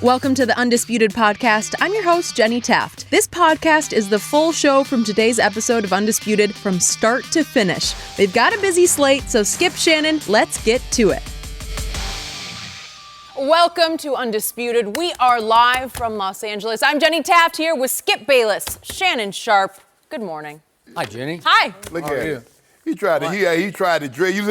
Welcome to the Undisputed podcast. I'm your host, Jenny Taft. This podcast is the full show from today's episode of Undisputed from start to finish. We've got a busy slate, so skip Shannon. Let's get to it. Welcome to Undisputed. We are live from Los Angeles. I'm Jenny Taft here with Skip Bayless, Shannon Sharpe. Good morning. Hi, Jenny. Hi. Look at him. He tried to dress. You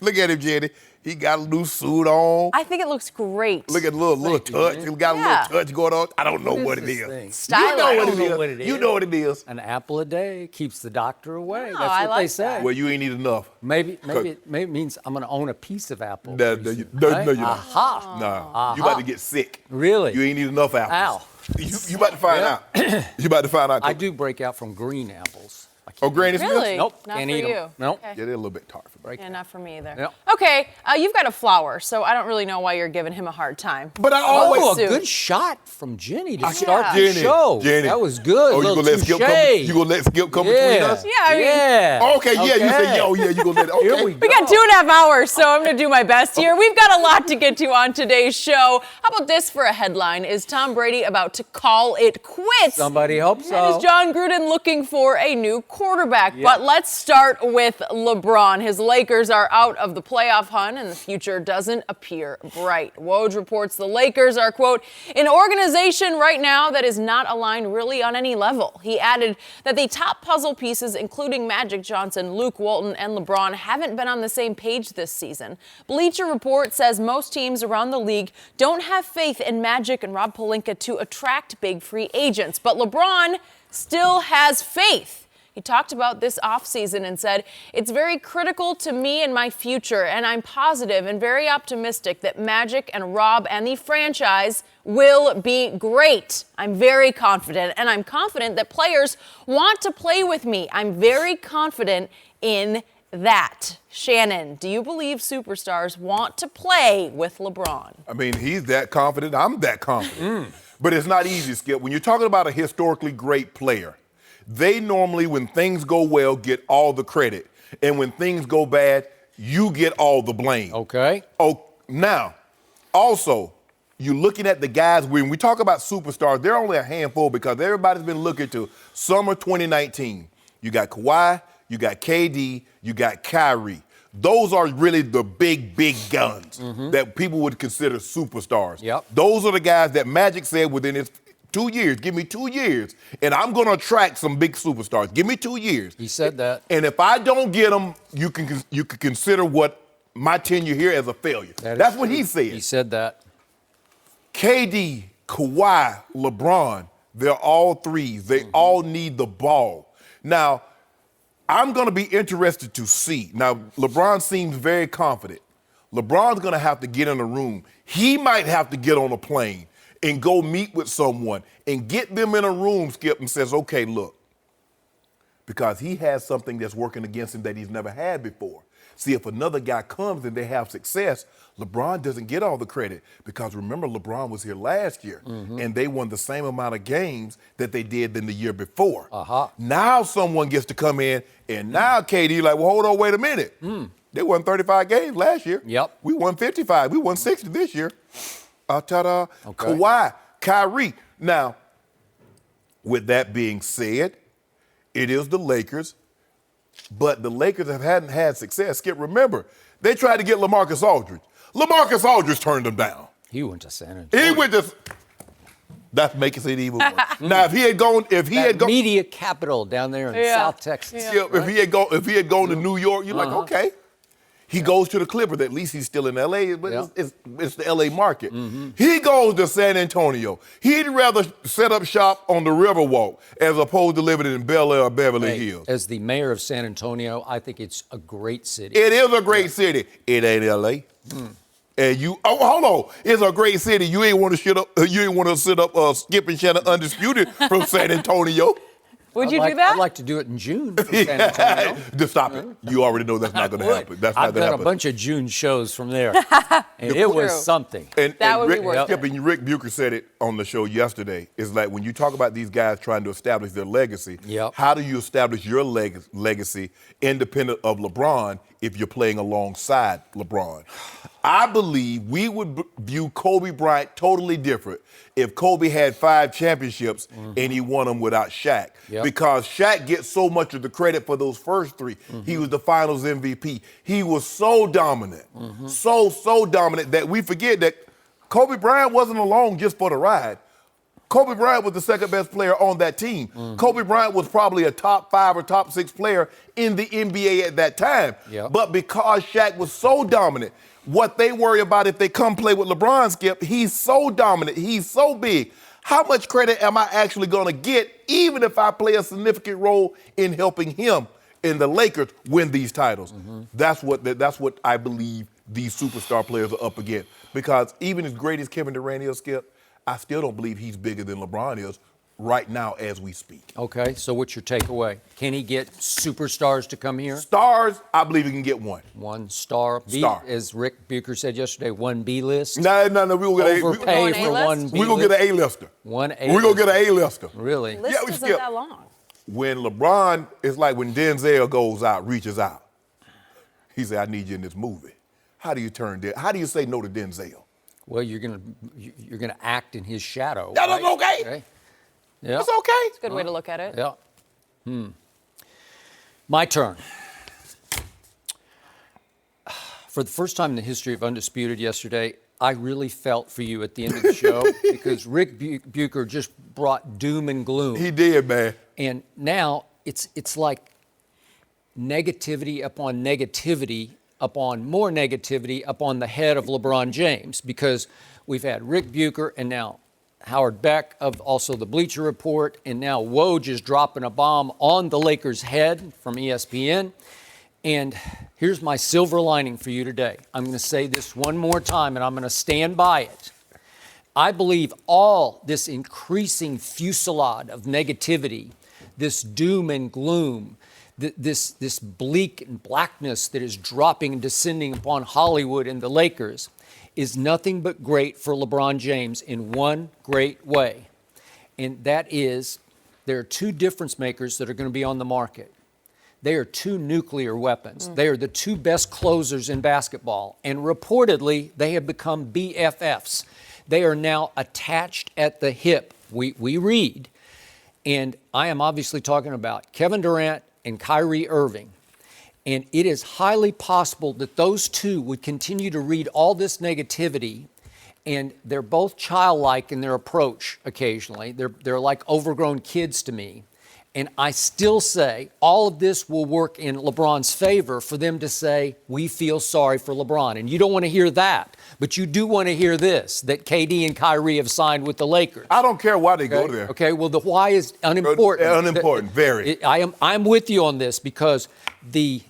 look at him, Jenny. He got a new suit on. I think it looks great. Look at the little touch. He got a little touch going on. I don't know what it is. Stylish. You know what it is. You know what it is. An apple a day keeps the doctor away. No, That's I what like they say. that. Well, you ain't need enough. Maybe it means I'm going to own a piece of apple. No, pretty no, soon, right? you're not. Aha. No, you about to get sick. Really? You ain't need enough apples. Ow. You about to find out. You about to find out. I do break out from green apples. Oh, Granny Smith? Really? Nope, Not can't for eat you. them. Nope. Okay. Yeah, they're a little bit tart. Yeah, not for me either. Yep. Okay, you've got a flower, so I don't really know why you're giving him a hard time. But I always... Oh, a suit. good shot from Jenny to start the Jenny, show. Jenny. That was good. Oh, you gonna let Skip come? You gonna let Skip come between us? Yeah, I mean, Yeah. Okay, yeah, you say, oh, yeah, you gonna let it. Okay. Here we go. we got 2.5 hours, so I'm going to do my best here. We've got a lot to get to on today's show. How about this for a headline? Is Tom Brady about to call it quits? Somebody hope so. And is John Gruden looking for a new quarterback? Yep. But let's start with LeBron. His Lakers are out of the playoff hunt, and the future doesn't appear bright. Woj reports the Lakers are, quote, an organization right now that is not aligned really on any level. He added that the top puzzle pieces, including Magic Johnson, Luke Walton, and LeBron, haven't been on the same page this season. Bleacher Report says most teams around the league don't have faith in Magic and Rob Pelinka to attract big free agents, but LeBron still has faith. He talked about this offseason and said, it's very critical to me and my future, and I'm positive and very optimistic that Magic and Rob and the franchise will be great. I'm very confident, and I'm confident that players want to play with me. I'm very confident in that. Shannon, do you believe superstars want to play with LeBron? I mean, he's that confident. I'm that confident. But it's not easy, Skip. When you're talking about a historically great player, they normally, when things go well, get all the credit. And when things go bad, you get all the blame. Okay. Oh, now, also, you're looking at the guys, when we talk about superstars, they're only a handful because everybody's been looking to summer 2019. You got Kawhi, you got KD, you got Kyrie. Those are really the big guns that people would consider superstars. Yep. Those are the guys that Magic said within his 2 years, give me 2 years, and I'm going to attract some big superstars. Give me 2 years. He said that. And if I don't get them, you can consider what my tenure here as a failure. That's what he said. He said that. KD, Kawhi, LeBron, they're all threes. They all need the ball. Now, I'm going to be interested to see. Now, LeBron seems very confident. LeBron's going to have to get in a room. He might have to get on a plane and go meet with someone and get them in a room, Skip, and says, okay, look, because he has something that's working against him that he's never had before. See, if another guy comes and they have success, LeBron doesn't get all the credit because remember, LeBron was here last year and they won the same amount of games that they did than the year before. Now someone gets to come in and now KD like, well, hold on, wait a minute. They won 35 games last year. Yep. We won 55. We won 60 this year. Ta-da. Okay. Kawhi, Kyrie. Now, with that being said, it is the Lakers, but the Lakers hadn't had success. Skip, remember, they tried to get LaMarcus Aldridge. LaMarcus Aldridge turned them down. He went to San Antonio. He went to... That's making it even worse. Now, if he had gone... media capital down there in South Texas. Yeah, right? If he had gone to New York, you're like, okay. He goes to the Clippers. At least he's still in L.A., but it's the L.A. market. He goes to San Antonio. He'd rather set up shop on the Riverwalk as opposed to living in Bel Air or Beverly Hills. As the mayor of San Antonio, I think it's a great city. It is a great city. It ain't L.A. And hold on. It's a great city. You ain't want to sit up Skip and Shannon Undisputed from San Antonio. Would you do that? I'd like to do it in June for San Antonio. Just stop it. You already know that's not going to happen. That's not I've going to done happen. a bunch of June shows from there, and it was something. That would be Rick, worth it. And Rick Bucher said it on the show yesterday. It's like when you talk about these guys trying to establish their legacy, how do you establish your legacy independent of LeBron if you're playing alongside LeBron. I believe we would view Kobe Bryant totally different if Kobe had 5 championships and he won them without Shaq. Yep. Because Shaq gets so much of the credit for those first 3. He was the finals MVP. He was so dominant, so dominant that we forget that Kobe Bryant wasn't along just for the ride. Kobe Bryant was the second best player on that team. Kobe Bryant was probably a top 5 or top 6 player in the NBA at that time. Yep. But because Shaq was so dominant, what they worry about if they come play with LeBron, Skip, he's so dominant, he's so big. How much credit am I actually going to get, even if I play a significant role in helping him and the Lakers win these titles? That's what I believe these superstar players are up against. Because even as great as Kevin Durant is, Skip, I still don't believe he's bigger than LeBron is right now as we speak. Okay, so what's your takeaway? Can he get superstars to come here? Stars, I believe he can get one. One star. Star. As Rick Bucher said yesterday, one B-list. No, we're going to Overpay for one B-list. We're going to get an A-lister. One A-list. We're going to get an A-lister. Really? List Yeah, isn't that long. When LeBron, it's like when Denzel goes out, reaches out. He said, I need you in this movie. How do you say no to Denzel? Well, you're gonna act in his shadow. That's right? okay. Yeah. That's okay. It's a good way to look at it. Yeah. My turn. For the first time in the history of Undisputed yesterday, I really felt for you at the end of the show because Rick Bucher just brought doom and gloom. He did, man. And now it's like negativity upon negativity upon more negativity upon the head of LeBron James, because we've had Rick Bucher and now Howard Beck of also the Bleacher Report, and now Woj is dropping a bomb on the Lakers' head from ESPN. And here's my silver lining for you today. I'm going to say this one more time, and I'm going to stand by it. I believe all this increasing fusillade of negativity, this doom and gloom, this bleak and blackness that is dropping and descending upon Hollywood and the Lakers is nothing but great for LeBron James in one great way. And that is, there are 2 difference makers that are going to be on the market. They are 2 nuclear weapons. They are the 2 best closers in basketball. And reportedly, they have become BFFs. They are now attached at the hip, we read. And I am obviously talking about Kevin Durant and Kyrie Irving. And it is highly possible that those 2 would continue to read all this negativity, and they're both childlike in their approach occasionally. They're like overgrown kids to me. And I still say all of this will work in LeBron's favor for them to say, we feel sorry for LeBron. And you don't want to hear that, but you do want to hear this, that KD and Kyrie have signed with the Lakers. I don't care why they go there. Okay, well, the why is unimportant. Unimportant, very. I'm with you on this because the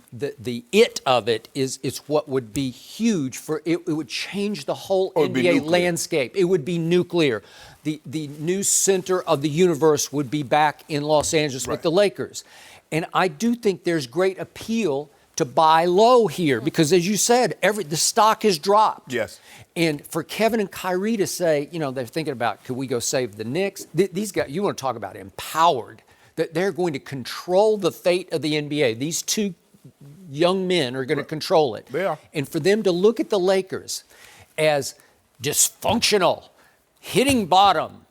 it of it is what would be huge for it. It would change the whole NBA landscape. It would be nuclear. The new center of the universe would be back in Los Angeles with the Lakers. And I do think there's great appeal to buy low here because, as you said, the stock has dropped. Yes. And for Kevin and Kyrie to say, they're thinking about, could we go save the Knicks? These guys, you want to talk about empowered, that they're going to control the fate of the NBA. These 2 young men are going to control it. They are. And for them to look at the Lakers as dysfunctional, hitting bottom,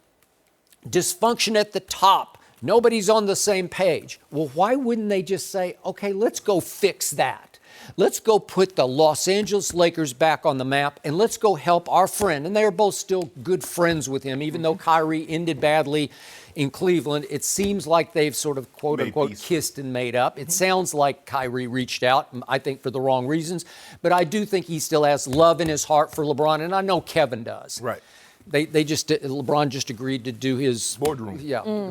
dysfunction at the top, nobody's on the same page. Well, why wouldn't they just say, okay, let's go fix that. Let's go put the Los Angeles Lakers back on the map, and let's go help our friend. And they're both still good friends with him, even though Kyrie ended badly in Cleveland. It seems like they've sort of, quote unquote, kissed and made up. It sounds like Kyrie reached out, I think for the wrong reasons. But I do think he still has love in his heart for LeBron, and I know Kevin does. Right. LeBron just agreed to do his boardroom.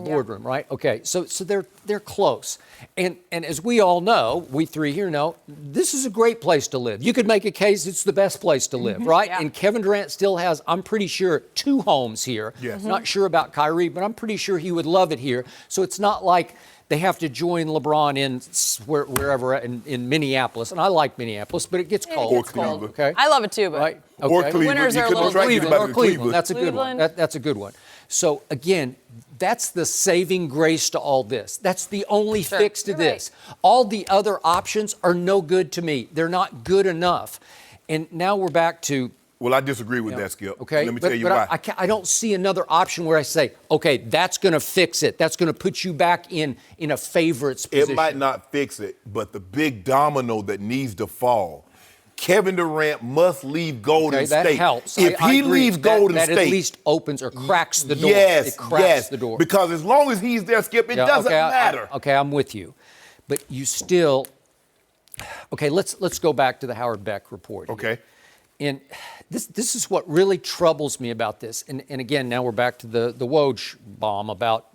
Boardroom, right? Okay, so they're close, and as we all know, we 3 here know, this is a great place to live. You could make a case it's the best place to live, right? Yeah. And Kevin Durant still has, I'm pretty sure, 2 homes here. Yes. Not sure about Kyrie, but I'm pretty sure he would love it here. So it's not like they have to join LeBron in wherever in Minneapolis, and I like Minneapolis, but it gets cold. It gets cold. Okay, I love it too, but right? Okay. Or Cleveland. Winters You are a couldn't little attract Cleveland, anybody or to Cleveland. That's a good one. Cleveland. That's a good one. So again, that's the saving grace to all this. That's the only fix to this. All the other options are no good to me. They're not good enough. And now we're back to... Well, I disagree with that, Skip. Okay, Let me tell you why. I don't see another option where I say, okay, that's going to fix it. That's going to put you back in a favorites position. It might not fix it, but the big domino that needs to fall, Kevin Durant must leave Golden State. That helps. If he leaves Golden State, that at least opens or cracks the door. Yes, it cracks the door. Because as long as he's there, Skip, it doesn't matter. I'm with you, but you still. Okay, let's go back to the Howard Beck report. Okay. And this is what really troubles me about this. And again, now we're back to the Woj bomb about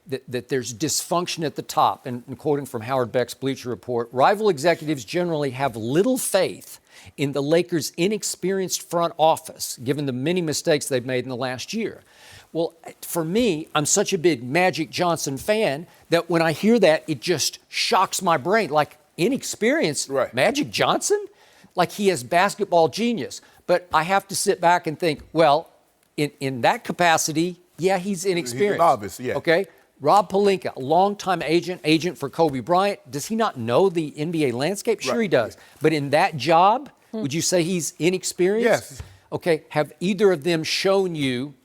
that there's dysfunction at the top. And quoting from Howard Beck's Bleacher Report, rival executives generally have little faith in the Lakers' inexperienced front office, given the many mistakes they've made in the last year. Well, for me, I'm such a big Magic Johnson fan that when I hear that, it just shocks my brain. Like, inexperienced Magic Johnson? Like he has basketball genius. But I have to sit back and think, well, in that capacity, yeah, he's inexperienced. He's an novice, yeah. Okay. Rob Pelinka, a longtime agent for Kobe Bryant. Does he not know the NBA landscape? Sure he does. But in that job, would you say he's inexperienced? Yes. Okay. Have either of them shown you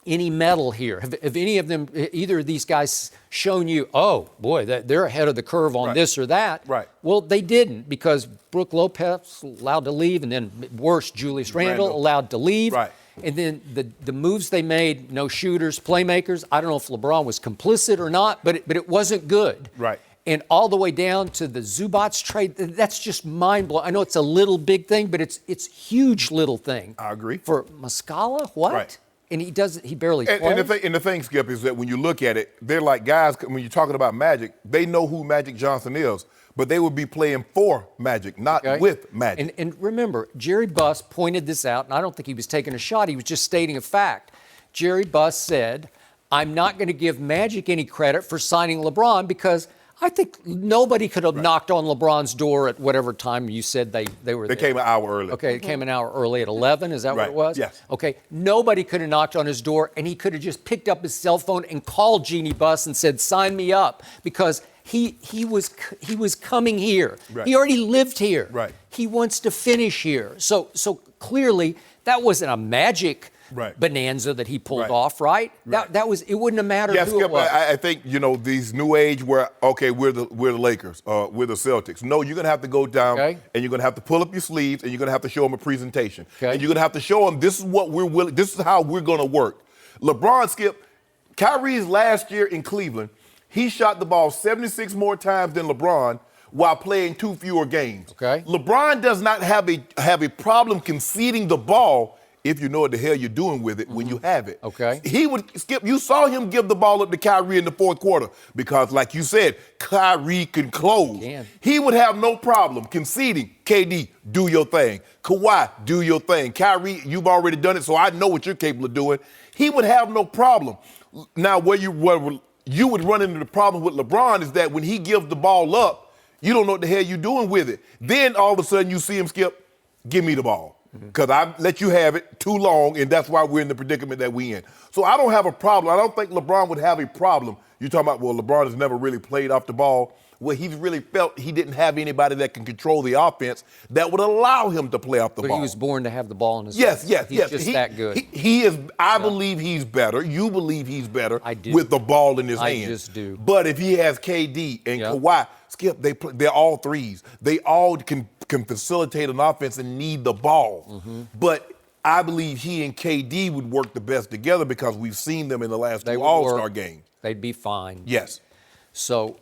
any metal here? Have any of them, either of these guys shown you, oh, boy, they're ahead of the curve on this or that? Right. Well, they didn't, because Brook Lopez allowed to leave, and then worse, Julius Randle allowed to leave. Right. And then the moves they made, no shooters, playmakers, I don't know if LeBron was complicit or not, but it wasn't good. Right. And all the way down to the Zubats trade, that's just mind-blowing. I know it's a little big thing, but it's huge little thing. I agree. For Muscala, what? Right. And he barely plays. And the thing, Skip, is that when you look at it, they're like guys, when you're talking about Magic, they know who Magic Johnson is, but they would be playing for Magic, not with Magic. And remember, Jerry Buss pointed this out, and I don't think he was taking a shot. He was just stating a fact. Jerry Buss said, I'm not going to give Magic any credit for signing LeBron because I think nobody could have knocked on LeBron's door at whatever time you said they were there. They came an hour early. Okay, it came an hour early at 11. Is that what it was? Yes. Okay, nobody could have knocked on his door, and he could have just picked up his cell phone and called Jeannie Buss and said, sign me up, because he was coming here. Right. He already lived here. Right. He wants to finish here. So clearly that wasn't a Magic bonanza that he pulled off, right? That was, it wouldn't have mattered who it was. I think, these new age where, we're the Lakers, we're the Celtics. No, you're going to have to go down and you're going to have to pull up your sleeves and you're going to have to show them a presentation. And you're going to have to show them this is what we're willing, this is how we're going to work. LeBron, Skip, Kyrie's last year in Cleveland, he shot the ball 76 more times than LeBron while playing 2 fewer games. LeBron does not have a problem conceding the ball if you know what the hell you're doing with it when you have it. He would, Skip, you saw him give the ball up to Kyrie in the fourth quarter because, like you said, Kyrie can close. He would have no problem conceding. KD, do your thing. Kawhi, do your thing. Kyrie, you've already done it, so I know what you're capable of doing. He would have no problem. Now, where you would run into the problem with LeBron is that when he gives the ball up, you don't know what the hell you're doing with it. Then all of a sudden you see him, Skip, give me the ball. Because I let you have it too long, and that's why we're in the predicament that we're in. So I don't have a problem. I don't think LeBron would have a problem. You're talking about, well, LeBron has never really played off the ball. Well, he's really felt he didn't have anybody that can control the offense that would allow him to play off the ball. But he was born to have the ball in his hands. He's just that good. He is. I believe he's better. You believe he's better with the ball in his hands. I just do. But if he has KD and Kawhi, Skip, they're all threes. They all can facilitate an offense and need the ball. But I believe he and KD would work the best together because we've seen them in the last two All-Star games. They'd be fine. Yes. So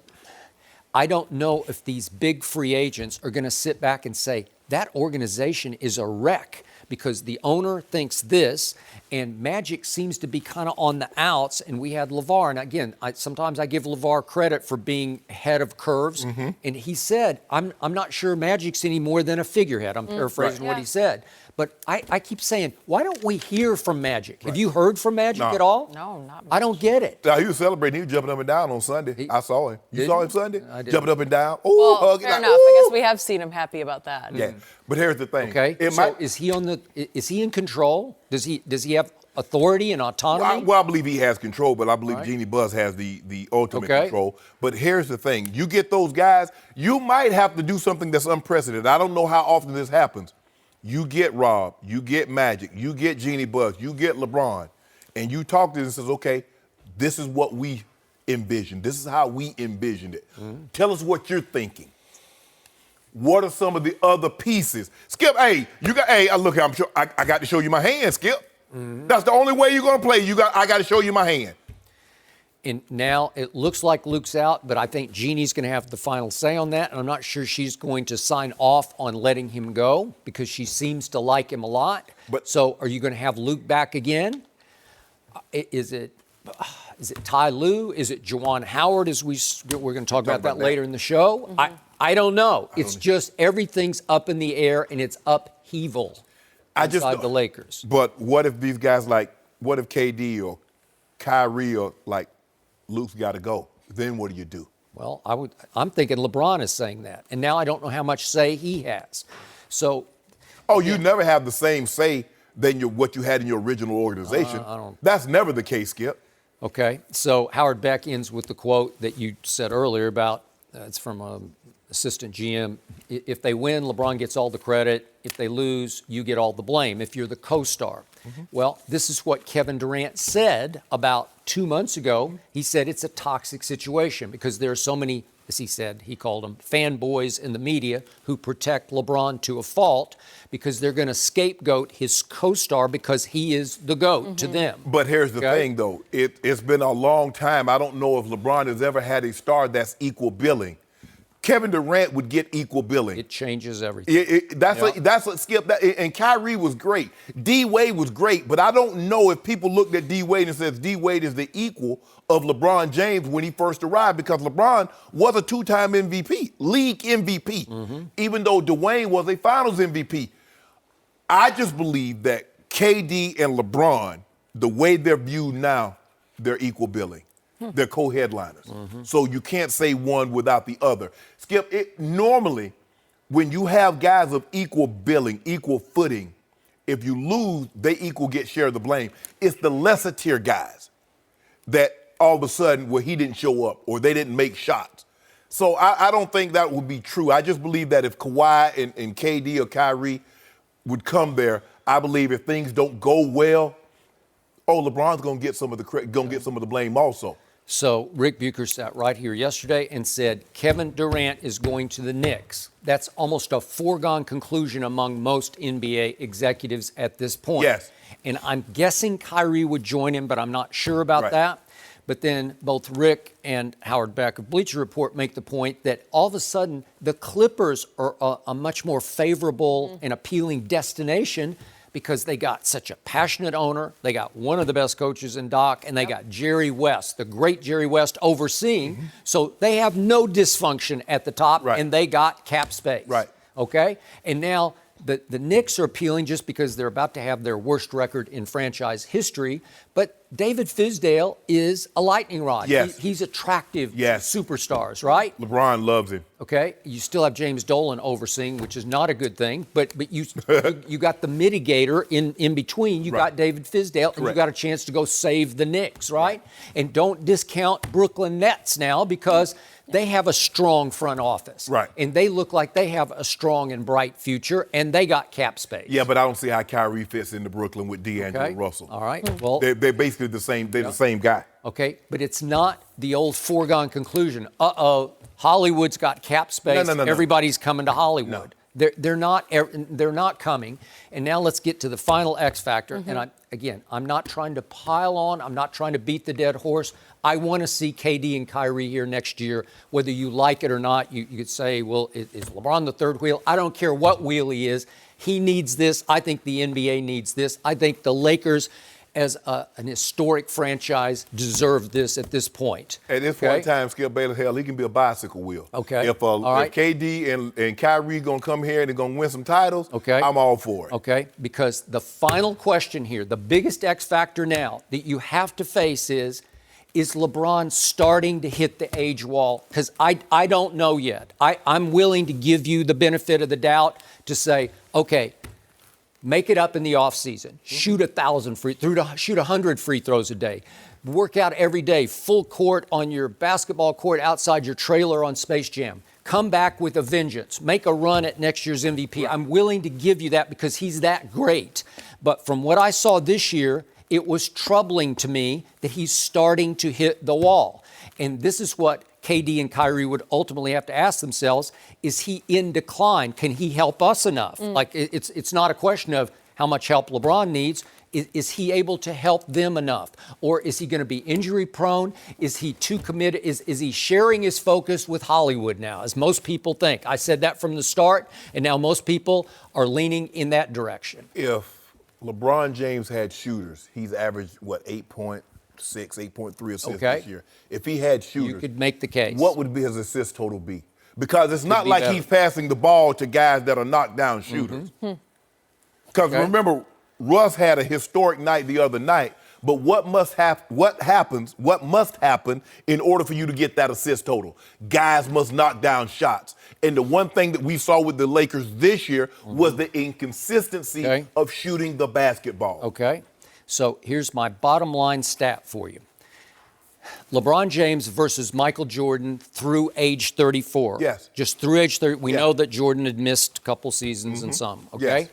I don't know if these big free agents are going to sit back and say, that organization is a wreck because the owner thinks this, and Magic seems to be kind of on the outs, and we had LeVar. And again, sometimes I give LeVar credit for being ahead of curves, and he said, I'm not sure Magic's any more than a figurehead. I'm paraphrasing what he said. But I keep saying, why don't we hear from Magic? Have you heard from Magic at all? No, not much. I don't get it. He was celebrating. He was jumping up and down on Sunday. I saw him. You saw him Sunday? I did. Jumping up and down. Well, fair enough. I guess we have seen him happy about that. Yeah. But here's the thing. Okay. Is he in control? Does he have authority and autonomy? Well, I believe he has control, but I believe Jeannie Buss has the ultimate control. But here's the thing. You get those guys, you might have to do something that's unprecedented. I don't know how often this happens. You get Rob, you get Magic, you get Jeannie Buss, you get LeBron, and you talk to them and says, okay, this is what we envisioned. This is how we envisioned it. Tell us what you're thinking. What are some of the other pieces? Skip, look, I'm sure I got to show you my hand, Skip. That's the only way you're going to play. I got to show you my hand. And now it looks like Luke's out, but I think Jeannie's going to have the final say on that. And I'm not sure she's going to sign off on letting him go because she seems to like him a lot. So are you going to have Luke back again? Is it Ty Lue? Is it Juwan Howard? We're going to talk about that later in the show. I don't know. It's just everything's up in the air and it's upheaval inside the Lakers. But what if these guys what if KD or Kyrie or Luke's got to go? Then what do you do? Well, I'm thinking LeBron is saying that, and now I don't know how much say he has. So, you never have the same say than what you had in your original organization. That's never the case, Skip. Okay, so Howard Beck ends with the quote that you said earlier about it's from assistant GM. If they win, LeBron gets all the credit. If they lose, you get all the blame if you're the co-star. Well, this is what Kevin Durant said about 2 months ago. He said it's a toxic situation because there are so many, as he said, he called them fanboys in the media who protect LeBron to a fault because they're going to scapegoat his co-star because he is the GOAT to them. But here's the thing, though. It's been a long time. I don't know if LeBron has ever had a star that's equal billing. Kevin Durant would get equal billing. It changes everything. That's what Skip. And Kyrie was great. D Wade was great, but I don't know if people looked at D Wade and said D Wade is the equal of LeBron James when he first arrived because LeBron was a two-time MVP, league MVP, even though Dwayne was a Finals MVP. I just believe that KD and LeBron, the way they're viewed now, they're equal billing. They're co-headliners. So you can't say one without the other. Skip, normally, when you have guys of equal billing, equal footing, if you lose, they get share of the blame. It's the lesser tier guys that all of a sudden, he didn't show up or they didn't make shots. So I don't think that would be true. I just believe that if Kawhi and KD or Kyrie would come there, I believe if things don't go well, LeBron's going to get some of the blame also. So Rick Bucher sat right here yesterday and said Kevin Durant is going to the Knicks. That's almost a foregone conclusion among most NBA executives at this point. Yes. And I'm guessing Kyrie would join him, but I'm not sure about that. But then both Rick and Howard Beck of Bleacher Report make the point that all of a sudden the Clippers are a much more favorable and appealing destination because they got such a passionate owner, they got one of the best coaches in Doc, and they got Jerry West, the great Jerry West, overseeing. So they have no dysfunction at the top, and they got cap space. Okay? And now the Knicks are appealing just because they're about to have their worst record in franchise history, but David Fizdale is a lightning rod. Yes. He's attractive superstars, right? LeBron loves him. Okay, you still have James Dolan overseeing, which is not a good thing, but you got the mitigator in between. You got David Fizdale, and you got a chance to go save the Knicks, right? And don't discount Brooklyn Nets now because they have a strong front office. And they look like they have a strong and bright future, and they got cap space. Yeah, but I don't see how Kyrie fits into Brooklyn with D'Angelo Russell. All right. Well, they're basically the same. They're the same guy. Okay, but it's not the old foregone conclusion. Hollywood's got cap space. No. Everybody's coming to Hollywood. They're not coming. And now let's get to the final X factor. And I'm not trying to pile on. I'm not trying to beat the dead horse. I want to see KD and Kyrie here next year, whether you like it or not. You could say, well, is LeBron the third wheel? I don't care what wheel he is. He needs this. I think the NBA needs this. I think the Lakers, as an historic franchise, deserve this at this point. At this point in time, Skip Bayless, hell, he can be a bicycle wheel. Okay. If KD and Kyrie going to come here and they're going to win some titles, I'm all for it. Okay, because the final question here, the biggest X factor now that you have to face is Is LeBron starting to hit the age wall? Because I don't know yet. I'm willing to give you the benefit of the doubt to say, okay, make it up in the offseason. Shoot 100 free throws a day. Work out every day, full court on your basketball court outside your trailer on Space Jam. Come back with a vengeance. Make a run at next year's MVP. I'm willing to give you that because he's that great. But from what I saw this year, it was troubling to me that he's starting to hit the wall. And this is what KD and Kyrie would ultimately have to ask themselves. Is he in decline? Can he help us enough? Like, it's not a question of how much help LeBron needs. Is he able to help them enough? Or is he going to be injury prone? Is he too committed? Is he sharing his focus with Hollywood now, as most people think? I said that from the start, and now most people are leaning in that direction. If LeBron James had shooters, he's averaged, 8.6, 8.3 assists this year. If he had shooters, you could make the case. What would his assist total be? Because it's not be like better. he's passing the ball to guys that are knocked down shooters. Because remember, Russ had a historic night the other night, but what must happen in order for you to get that assist total? Guys must knock down shots. And the one thing that we saw with the Lakers this year was the inconsistency of shooting the basketball. Okay. So here's my bottom line stat for you. LeBron James versus Michael Jordan through age 34. Yes. Just through age 30. We know that Jordan had missed a couple seasons and some, okay? Yes.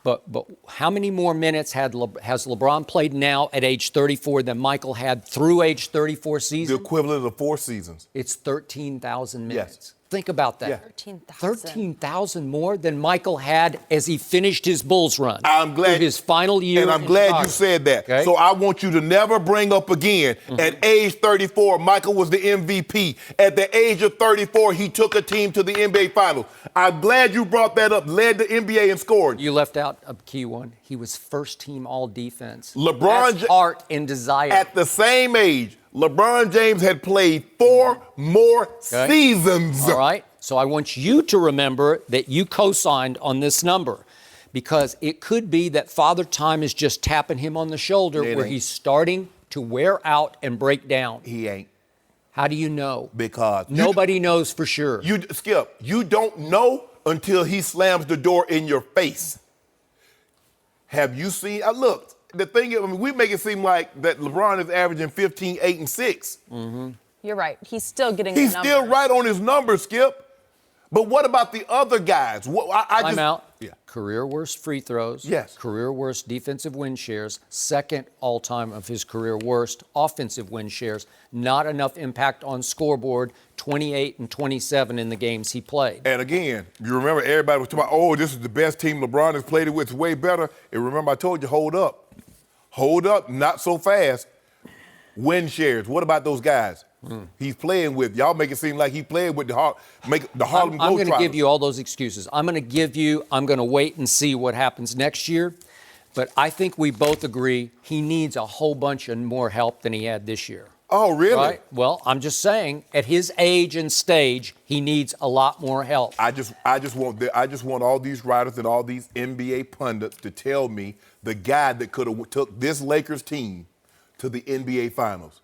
But how many more minutes has LeBron played now at age 34 than Michael had through age 34 seasons? The equivalent of 4 seasons. It's 13,000 minutes. Yes. Think about that. Yeah. 13,000 more than Michael had as he finished his Bulls run. I'm glad his final year. And I'm glad you said that. Okay? So I want you to never bring up again. At age 34, Michael was the MVP. At the age of 34, he took a team to the NBA Finals. I'm glad you brought that up. Led the NBA in scoring. You left out a key one. He was first team all defense. LeBron That's heart and desire. At the same age, LeBron James had played 4 more seasons. All right. So I want you to remember that you co-signed on this number, because it could be that Father Time is just tapping him on the shoulder where he's starting to wear out and break down. He ain't. How do you know? Because nobody knows for sure. Skip, you don't know until he slams the door in your face. Have you seen? Look, the thing is, we make it seem like that LeBron is averaging 15, 8, and 6. You're right. He's still getting He's the numbers. still right on his numbers, Skip. But what about the other guys? I'm out. Yeah. Career worst free throws. Yes. Career worst defensive win shares. Second all-time of his career worst offensive win shares. Not enough impact on scoreboard. 28 and 27 in the games he played. And again, you remember everybody was talking about, oh, this is the best team LeBron has played it with. It's way better. And remember, I told you, hold up. Hold up. Not so fast. Win shares. What about those guys? He's playing with. Y'all make it seem like he played with the Harlem Globetrotters. I'm going to give you all those excuses. I'm going to wait and see what happens next year. But I think we both agree he needs a whole bunch of more help than he had this year. Oh, really? Right? Well, I'm just saying, at his age and stage, he needs a lot more help. I just want all these writers and all these NBA pundits to tell me the guy that could have took this Lakers team to the NBA Finals,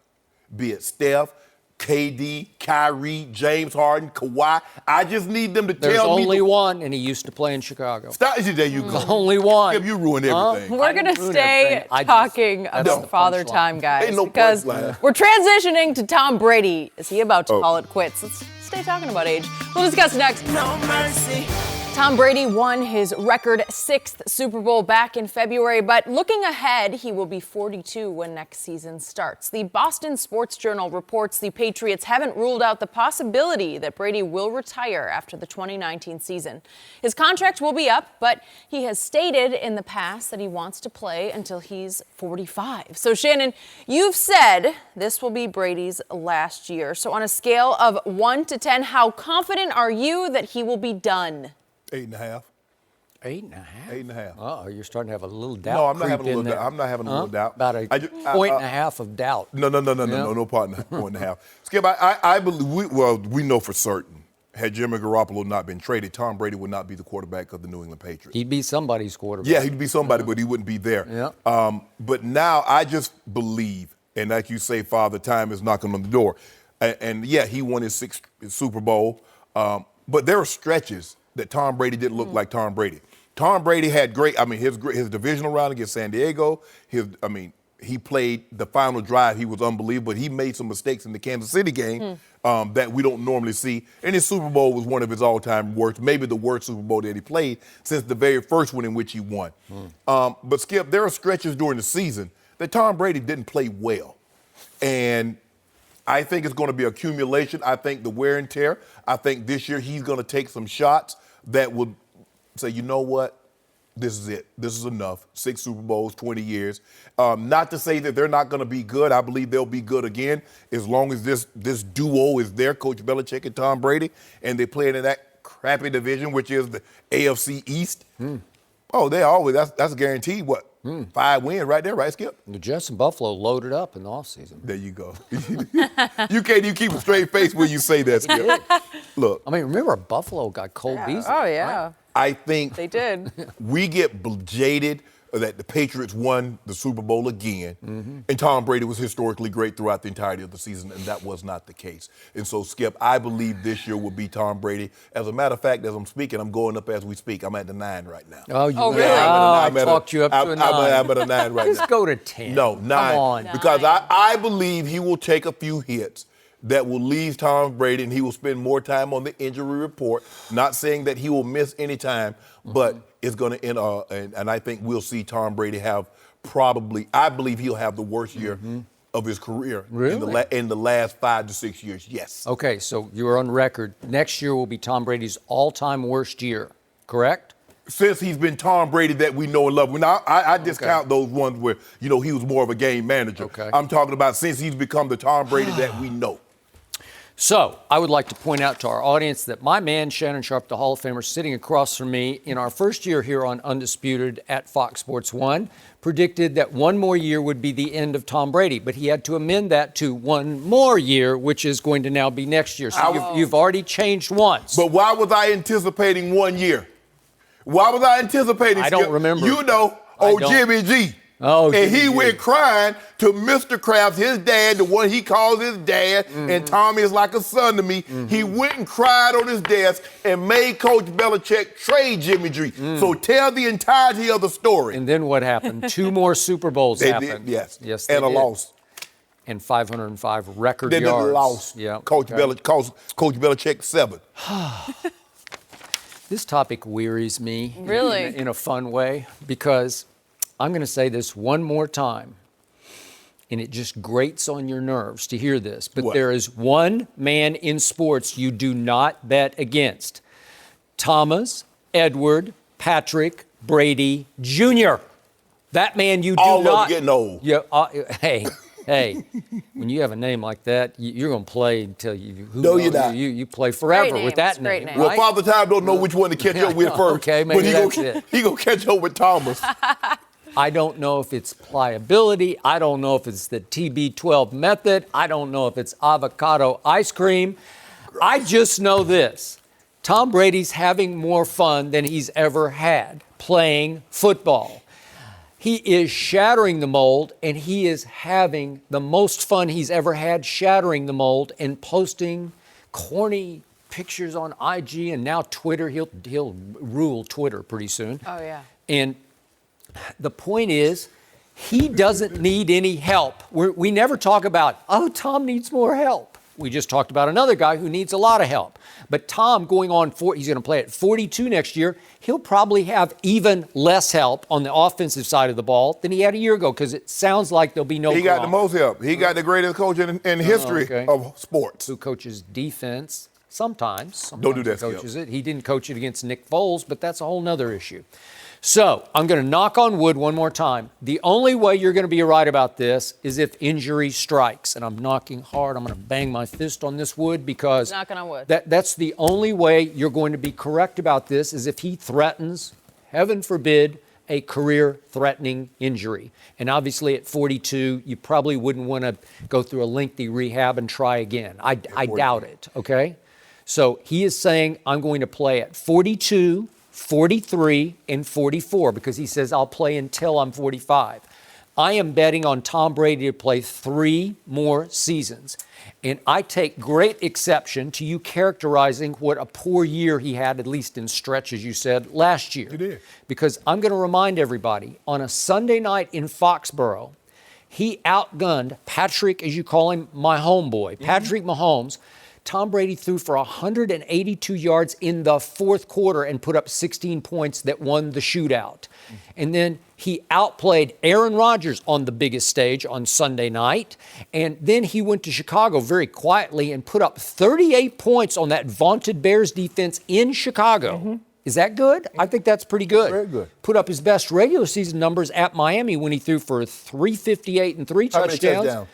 be it Steph, KD, Kyrie, James Harden, Kawhi. I just need them to tell me. There's only one, and he used to play in Chicago. Stop. There you go. Only one. Skip, you ruined everything. We're going to stay talking about Father Time, guys, Ain't no because punchline. we're transitioning to Tom Brady. Is he about to call it quits? Let's stay talking about age. We'll discuss next. No mercy. Tom Brady won his record 6th Super Bowl back in February, but looking ahead, he will be 42 when next season starts. The Boston Sports Journal reports the Patriots haven't ruled out the possibility that Brady will retire after the 2019 season. His contract will be up, but he has stated in the past that he wants to play until he's 45. So, Shannon, you've said this will be Brady's last year. So on a scale of 1 to 10, how confident are you that he will be done? 8.5. 8.5? 8.5. Oh, you're starting to have a little doubt. No, I'm not creep having a in little there. doubt. I'm not having a little doubt. About a point and a half of doubt. No, point and a half. Skip, I believe, we know for certain, had Jimmy Garoppolo not been traded, Tom Brady would not be the quarterback of the New England Patriots. He'd be somebody's quarterback. Yeah, he'd be somebody, but he wouldn't be there. Yeah. But now I just believe And like you say, Father Time is knocking on the door. And yeah, he won his 6th Super Bowl. But there are stretches that Tom Brady didn't look like Tom Brady. Tom Brady had his divisional round against San Diego. He played the final drive. He was unbelievable. But he made some mistakes in the Kansas City game that we don't normally see. And his Super Bowl was one of his all-time worst, maybe the worst Super Bowl that he played since the very first one in which he won. But Skip, there are stretches during the season that Tom Brady didn't play well. And I think it's going to be accumulation. I think the wear and tear. I think this year he's going to take some shots that would say, you know what? This is it. This is enough. 6 Super Bowls, 20 years. Not to say that they're not going to be good. I believe they'll be good again as long as this duo is there, Coach Belichick and Tom Brady, and they play in that crappy division, which is the AFC East. Oh, they always, that's guaranteed, 5 wins right there, right, Skip? The Jets and Buffalo loaded up in the offseason. There you go. You can't even keep a straight face when you say that, Skip. Look. Remember Buffalo got Cole Beasley. Oh, yeah. Right? I think they did. We get jaded that the Patriots won the Super Bowl again, and Tom Brady was historically great throughout the entirety of the season, and that was not the case. And so, Skip, I believe this year will be Tom Brady. As a matter of fact, as I'm speaking, I'm going up as we speak. I'm at the 9 right now. Oh, really? I talked you up to a 9. I'm at a 9 right now. Just go to 10. No, 9. Come on. Because I believe he will take a few hits that will leave Tom Brady, and he will spend more time on the injury report. Not saying that he will miss any time, but it's going to end. And I think we'll see Tom Brady have I believe he'll have the worst year of his career in the last 5 to 6 years. Yes. Okay, so you're on record. Next year will be Tom Brady's all-time worst year, correct? Since he's been Tom Brady that we know and love. Now, I discount those ones where, he was more of a game manager. Okay. I'm talking about since he's become the Tom Brady that we know. So I would like to point out to our audience that my man, Shannon Sharpe, the Hall of Famer, sitting across from me in our first year here on Undisputed at Fox Sports 1, predicted that one more year would be the end of Tom Brady, but he had to amend that to one more year, which is going to now be next year. So you've already changed once. But why was I anticipating 1 year? Why was I anticipating? I don't remember. Jimmy G. Oh, and he went crying to Mr. Krabs, his dad, the one he calls his dad, and Tommy is like a son to me. He went and cried on his desk and made Coach Belichick trade Jimmy G. So tell the entirety of the story. And then what happened? 2 more Super Bowls happened. Yes, they and a did. Loss. And 505 record Then yards. They lost. Yeah. Coach Belichick 7. This topic wearies me. Really? In a fun way, because I'm going to say this one more time, and it just grates on your nerves to hear this, but there is one man in sports you do not bet against. Thomas Edward Patrick Brady Jr. That man you do All not. All of getting old. Yeah, hey, when you have a name like that, you're going to play until you. No, you're not. You play forever Great with name. that It's a great name. name. Well, Right? Father Time don't know which one to catch up with first. Okay, maybe but he gonna catch up with Thomas. I don't know if it's pliability. I don't know if it's the TB12 method. I don't know if it's avocado ice cream. I just know this. Tom Brady's having more fun than he's ever had playing football. He is shattering the mold, and he is having the most fun he's ever had shattering the mold and posting corny pictures on IG and now Twitter. He'll rule Twitter pretty soon. Oh, yeah. And the point is, he doesn't need any help. We never talk about, Tom needs more help. We just talked about another guy who needs a lot of help. But Tom going on he's going to play at 42 next year. He'll probably have even less help on the offensive side of the ball than he had a year ago, because it sounds like there'll be no He got the most help. He got the greatest coach in history of sports. Who coaches defense sometimes. Don't do that, He coaches it. He didn't coach it against Nick Foles, but that's a whole nother issue. So I'm going to knock on wood one more time. The only way you're going to be right about this is if injury strikes. And I'm knocking hard. I'm going to bang my fist on this wood because knocking on wood. That's the only way you're going to be correct about this, is if he threatens, heaven forbid, a career-threatening injury. And obviously at 42, you probably wouldn't want to go through a lengthy rehab and try again. I doubt it, okay? So he is saying, I'm going to play at 42, 43, and 44, because he says I'll play until I'm 45. I am betting on Tom Brady to play 3 more seasons. And I take great exception to you characterizing what a poor year he had, at least in stretch, as you said, last year. You did. Because I'm going to remind everybody, on a Sunday night in Foxborough, he outgunned Patrick, as you call him, my homeboy, Patrick Mahomes. Tom Brady threw for 182 yards in the fourth quarter and put up 16 points that won the shootout. And then he outplayed Aaron Rodgers on the biggest stage on Sunday night. And then he went to Chicago very quietly and put up 38 points on that vaunted Bears defense in Chicago. Is that good? I think that's pretty good. Very good. Put up his best regular season numbers at Miami when he threw for 358 and 3 How many touchdowns. touchdowns?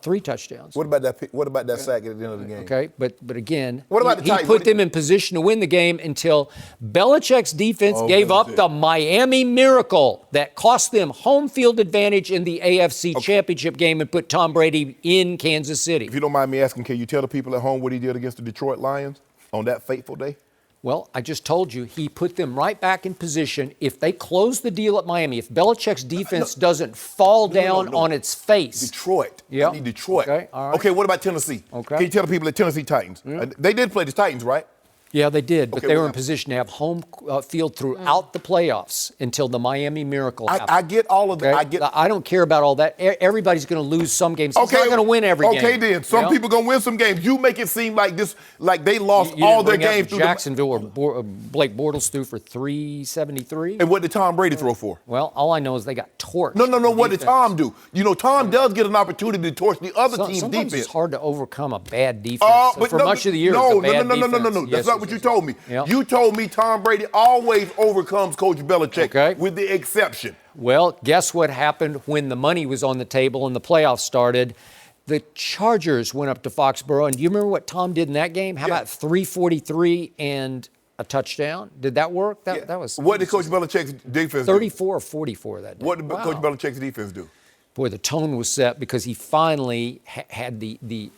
3 touchdowns. What about that? What about that sack at the end of the game? Okay, but again, What about the he Titans? put them in position to win the game until Belichick's defense gave up the Miami Miracle that cost them home field advantage in the AFC Championship game and put Tom Brady in Kansas City. If you don't mind me asking, can you tell the people at home what he did against the Detroit Lions on that fateful day? Well, I just told you, he put them right back in position. If they close the deal at Miami, if Belichick's defense doesn't fall down on its face. Detroit. Yep. I need Detroit. Okay, all right. Okay, what about Tennessee? Okay. Can you tell the people at Tennessee Titans? They did play the Titans, right? Yeah, they did, but Okay, they were well, in position to have home field throughout the playoffs until the Miami Miracle happened. I get all of that. Okay? I don't care about all that. Everybody's going to lose some games. He's not going to win every game. Okay, then. Some people going to win some games. You make it seem like this, like they lost You all didn't their bring up games through Jacksonville, where Blake Bortles threw for 373. And what did Tom Brady throw for? Well, all I know is they got torched. No. What did defense. Tom do? You know, Tom does get an opportunity to torch the other team's Sometimes defense. it's hard to overcome a bad defense. But For much of the year, no, it's a bad no. defense. That's not what you told me. Yeah. You told me Tom Brady always overcomes Coach Belichick, with the exception. Well, guess what happened when the money was on the table and the playoffs started? The Chargers went up to Foxborough, and do you remember what Tom did in that game? How about 343 and a touchdown? Did that work? That was. What did Coach Belichick's defense 34 or 44 that day. do? What did Coach Belichick's defense do? Boy, the tone was set because he finally had the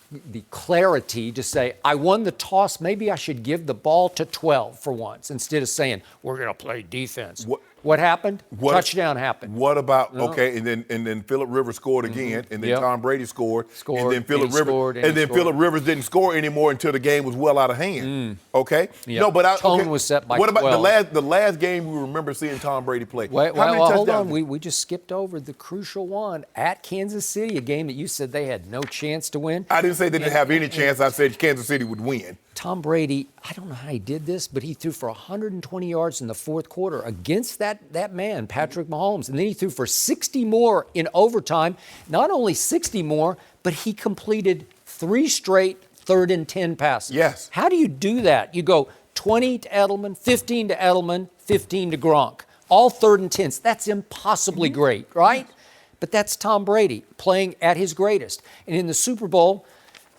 clarity to say, I won the toss. Maybe I should give the ball to 12 for once instead of saying, we're going to play defense. What happened? Touchdown happened. What about, and then Phillip Rivers scored again, and then Tom Brady scored, and then Phillip Rivers didn't score anymore until the game was well out of hand. Okay? Yep. No, but tone was set by 12. What about the last game we remember seeing Tom Brady play? Well, How many hold touchdowns? on. We just skipped over the crucial one at Kansas City, a game that you said they had no chance to win. I didn't say they didn't have any chance. I said Kansas City would win. Tom Brady, I don't know how he did this, but he threw for 120 yards in the fourth quarter against that man, Patrick Mahomes. And then he threw for 60 more in overtime. Not only 60 more, but he completed 3 straight 3rd and 10 passes. Yes. How do you do that? You go 20 to Edelman, 15 to Edelman, 15 to Gronk. All 3rd and 10s. That's impossibly great, right? But that's Tom Brady playing at his greatest. And in the Super Bowl,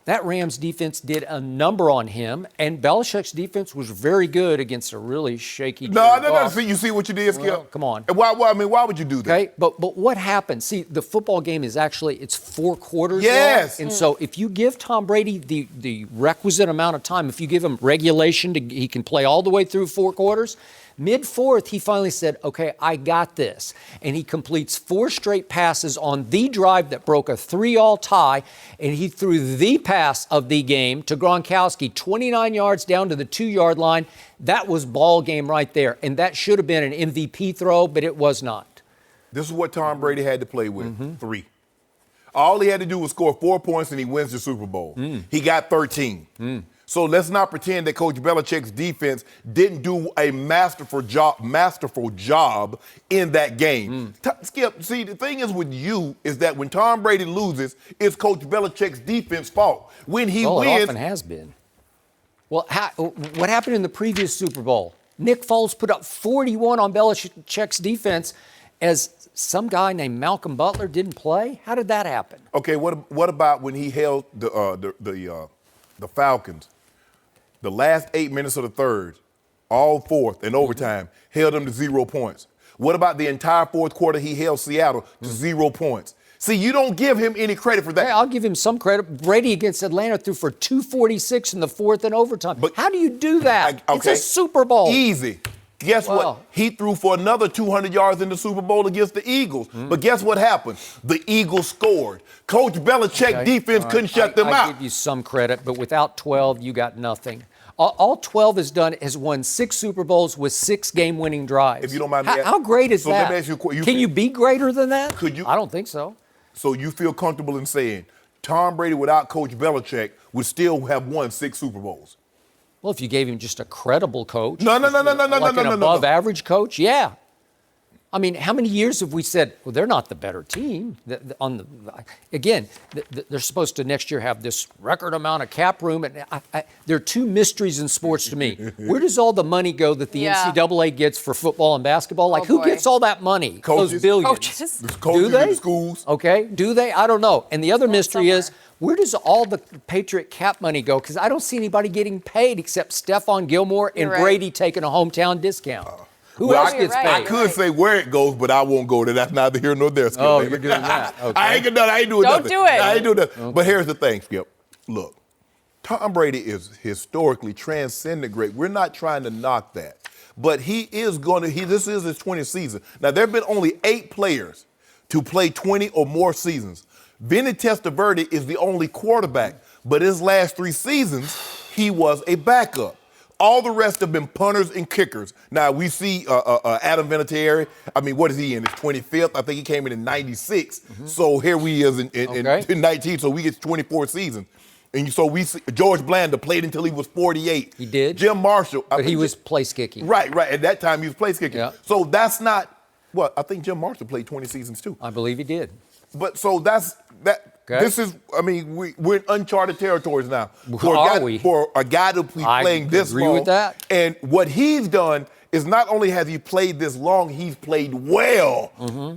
that Rams defense did a number on him, and Belichick's defense was very good against a really shaky. No. You see what you did, Skip? Well, come on. Why would you do that? Okay, but what happened? See, the football game is actually, it's 4 quarters Yes. long. And so if you give Tom Brady the requisite amount of time, if you give him regulation, he can play all the way through 4 quarters. Mid-fourth, he finally said, okay, I got this. And he completes 4 straight passes on the drive that broke a 3-all tie, and he threw the pass of the game to Gronkowski, 29 yards down to the 2-yard line. That was ball game right there, and that should have been an MVP throw, but it was not. This is what Tom Brady had to play with, 3. All he had to do was score 4 points, and he wins the Super Bowl. He got 13. So let's not pretend that Coach Belichick's defense didn't do a masterful job in that game. Skip, see, the thing is with you is that when Tom Brady loses, it's Coach Belichick's defense fault. When he wins, it often has been. Well, what happened in the previous Super Bowl? Nick Foles put up 41 on Belichick's defense as some guy named Malcolm Butler didn't play. How did that happen? Okay, what about when he held the Falcons? The last 8 minutes of the third, all fourth and overtime, held them to 0 points. What about the entire fourth quarter he held Seattle to 0 points? See, you don't give him any credit for that. Hey, I'll give him some credit. Brady against Atlanta threw for 246 in the fourth and overtime. But how do you do that? It's a Super Bowl. Easy. Guess what? He threw for another 200 yards in the Super Bowl against the Eagles. But guess what happened? The Eagles scored. Coach Belichick defense couldn't shut them out. I give you some credit, but without 12, you got nothing. All 12 has done is won 6 Super Bowls with 6 game-winning drives. If you don't mind me how great is that? Let me ask you a question. Can you be greater than that? Could you? I don't think so. So you feel comfortable in saying Tom Brady without Coach Belichick would still have won 6 Super Bowls? Well, if you gave him just a credible coach. No. Like an above-average coach, yeah. I mean, how many years have we said, well, they're not the better team? Again, they're supposed to next year have this record amount of cap room. And there are 2 mysteries in sports to me. Where does all the money go that the NCAA gets for football and basketball? Like, who gets all that money? Coaches. Those billions. Coaches Do they? in schools. Okay. Do they? I don't know. And the other mystery is, where does all the Patriot cap money go? Because I don't see anybody getting paid except Stephon Gilmore and Brady taking a hometown discount. Who else gets paid? I could say where it goes, but I won't go there. That's neither here nor there, Skip. Oh, you're doing that. Okay. I ain't doing nothing. Don't do it. I ain't doing that. Okay. But here's the thing, Skip. Look, Tom Brady is historically transcendent great. We're not trying to knock that. But he is going to, this is his 20th season. Now, there have been only 8 players to play 20 or more seasons. Vinny Testaverde is the only quarterback. But his last 3 seasons, he was a backup. All the rest have been punters and kickers. Now, we see Adam Vinatieri. I mean, what is he in? His 25th? I think he came in 96. So here he is in 19. So we get 24 seasons. And so we see George Blanda played until he was 48. He did? Jim Marshall. But he was place kicking. Right. At that time, he was place kicking. Yeah. So that's not, I think Jim Marshall played 20 seasons too. I believe he did. But so that's that. Okay. This is, I mean, we're in uncharted territories now. For a guy to be playing this long. I agree with that. And what he's done is not only has he played this long, he's played well,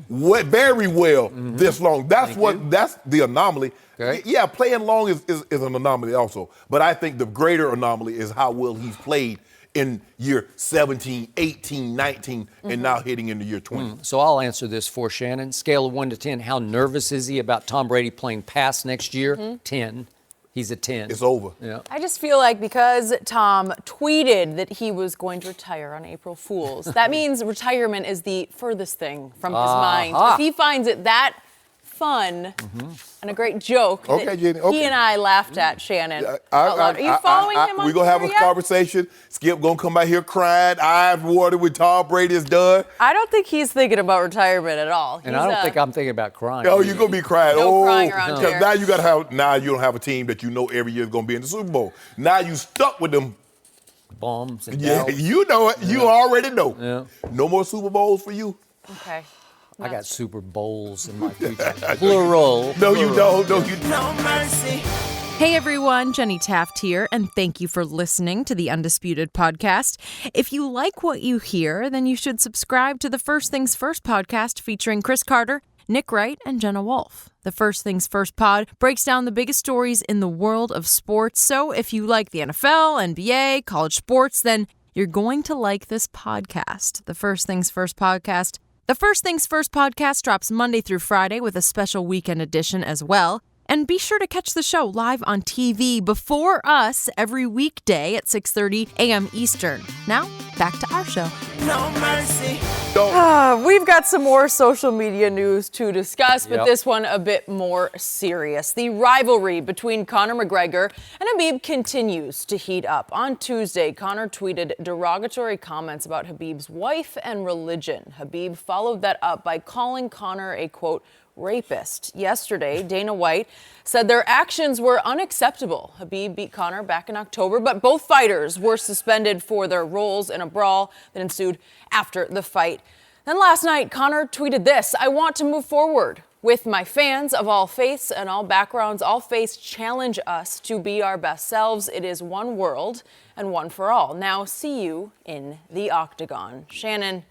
very well this long. That's that's the anomaly. Okay. Yeah, playing long is an anomaly also. But I think the greater anomaly is how well he's played in year 17, 18, 19, and now heading into year 20. So I'll answer this for Shannon. Scale of 1 to 10, how nervous is he about Tom Brady playing past next year? 10. He's a 10. It's over. Yeah. I just feel like because Tom tweeted that he was going to retire on April Fool's, that means retirement is the furthest thing from his mind. If he finds it that fun and a great joke that Jenny, he and I laughed at, Shannon. Are you following him on We're going to have a conversation. Skip going to come out here crying, eyes watered when Tom Brady is done. I don't think he's thinking about retirement at all. And I don't think I'm thinking about crying. Oh, you're going to be crying. No crying around here. Because now you don't have a team that you know every year is going to be in the Super Bowl. Now you stuck with them. Bombs and you know it. You already know. Yeah. No more Super Bowls for you. Okay. I got Super Bowls in my future. Plural. No, you don't. No, you don't. No mercy. Hey everyone, Jenny Taft here, and thank you for listening to the Undisputed podcast. If you like what you hear, then you should subscribe to the First Things First podcast featuring Chris Carter, Nick Wright, and Jenna Wolfe. The First Things First pod breaks down the biggest stories in the world of sports. So if you like the NFL, NBA, college sports, then you're going to like this podcast. The First Things First podcast. The First Things First podcast drops Monday through Friday with a special weekend edition as well. And be sure to catch the show live on TV before us every weekday at 6:30 a.m. Eastern. Now, back to our show. No mercy. We've got some more social media news to discuss, but this one a bit more serious. The rivalry between Conor McGregor and Khabib continues to heat up. On Tuesday, Conor tweeted derogatory comments about Khabib's wife and religion. Khabib followed that up by calling Conor a, quote, rapist. Yesterday, Dana White said their actions were unacceptable. Khabib beat Conor back in October, but both fighters were suspended for their roles in a brawl that ensued after the fight. Then last night, Conor tweeted this: I want to move forward with my fans of all faiths and all backgrounds. All faiths challenge us to be our best selves. It is one world and one for all. Now see you in the octagon. Shannon,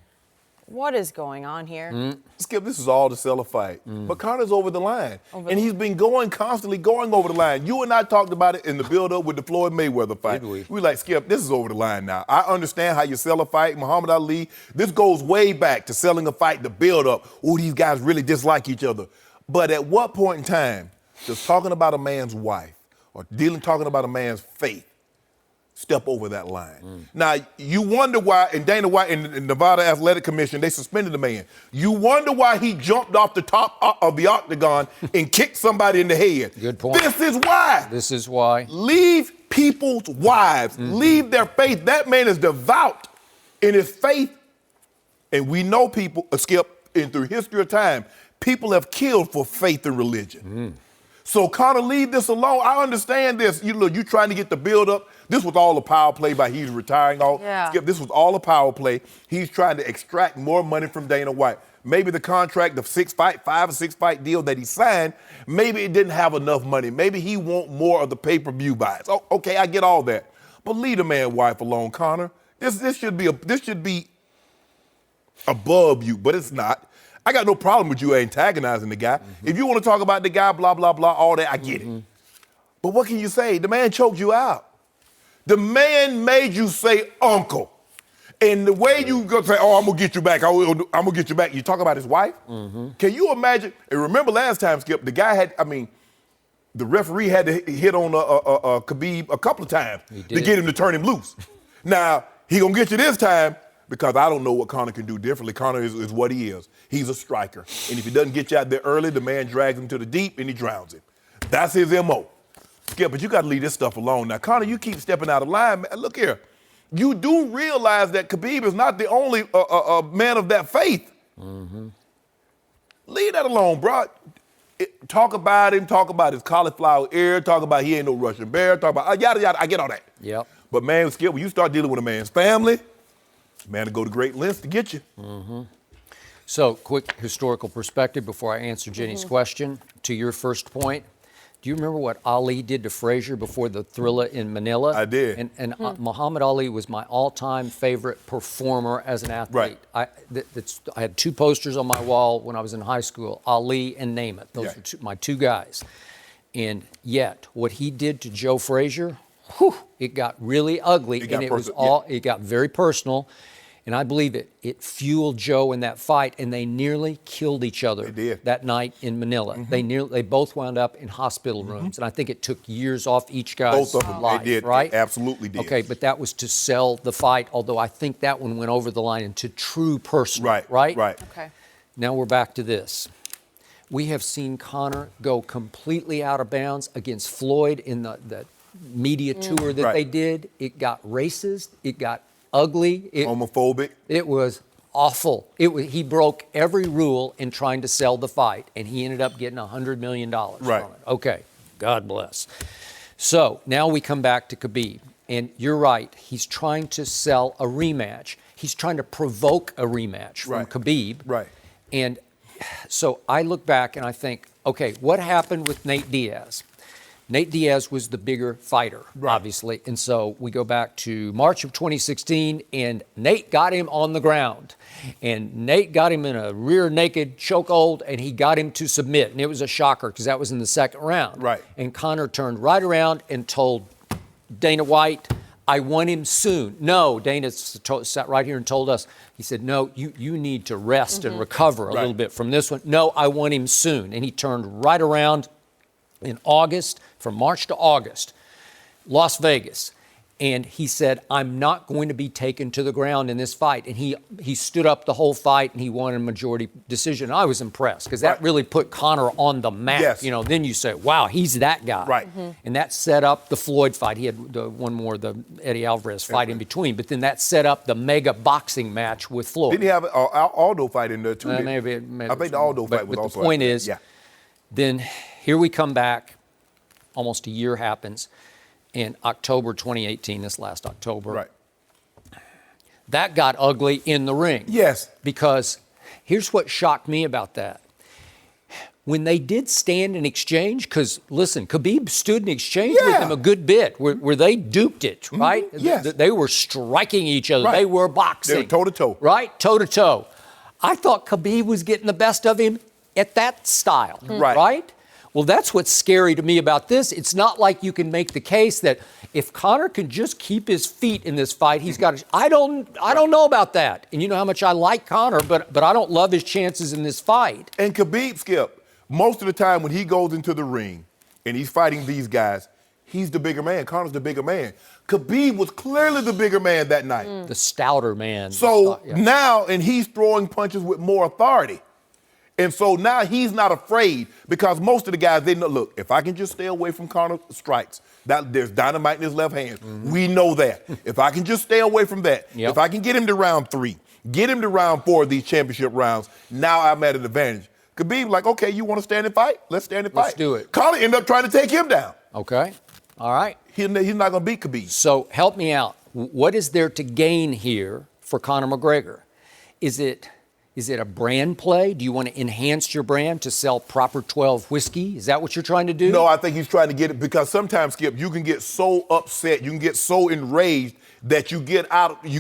what is going on here? Skip, this is all to sell a fight. But Conor's over the line. He's been constantly going over the line. You and I talked about it in the build-up with the Floyd Mayweather fight. We like, Skip, this is over the line now. I understand how you sell a fight. Muhammad Ali, this goes way back to selling a fight, the build-up. Oh, these guys really dislike each other. But at what point in time does talking about a man's wife or talking about a man's faith step over that line. Now, you wonder why, and Dana White and Nevada Athletic Commission, they suspended the man. You wonder why he jumped off the top of the octagon and kicked somebody in the head. Good point. This is why. This is why. Leave people's wives. Leave their faith. That man is devout in his faith. And we know people, Skip, and through history of time, people have killed for faith and religion. So, Conor, leave this alone. I understand this. You trying to get the build up. This was all a power play by he's retiring. Skip, this was all a power play. He's trying to extract more money from Dana White. Maybe the contract of 5 or 6 fight deal that he signed, maybe it didn't have enough money. Maybe he want more of the pay-per-view buys. Oh, okay, I get all that. But leave the man's wife alone, Conor. This should be above you, but it's not. I got no problem with you antagonizing the guy. If you want to talk about the guy, blah, blah, blah, all that, I get it. But what can you say? The man choked you out. The man made you say uncle. And the way you go say, oh, I'm going to get you back, I'm going to get you back, you talk about his wife? Can you imagine? And remember last time, Skip, the guy the referee had to hit on Khabib a couple of times to get him to turn him loose. Now, he going to get you this time, because I don't know what Conor can do differently. Conor is what he is. He's a striker. And if he doesn't get you out there early, the man drags him to the deep and he drowns him. That's his M.O. Skip, but you got to leave this stuff alone. Now, Conor, you keep stepping out of line. Man, look here. You do realize that Khabib is not the only man of that faith. Leave that alone, bro. Talk about him. Talk about his cauliflower ear. Talk about he ain't no Russian bear. Talk about yada, yada. I get all that. Yep. But, man, Skip, when you start dealing with a man's family, man to go to great lengths to get you. So, quick historical perspective before I answer Jenny's question. To your first point, do you remember what Ali did to Frazier before the Thrilla in Manila? I did. And Muhammad Ali was my all-time favorite performer as an athlete. Right. I had 2 posters on my wall when I was in high school, Ali and Namath. Those were my 2 guys. And yet, what he did to Joe Frazier, it got really ugly. It got very personal. And I believe it fueled Joe in that fight, and they nearly killed each other that night in Manila. They both wound up in hospital rooms, and I think it took years off each guy's both of them. life, They did. right? They absolutely did. Okay, but that was to sell the fight, although I think that one went over the line into true personal, right? Okay. Now we're back to this. We have seen Conor go completely out of bounds against Floyd in the media tour that they did. It got racist. It got ugly. Homophobic. It was awful. He broke every rule in trying to sell the fight, and he ended up getting $100 million from it. Okay, God bless. So now we come back to Khabib, and you're right. He's trying to sell a rematch. He's trying to provoke a rematch from Khabib. Right. And so I look back and I think, okay, what happened with Nate Diaz? Nate Diaz was the bigger fighter, obviously. And so we go back to March of 2016, and Nate got him on the ground. And Nate got him in a rear naked chokehold, and he got him to submit. And it was a shocker because that was in the second round. Right. And Conor turned right around and told Dana White, I want him soon. No, Dana sat right here and told us, he said, no, you need to rest and recover a little bit from this one. No, I want him soon. And he turned right around in August, from March to August, Las Vegas. And he said, I'm not going to be taken to the ground in this fight. And he stood up the whole fight, and he won a majority decision. I was impressed because that really put Conor on the map. Yes. You know, then you say, wow, he's that guy. Right. And that set up the Floyd fight. He had one more, the Eddie Alvarez fight in between. But then that set up the mega boxing match with Floyd. Didn't he have an Aldo fight in there, too? Maybe I think the Aldo fight was also. But the point is, then here we come back, almost a year happens, in October 2018, this last October. Right. That got ugly in the ring. Yes. Because here's what shocked me about that. When they did stand and exchange, because listen, Khabib stood and exchanged with him a good bit, where they duped it, right? Yes. They were striking each other. They were boxing. They were toe-to-toe. Right? Toe-to-toe. I thought Khabib was getting the best of him at that style. Right? Well, that's what's scary to me about this. It's not like you can make the case that if Conor can just keep his feet in this fight, he's got to. I don't know about that. And you know how much I like Conor, but I don't love his chances in this fight. And Khabib, Skip, most of the time when he goes into the ring and he's fighting these guys, he's the bigger man. Conor's the bigger man. Khabib was clearly the bigger man that night. The stouter man. So Yeah. now, and he's throwing punches with more authority. And so now he's not afraid because most of the guys, they know, look, if I can just stay away from Conor strikes, there's dynamite in his left hand. We know that. If I can just stay away from that, if I can get him to round 3, get him to round 4 of these championship rounds, now I'm at an advantage. Khabib, like, okay, you want to stand and fight? Let's stand and fight. Let's do it. Conor ended up trying to take him down. Okay. All right. He's not going to beat Khabib. So help me out. What is there to gain here for Conor McGregor? Is it a brand play? Do you want to enhance your brand to sell Proper 12 whiskey? Is that what you're trying to do? No, I think he's trying to get it because sometimes, Skip, you can get so upset, you can get so enraged that you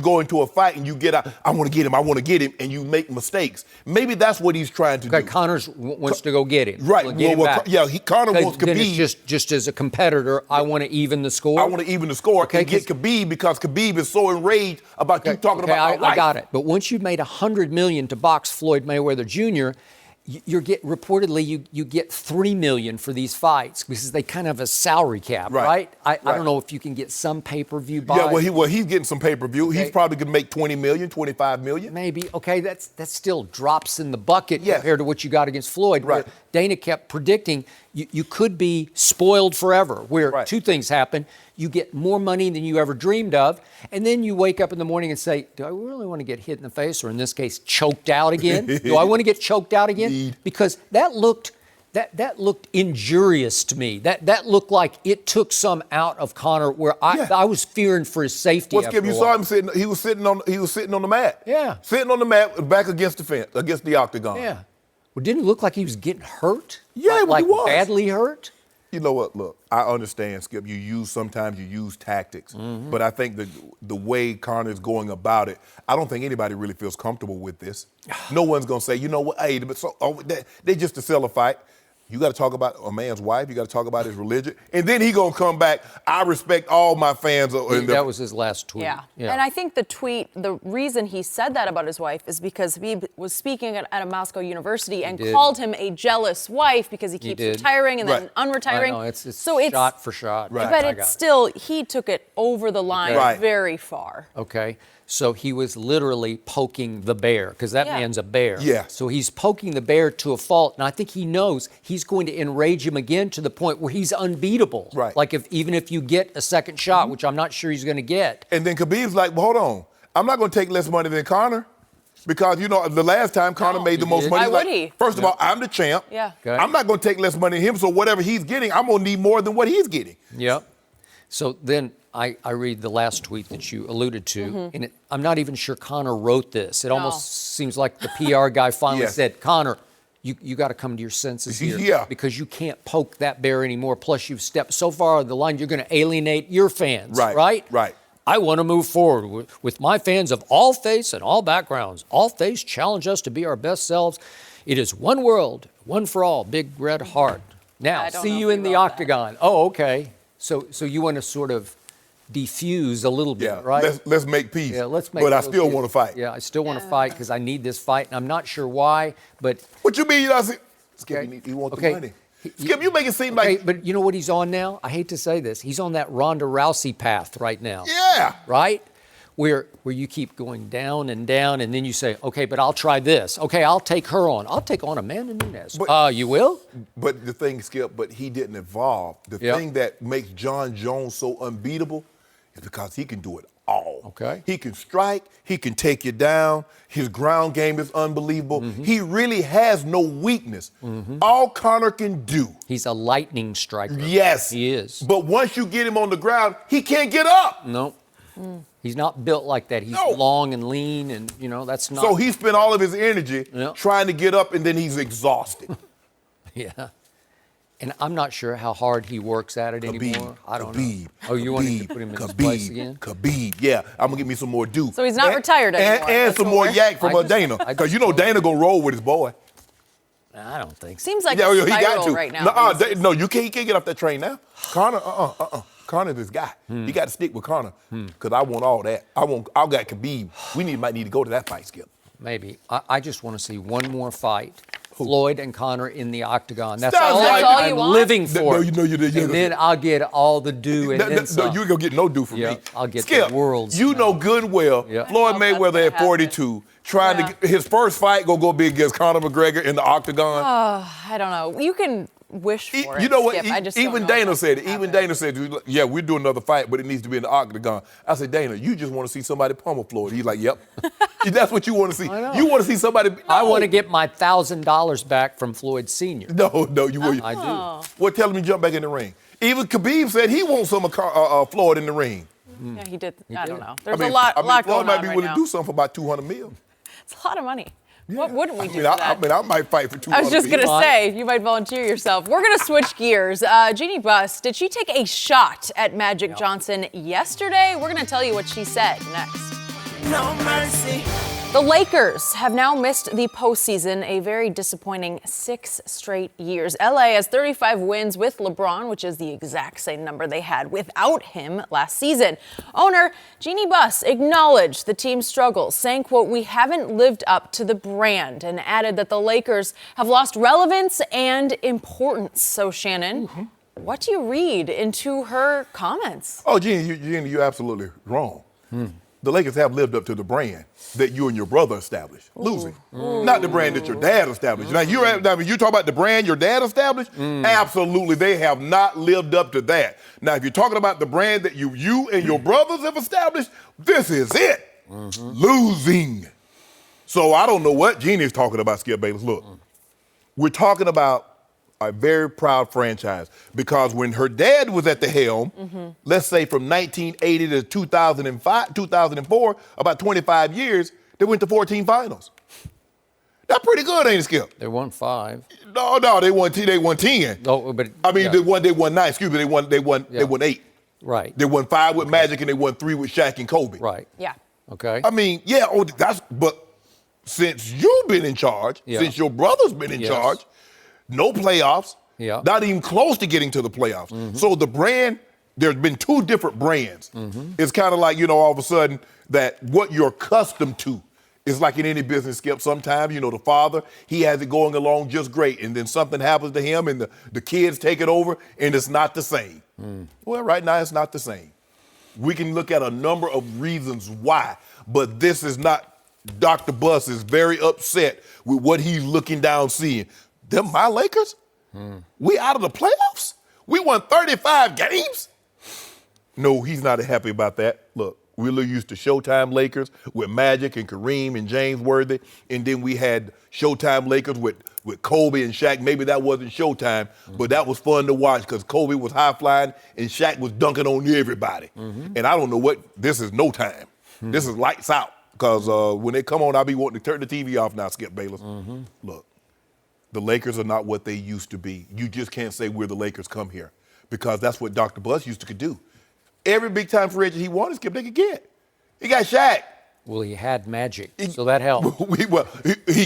go into a fight and you get out, I want to get him, and you make mistakes. Maybe that's what he's trying to do. Okay, Conor wants to go get him. Right. Get him back. Conor wants Then Khabib. it's just as a competitor, I want to even the score. I want to even the score and get Khabib because Khabib is so enraged about you talking about my life. I got it. But once you've made $100 million to box Floyd Mayweather Jr., reportedly you get $3 million for these fights because they kind of have a salary cap, right? I don't know if you can get some pay-per-view buy. Yeah, well he's getting some pay-per-view. Okay. He's probably going to make $20 million, $25 million. Maybe. Okay, that still drops in the bucket compared to what you got against Floyd. Right. Where Dana kept predicting you could be spoiled forever, where two things happen. You get more money than you ever dreamed of, and then you wake up in the morning and say, do I really want to get hit in the face, or in this case, choked out again? Do I want to get choked out again? Indeed. Because that looked injurious to me. That looked like it took some out of Conor where I was fearing for his safety. Well, Skip, you saw him sitting. He was sitting on the mat. Yeah. Sitting on the mat, back against the fence, against the octagon. Yeah. Well, didn't it look like he was getting hurt? Yeah, like he was. Badly hurt? You know what? Look, I understand, Skip. Sometimes you use tactics, but I think the way Connor's going about it, I don't think anybody really feels comfortable with this. No one's gonna say, you know what? Hey, they just to sell a fight. You got to talk about a man's wife. You got to talk about his religion, and then he gonna come back. I respect all my fans. That was his last tweet. Yeah, and I think the reason he said that about his wife is because he was speaking at a Moscow university and called him a jealous wife because he keeps retiring and then unretiring. I know, it's shot for shot. Right. But it's still, he took it over the line very far. Okay. So he was literally poking the bear because that man's a bear. Yeah. So he's poking the bear to a fault, and I think he knows he's going to enrage him again to the point where he's unbeatable. Right. Like even if you get a second shot, which I'm not sure he's going to get. And then Khabib's like, well, hold on, I'm not going to take less money than Conor. Because, the last time Conor made the most money. Why would he? First of all, I'm the champ. Yeah. Okay. I'm not going to take less money than him, so whatever he's getting, I'm going to need more than what he's getting. Yep. So then I read the last tweet that you alluded to, and I'm not even sure Conor wrote this. It almost seems like the PR guy finally said, Conor, you got to come to your senses here because you can't poke that bear anymore. Plus, you've stepped so far on the line, you're going to alienate your fans, right? Right. I want to move forward with my fans of all faiths and all backgrounds. All faiths challenge us to be our best selves. It is one world, one for all, big red heart. Now, see you in the octagon. Oh, okay. So you want to sort of defuse a little bit, right? Let's make peace. Yeah, let's make. But I still want to fight. Yeah, I still want to fight because I need this fight, and I'm not sure why. But what you mean? Skip, you want the money? Skip, you make it seem like. But you know what he's on now? I hate to say this. He's on that Ronda Rousey path right now. Yeah. Right? Where you keep going down, and then you say, okay, but I'll try this. Okay, I'll take her on. I'll take on Amanda Nunes. You will? But the thing, Skip, he didn't evolve. The thing that makes John Jones so unbeatable is because he can do it all. Okay. He can strike. He can take you down. His ground game is unbelievable. He really has no weakness. All Conor can do. He's a lightning striker. Yes. He is. But once you get him on the ground, he can't get up. No. He's not built like that. He's long and lean, and, that's not. So he spent all of his energy trying to get up, and then he's exhausted. Yeah. And I'm not sure how hard he works at it anymore. I don't know. Oh, you want to put him in his place again? Khabib, yeah. I'm going to give me some more due. So he's not retired anymore. And some more yak from Dana. Because Dana going to roll with his boy. I don't think so. Seems like a spiral right now. No, you can't get off that train now. Conor, Conor's this guy. You got to stick with Conor because I want all that. I got Khabib. We might need to go to that fight, Skip. Maybe. I just want to see one more fight Floyd and Conor in the octagon. That's Stop. all, That's all you I'm want? living for. No, you know you did. And then I'll get all the due and then No, some. you ain't gonna get no due from Yeah, me. I'll get Skip, the world's you know good and well, Yeah. Floyd I know Mayweather that's at 42, trying Yeah. to get his first fight gonna be against Conor McGregor in the octagon. I don't know. You can wish for it. You know what? Skip. I just don't Even know if Dana that's said it. gonna Even happen. Dana said, yeah, we're doing another fight, but it needs to be in the octagon. I said, Dana, you just want to see somebody pummel Floyd. He's like, yep. That's what you want to see. You want to see somebody. I want to get my $1,000 back from Floyd Sr. No, you will. I do. Well, tell him to jump back in the ring. Even Khabib said he wants some Floyd in the ring. Yeah, he did. I don't did. know. There's a lot Floyd going might on be right willing now. to do something for about $200 million. It's a lot of money. What wouldn't we do I for that? I might fight for $200 I was just million. going to say, you might volunteer yourself. We're going to switch gears. Jeannie Buss, did she take a shot at Magic Johnson yesterday? We're going to tell you what she said next. No mercy. The Lakers have now missed the postseason a very disappointing 6 straight years. LA has 35 wins with LeBron, which is the exact same number they had without him last season. Owner Jeannie Buss acknowledged the team's struggles, saying, quote, "We haven't lived up to the brand," and added that the Lakers have lost relevance and importance. So, Shannon, what do you read into her comments? Oh, Jeannie, you're absolutely wrong. The Lakers have lived up to the brand that you and your brother established, losing. Not the brand that your dad established. Now, you talk about the brand your dad established? Absolutely, they have not lived up to that. Now, if you're talking about the brand that you and your brothers have established, this is it. Losing. So I don't know what Jeannie is talking about, Skip Bayless. Look, we're talking about a very proud franchise because when her dad was at the helm, let's say from 1980 to 2004, about 25 years, they went to 14 finals. That's pretty good, ain't it, Skip? They won 5. No, they won 10. Oh, but I mean, yeah. they won 9. Excuse me, they won 8. Right. They won 5 with Magic and they won 3 with Shaq and Kobe. Right. Yeah. Okay. I mean, yeah, but since you've been in charge, since your brother's been in charge, no playoffs, not even close to getting to the playoffs. So the brand, there's been 2 different brands. It's kind of like, all of a sudden that what you're accustomed to is like in any business, Skip. Sometimes, the father, he has it going along just great, and then something happens to him and the kids take it over and it's not the same. Well, right now it's not the same. We can look at a number of reasons why, but this is not. Dr. Buss is very upset with what he's looking down seeing. Them my Lakers? We out of the playoffs? We won 35 games? No, he's not happy about that. Look, we're used to Showtime Lakers with Magic and Kareem and James Worthy, and then we had Showtime Lakers with Kobe and Shaq. Maybe that wasn't Showtime, but that was fun to watch because Kobe was high-flying and Shaq was dunking on everybody. And I don't know this is no time. This is lights out because when they come on, I'll be wanting to turn the TV off now, Skip Bayless. Look. The Lakers are not what they used to be. You just can't say we're the Lakers, come here, because that's what Dr. Buss used to do. Every big-time free agent he wanted, Skip, they could get. He got Shaq. Well, he had Magic, so that helped. He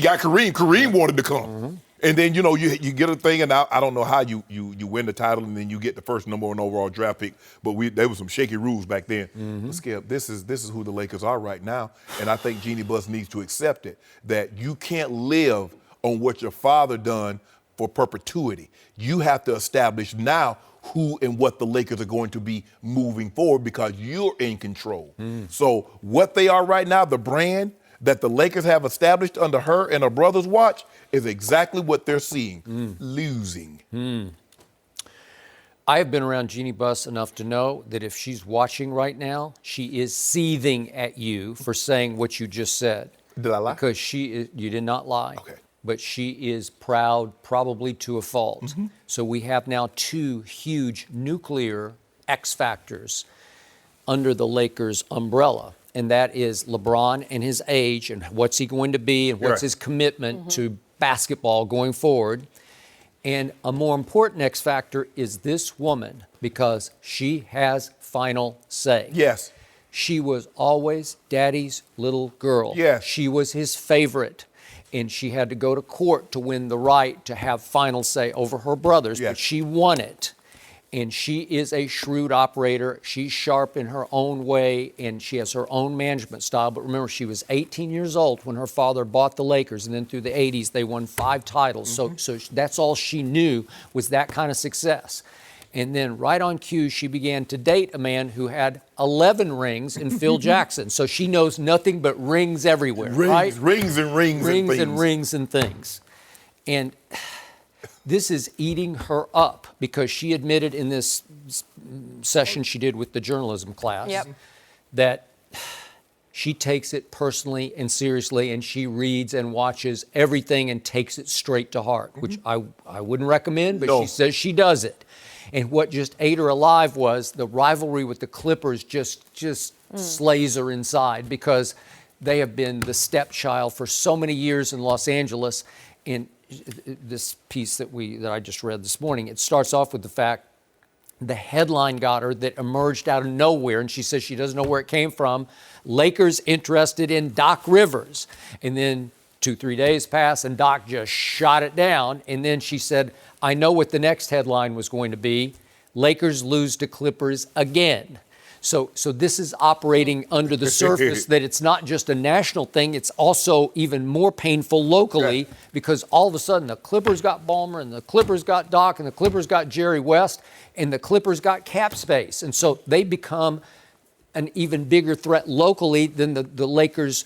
got Kareem. Kareem wanted to come. And then, you get a thing, and I don't know how you win the title, and then you get the first #1 overall draft pick, but there were some shaky rules back then. But Skip, this is who the Lakers are right now, and I think Jeannie Buss needs to accept it, that you can't live on what your father done for perpetuity. You have to establish now who and what the Lakers are going to be moving forward because you're in control. So what they are right now, the brand that the Lakers have established under her and her brother's watch is exactly what they're seeing, losing. I have been around Jeannie Buss enough to know that if she's watching right now, she is seething at you for saying what you just said. Did I lie? Because you did not lie. Okay. But she is proud, probably to a fault. So we have now 2 huge nuclear X factors under the Lakers' umbrella, and that is LeBron and his age and what's he going to be and what's his commitment to basketball going forward. And a more important X factor is this woman because she has final say. Yes. She was always Daddy's little girl. Yes. She was his favorite. And she had to go to court to win the right to have final say over her brothers, Yes. but she won it. And she is a shrewd operator. She's sharp in her own way, and she has her own management style. But remember, she was 18 years old when her father bought the Lakers, and then through the 80s, they won 5 titles. So that's all she knew was that kind of success. And then right on cue, she began to date a man who had 11 rings in Phil Jackson. So she knows nothing but rings everywhere, right? Rings and rings and things. Rings and things. And this is eating her up because she admitted in this session she did with the journalism class that she takes it personally and seriously, and she reads and watches everything and takes it straight to heart, which I wouldn't recommend, but she says she does it. And what just ate her alive was the rivalry with the Clippers just slays her inside because they have been the stepchild for so many years in Los Angeles. And this piece that I just read this morning, it starts off with the fact the headline got her that emerged out of nowhere, and she says she doesn't know where it came from. Lakers interested in Doc Rivers. And then 2-3 days pass, and Doc just shot it down. And then she said, I know what the next headline was going to be. Lakers lose to Clippers again. So this is operating under the surface that it's not just a national thing, it's also even more painful locally because all of a sudden the Clippers got Ballmer and the Clippers got Doc and the Clippers got Jerry West and the Clippers got cap space. And so they become an even bigger threat locally than the Lakers'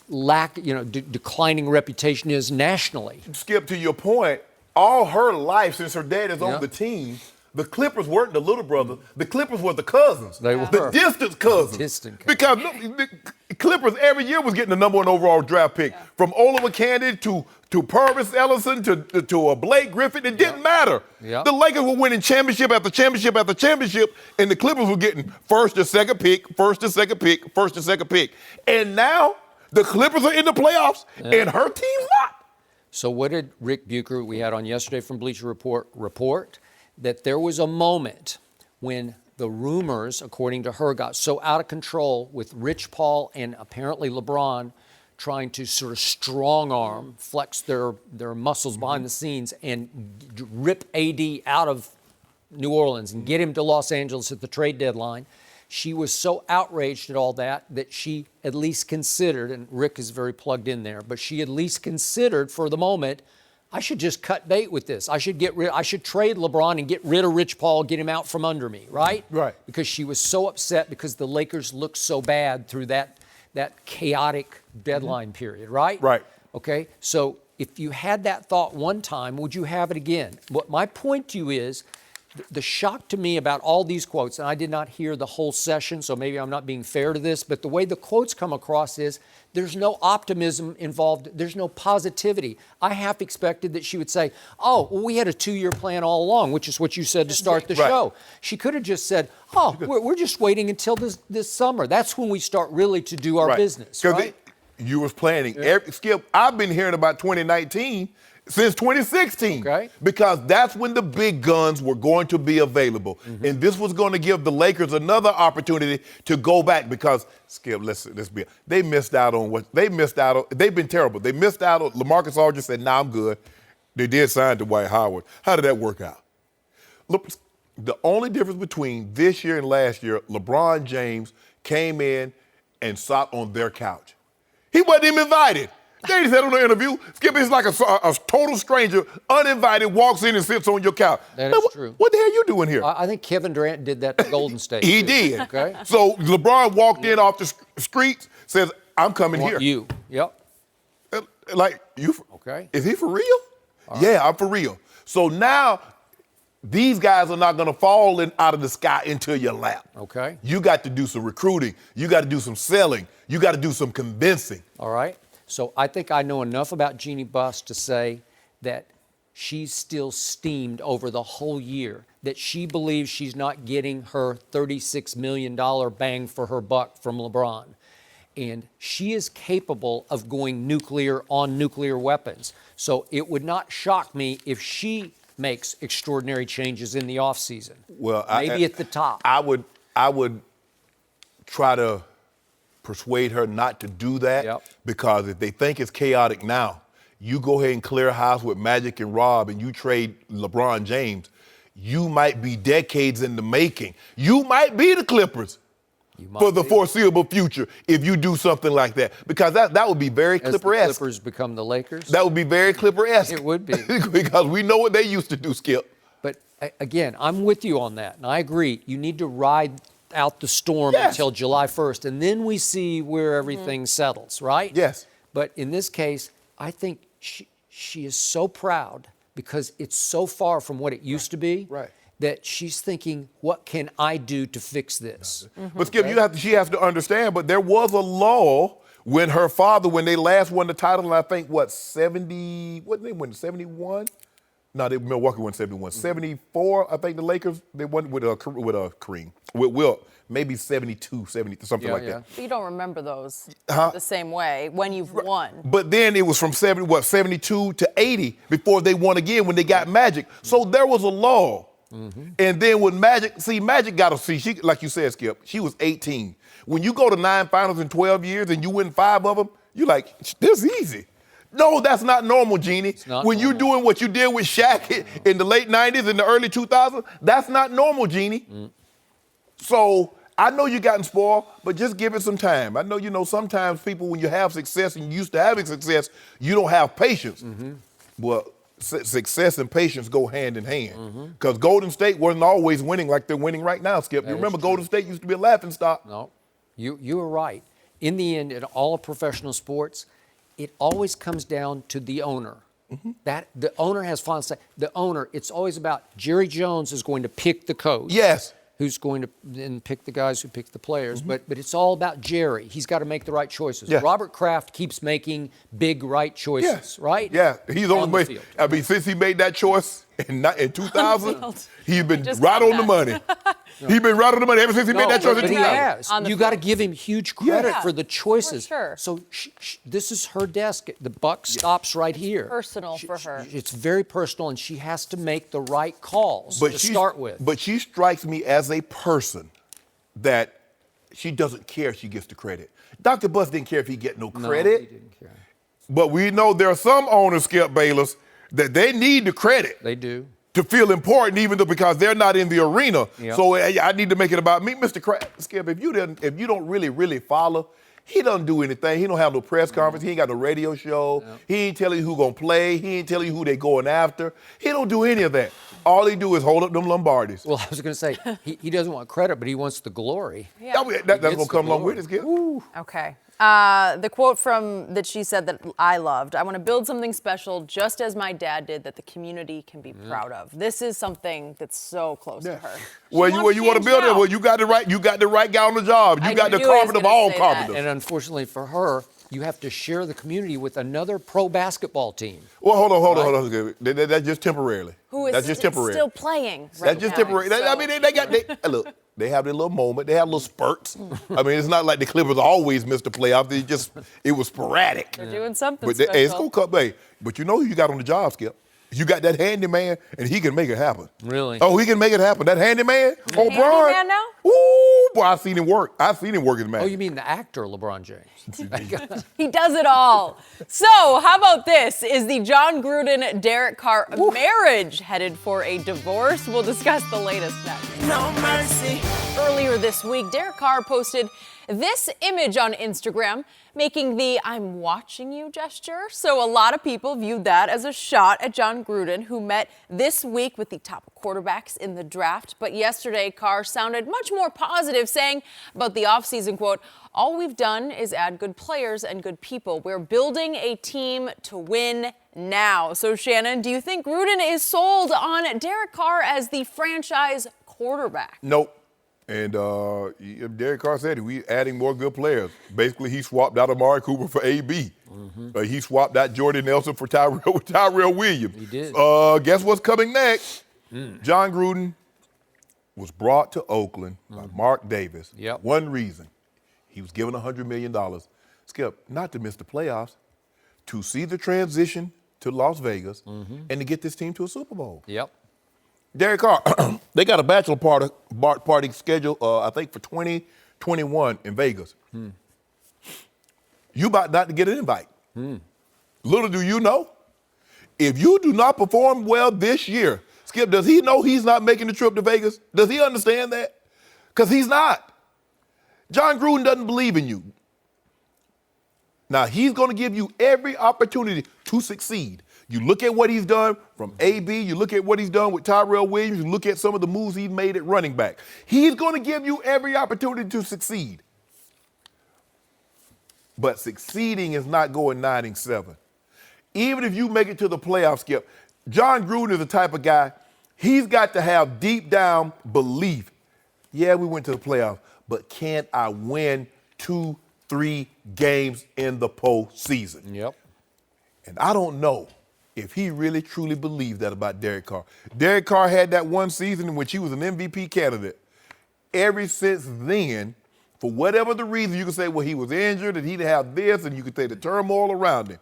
declining reputation is nationally. Skip, to your point, all her life since her dad is on the team, the Clippers weren't the little brothers. The Clippers were the cousins. They were. The distant cousins. Because the Clippers every year was getting the number 1 overall draft pick. From Oliver Candy to Purvis Ellison to Blake Griffin. It didn't matter. The Lakers were winning championship after championship after championship, and the Clippers were getting first to second pick, first to second pick, first to second pick. And now the Clippers are in the playoffs, and her team's not. So what did Rick Bucher, we had on yesterday from Bleacher report? That there was a moment when the rumors, according to her, got so out of control with Rich Paul and apparently LeBron trying to sort of strong arm, flex their muscles behind the scenes and rip AD out of New Orleans and get him to Los Angeles at the trade deadline. She was so outraged at all that she at least considered, and Rick is very plugged in there, but she at least considered for the moment, I should just cut bait with this. I should trade LeBron and get rid of Rich Paul, get him out from under me, right? Right. Because she was so upset because the Lakers looked so bad through that chaotic deadline period, right? Right. Okay, so if you had that thought one time, would you have it again? What my point to you is, the shock to me about all these quotes, and I did not hear the whole session, so maybe I'm not being fair to this, but the way the quotes come across is there's no optimism involved. There's no positivity. I half expected that she would say, oh, well, we had a 2-year plan all along, which is what you said to start the show. She could have just said, oh, we're just waiting until this summer. That's when we start really to do our business, right? You was planning. Skip, I've been hearing about 2019 since 2016. Okay. Because that's when the big guns were going to be available. And this was going to give the Lakers another opportunity to go back because, Skip, let's be, they missed out on what they missed out on. They've been terrible. They missed out on, LaMarcus Aldridge said, nah, I'm good. They did sign Juwan Howard. How did that work out? Look, the only difference between this year and last year, LeBron James came in and sat on their couch. He wasn't even invited. They said on the interview, Skip is like a total stranger, uninvited, walks in and sits on your couch. That is true. What the hell are you doing here? I think Kevin Durant did that to Golden State. He too. did. Okay. So LeBron walked in off the streets, says, I'm coming here. You. Yep. Like, you. Okay. Is he for real? Yeah, I'm for real. So now these guys are not going to fall out of the sky into your lap. Okay. You got to do some recruiting. You got to do some selling. You got to do some convincing. All right. So I think I know enough about Jeannie Buss to say that she's still steamed over the whole year, that she believes she's not getting her $36 million bang for her buck from LeBron. And she is capable of going nuclear on nuclear weapons. So it would not shock me if she makes extraordinary changes in the offseason. Well, maybe at the top. I would try to persuade her not to do that because if they think it's chaotic now, you go ahead and clear house with Magic and Rob and you trade LeBron James, you might be decades in the making. You might be the Clippers for the foreseeable future if you do something like that. Because that would be very Clipper-esque. As the Clippers become the Lakers? That would be very Clipper-esque. It would be. Because we know what they used to do, Skip. But again, I'm with you on that, and I agree. You need to ride out the storm until July 1st, and then we see where everything settles, right? Yes. But in this case, I think she is so proud because it's so far from what it used to be that she's thinking, what can I do to fix this? But Skip, she has to understand, but there was a law when her father, when they last won the title, and I think, 71? No, Milwaukee won 71. 74, I think the Lakers, they won with Kareem. With Wilt, maybe 72, 70, something like that. But you don't remember those the same way when you've won. But then it was from 72 to 80 before they won again when they got Magic. So there was a lull. And then when Magic got she, like you said, Skip, she was 18. When you go to 9 finals in 12 years and you win 5 of them, you're like, this is easy. No, that's not normal, Jeannie. When you're doing what you did with Shaq in the late 90s and the early 2000s, that's not normal, Jeannie. So I know you gotten spoiled, but just give it some time. I know, sometimes people, when you have success and you used to having success, you don't have patience. Well, success and patience go hand in hand. Because Golden State wasn't always winning like they're winning right now, Skip. You remember Golden State used to be a laughingstock. No, you were right. In the end, in all of professional sports, it always comes down to the owner. That the owner has final say. The owner, it's always about Jerry Jones is going to pick the coach. Yes. Who's going to then pick the guys who pick the players. But it's all about Jerry. He's got to make the right choices. Yeah. Robert Kraft keeps making big right choices, right? Yeah, he's on only the field. I mean, since he made that choice in 2000, he's been right on the money. He's been right on the money ever since he made that choice in But he 2000. has. You got to give him huge credit for the choices. For sure. So this is her desk. The buck stops right here. Personal for her. It's very personal, and she has to make the right calls to start with. But she strikes me as a person that she doesn't care if she gets the credit. Dr. Buss didn't care if he get no credit. No, he didn't care. But we know there are some owners, Skip Bayless, that they need the credit. They do. To feel important, even though because they're not in the arena. Yep. So I need to make it about me. Mr. Skip, if you don't really follow, he doesn't do anything. He don't have no press conference. He ain't got no radio show. Yep. He ain't telling you who gonna play. He ain't telling you who they going after. He don't do any of that. All he do is hold up them Lombardis. Well, I was going to say, he doesn't want credit, but he wants the glory. Yeah. That's going to come along with it, Skip. Okay. The quote that she said that I loved, I want to build something special just as my dad did that the community can be proud of. This is something that's so close to her. Well, you want to build it. Well, you got the right guy on the job. You got the carpenter of all carpenters. And unfortunately for her, you have to share the community with another pro basketball team. Well, hold on. That's just temporarily. That's just temporary. Still playing. That's just temporary. So. I mean, look. They have their little moment. They have little spurts. I mean, it's not like the Clippers always missed the playoffs. It was sporadic. They're doing something but special. It's gonna come, babe. But you know who you got on the job, Skip? You got that handyman, and he can make it happen. Really? Oh, he can make it happen. That handyman, O'Brien. Handyman now? Ooh, boy, I've seen him work. I've seen him work as man. Oh, you mean the actor LeBron James? He does it all. So, how about this? Is the John Gruden-Derek Carr marriage headed for a divorce? We'll discuss the latest next. No mercy. Earlier this week, Derek Carr posted this image on Instagram, making the "I'm watching you" gesture. So a lot of people viewed that as a shot at John Gruden, who met this week with the top quarterbacks in the draft. But yesterday, Carr sounded much more positive, saying about the offseason, quote, "All we've done is add good players and good people. We're building a team to win now." So Shannon, do you think Gruden is sold on Derek Carr as the franchise quarterback? Nope. And Derek Carr said we adding more good players. Basically, he swapped out Amari Cooper for AB. He swapped out Jordan Nelson for Tyrell Williams. He did. Guess what's coming next? John Gruden was brought to Oakland by Mark Davis. Yep. One reason. He was given $100 million. Skip, not to miss the playoffs, to see the transition to Las Vegas, and to get this team to a Super Bowl. Yep. Derek Carr, they got a bachelor party scheduled, I think, for 2021 in Vegas. You about not to get an invite. Little do you know, if you do not perform well this year, Skip, does he know he's not making the trip to Vegas? Does he understand that? Because he's not. John Gruden doesn't believe in you. Now, he's going to give you every opportunity to succeed. You look at what he's done from AB, you look at what he's done with Tyrell Williams, you look at some of the moves he's made at running back. He's going to give you every opportunity to succeed. But succeeding is not going 9-7. Even if you make it to the playoffs, Skip, John Gruden is the type of guy, he's got to have deep down belief. Yeah, we went to the playoffs, but can I win 2-3 games in the postseason? Yep. And I don't know if he really truly believes that about Derek Carr. Derek Carr had that one season in which he was an MVP candidate. Ever since then, for whatever the reason, you can say, well, he was injured and he didn't have this, and you could say the turmoil around him.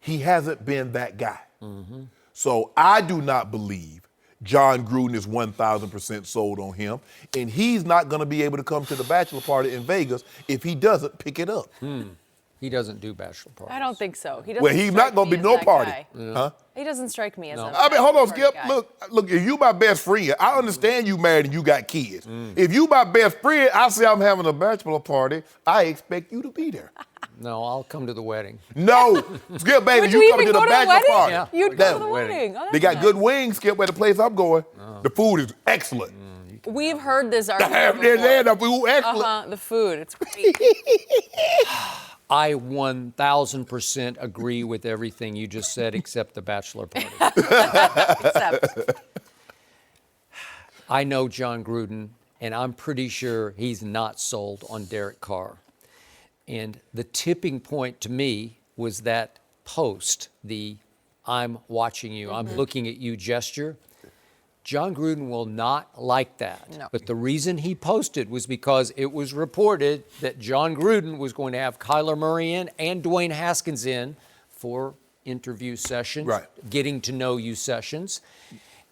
He hasn't been that guy. Mm-hmm. So I do not believe John Gruden is 1,000% sold on him, and he's not going to be able to come to the bachelor party in Vegas if he doesn't pick it up. He doesn't do bachelor parties. I don't think so. He doesn't. Well, he's not going to be no party. Huh? He doesn't strike me as a I mean, hold on, party Skip. guy. Look, if you my best friend, I understand you married and you got kids. If you my best friend, I say I'm having a bachelor party, I expect you to be there. No, I'll come to the wedding. No, Skip, baby, Would you you come even to the go to the bachelor wedding? party. Yeah. You'd go to the Wedding. wedding. Oh, They that's got good nice. wings, Skip, where the place I'm going. The food is excellent. We've heard this argument The before. food excellent. The food, it's great. I 1,000% agree with everything you just said except the bachelor party. Except, I know John Gruden, and I'm pretty sure he's not sold on Derek Carr. And the tipping point to me was that post, the I'm watching you, I'm looking at you gesture. John Gruden will not like that. No. But the reason he posted was because it was reported that John Gruden was going to have Kyler Murray in and Dwayne Haskins in for interview sessions, Right. getting to know you sessions.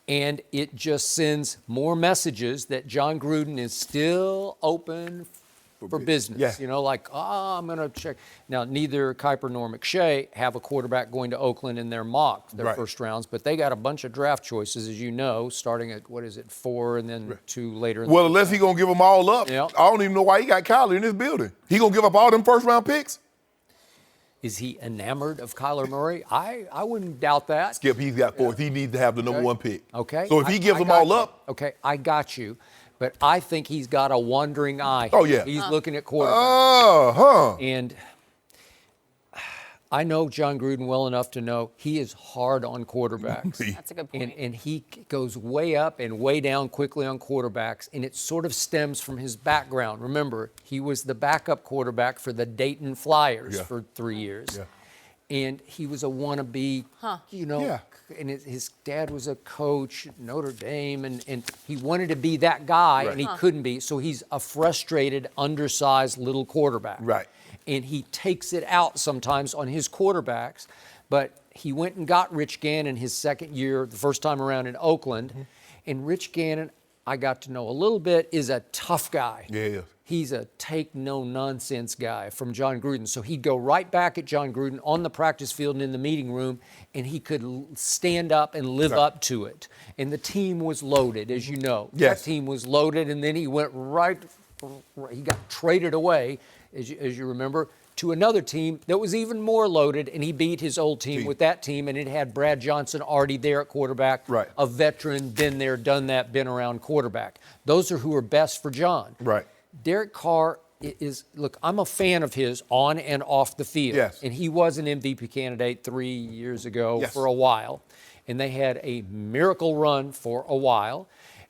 And it just sends more messages that John Gruden is still open for business. Yeah. You know, like, I'm going to check. Now, neither Kuiper nor McShay have a quarterback going to Oakland in their mock, their Right. first rounds, but they got a bunch of draft choices, as you know, starting at, 4 and then 2 later. Well, unless he's going to give them all up. Yeah. I don't even know why he got Kyler in this building. He going to give up all them first-round picks? Is he enamored of Kyler Murray? I wouldn't doubt that. Skip, he's got fourth. He needs to have the number one pick. Okay. So if he gives them got all you. up. Okay, I got you. But I think he's got a wandering eye. Oh, yeah. He's looking at quarterback. Uh-huh. And I know John Gruden well enough to know he is hard on quarterbacks. that's a good point. And he goes way up and way down quickly on quarterbacks, and it sort of stems from his background. Remember, he was the backup quarterback for the Dayton Flyers for 3 years. Yeah. And he was a wannabe, you know, Yeah. and his dad was a coach at Notre Dame, and he wanted to be that guy, and he couldn't be. So he's a frustrated, undersized little quarterback. Right. And he takes it out sometimes on his quarterbacks. But he went and got Rich Gannon his second year, the first time around in Oakland. And Rich Gannon, I got to know a little bit, is a tough guy. Yeah. He's a take-no-nonsense guy from John Gruden. So he'd go right back at John Gruden on the practice field and in the meeting room, and he could stand up and live up to it. And the team was loaded, as you know. Yes. That team was loaded, and then he went he got traded away, as you remember, to another team that was even more loaded, and he beat his old team with that team, and it had Brad Johnson already there at quarterback, Right. a veteran, been there, done that, been around quarterback. Those are who are best for John. Right. Derek Carr is, look, I'm a fan of his on and off the field. Yes. And he was an MVP candidate 3 years ago Yes. for a while. And they had a miracle run for a while.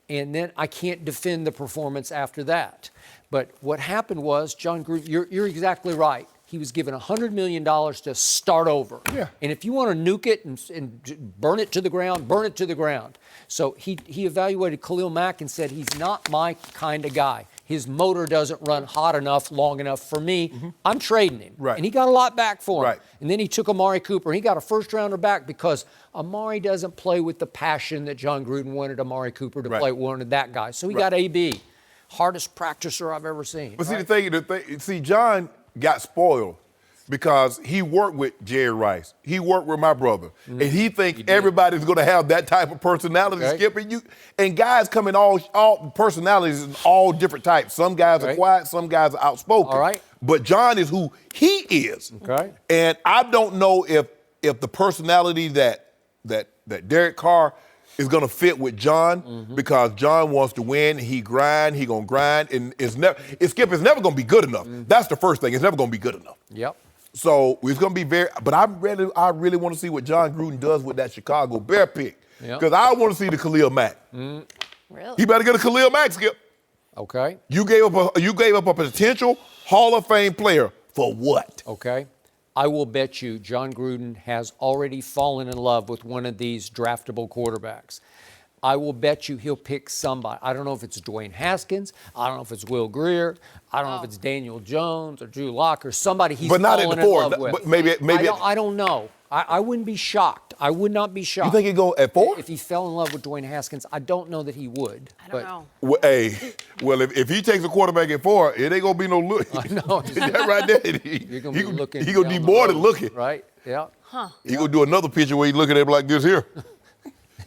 And then I can't defend the performance after that. But what happened was, John Gruden, you're exactly right. He was given $100 million to start over. Yeah. And if you want to nuke it and burn it to the ground, burn it to the ground. So he evaluated Khalil Mack and said, he's not my kind of guy. His motor doesn't run hot enough, long enough for me. I'm trading him. Right. And he got a lot back for him. Right. And then he took Amari Cooper, and he got a first-rounder back because Amari doesn't play with the passion that John Gruden wanted Amari Cooper to play, wanted that guy. So he got AB. Hardest practicer I've ever seen. But see, the thing, see, John got spoiled because he worked with Jerry Rice. He worked with my brother. Mm-hmm. And he thinks everybody's going to have that type of personality, Skip. And guys come in all personalities in all different types. Some guys are quiet, some guys are outspoken. All right. But John is who he is. Okay. And I don't know if the personality that Derek Carr is going to fit with John, because John wants to win. He going to grind, and Skip is never going to be good enough. That's the first thing. It's never going to be good enough. Yep. So it's going to be but I really want to see what John Gruden does with that Chicago Bear pick, because I want to see the Khalil Mack. Really? He better get a Khalil Mack, Skip. Okay. You gave up a potential Hall of Fame player for what? Okay. I will bet you John Gruden has already fallen in love with one of these draftable quarterbacks. I will bet you he'll pick somebody. I don't know if it's Dwayne Haskins. I don't know if it's Will Greer. I don't know if it's Daniel Jones or Drew Lock or somebody he's fallen in love with. But maybe I don't know. I wouldn't be shocked. I would not be shocked. You think he'd go at 4? If he fell in love with Dwayne Haskins, I don't know that he would. I don't know. Well, if he takes a quarterback at 4, it ain't gonna be no look. I know. That right there. You're gonna be looking. He gonna be more than looking. Right? Yeah. Huh. He gonna do another picture where he looking at him like this here.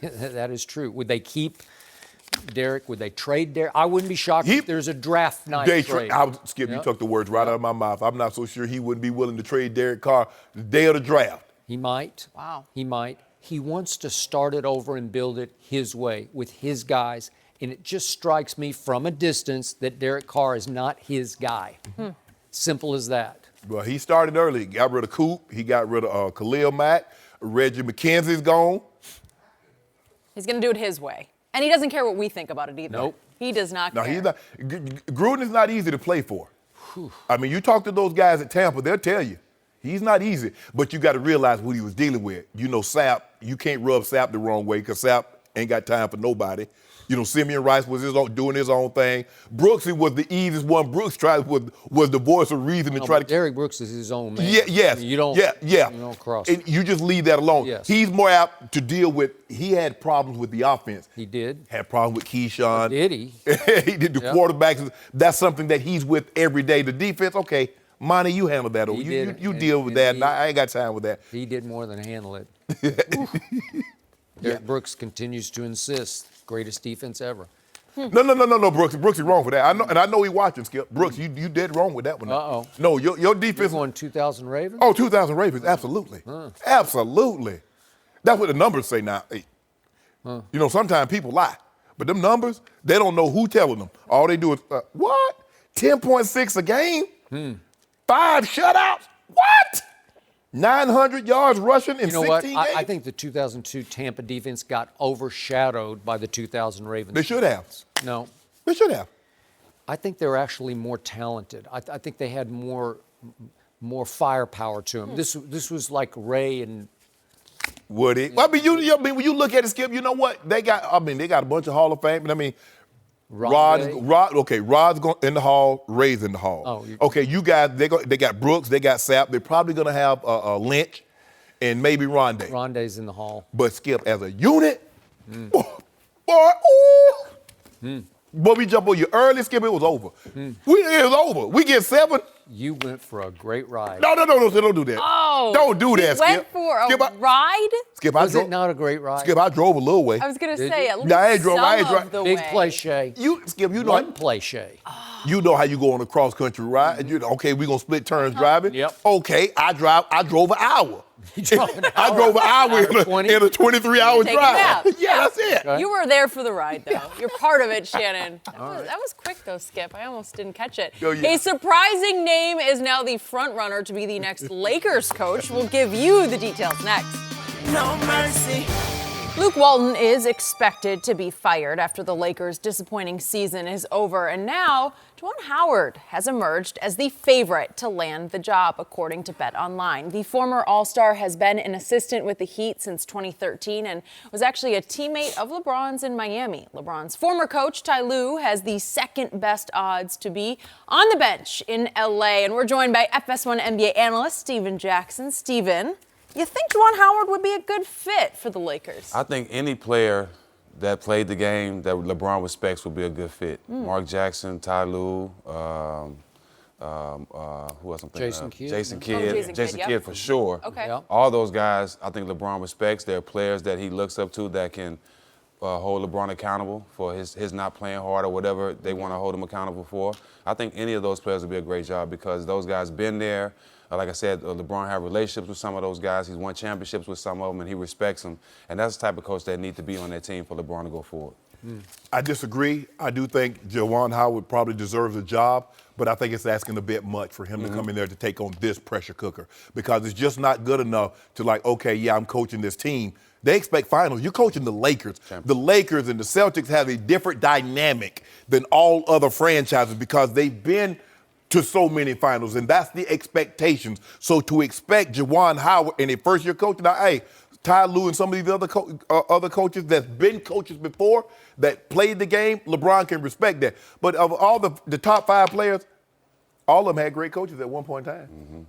That is true. Would they keep Derek? Would they trade Derek? I wouldn't be shocked if there's a draft night trade. Skip, you took the words right out of my mouth. I'm not so sure he wouldn't be willing to trade Derek Carr the day of the draft. He might. Wow. He might. He wants to start it over and build it his way with his guys. And it just strikes me from a distance that Derek Carr is not his guy. Simple as that. Well, he started early. He got rid of Coop. He got rid of Khalil Mack. Reggie McKenzie's gone. He's going to do it his way. And he doesn't care what we think about it either. Nope. He does not care. No, he's not. Gruden is not easy to play for. I mean, you talk to those guys at Tampa, they'll tell you. He's not easy, but you got to realize what he was dealing with. You know, Sapp, you can't rub Sapp the wrong way, because Sapp ain't got time for nobody. You know, Simeon Rice was doing his own thing. Brooks, he was the easiest one. Brooks was the voice of reason to try to. Derek Brooks is his own man. Yes. I mean, you don't. Yeah. You don't cross. And you just leave that alone. Yes. He's more apt to deal with. He had problems with the offense. He did. Had problems with Keyshawn. Did he? He did the quarterbacks. That's something that he's with every day. The defense, okay. Monty, you handle that. You deal with that. I ain't got time with that. He did more than handle it. Derek Brooks continues to insist. Greatest defense ever. No, Brooks. Brooks is wrong for that. I know he watching, Skip. Brooks, you dead wrong with that one. Uh-oh. No, your defense. You're going 2,000 Ravens? Oh, 2,000 Ravens, absolutely. Absolutely. That's what the numbers say now. Hey, you know, sometimes people lie. But them numbers, they don't know who telling them. All they do is, what? 10.6 a game? 5 shutouts? What? 900 yards rushing in 16 games? I think the 2002 Tampa defense got overshadowed by the 2000 Ravens. They should have. No. They should have. I think they're actually more talented. I think they had more firepower to them. This was like Ray and. Would it? Well, I mean, when you look at it, Skip, you know what? They got a bunch of Hall of Fame. I mean, Rod's in the Hall, Ray's in the Hall. Okay, you guys, they got Brooks, they got Sapp. They're probably going to have Lynch and maybe Rondé. Rondé's in the Hall. But Skip, as a unit, boy, we jump on you early, Skip, it was over. It was over. We get 7. You went for a great ride. No, don't do that. Oh. Don't do that, Skip. Went for a ride? Skip, Was it not a great ride? Skip, I drove a little way. I was going to say, at least I ain't drove the Big way. play, Shay. Skip, you know. One play, Shay. You know how you go on a cross-country ride. Okay, we're going to split turns driving. Yep. Okay, I drove an hour. You drove an hour? I drove an hour in a 23-hour Take a drive. nap. Yeah, that's it. Okay. You were there for the ride, though. You're part of it, Shannon. That was quick, though, Skip. I almost didn't catch it. Oh, yeah. A surprising name is now the front runner to be the next Lakers coach. We'll give you the details next. No mercy. Luke Walton is expected to be fired after the Lakers' disappointing season is over. And now, Juwan Howard has emerged as the favorite to land the job, according to BetOnline. The former All-Star has been an assistant with the Heat since 2013 and was actually a teammate of LeBron's in Miami. LeBron's former coach, Ty Lue, has the second best odds to be on the bench in LA. And we're joined by FS1 NBA analyst Steven Jackson. Steven, you think Juwan Howard would be a good fit for the Lakers? I think any player that played the game that LeBron respects would be a good fit. Mark Jackson, Ty Lue, who else I'm thinking Jason of? Kidd. Jason Oh, Kidd. Jason Kidd, yep. For sure. Okay. Yeah. All those guys, I think LeBron respects. They're players that he looks up to that can hold LeBron accountable for his not playing hard or whatever they want to hold him accountable for. I think any of those players would be a great job because those guys been there. Like I said, LeBron had relationships with some of those guys. He's won championships with some of them, and he respects them. And that's the type of coach that need to be on their team for LeBron to go forward. I disagree. I do think Juwan Howard probably deserves a job, but I think it's asking a bit much for him to come in there to take on this pressure cooker because it's just not good enough to like, okay, yeah, I'm coaching this team. They expect finals. You're coaching the Lakers. The Lakers and the Celtics have a different dynamic than all other franchises because they've been to so many finals, and that's the expectations. So to expect Juwan Howard and a first-year coach, now, hey, Ty Lue and some of these other coaches that's been coaches before that played the game, LeBron can respect that. But of all the top 5 players, all of them had great coaches at one point in time.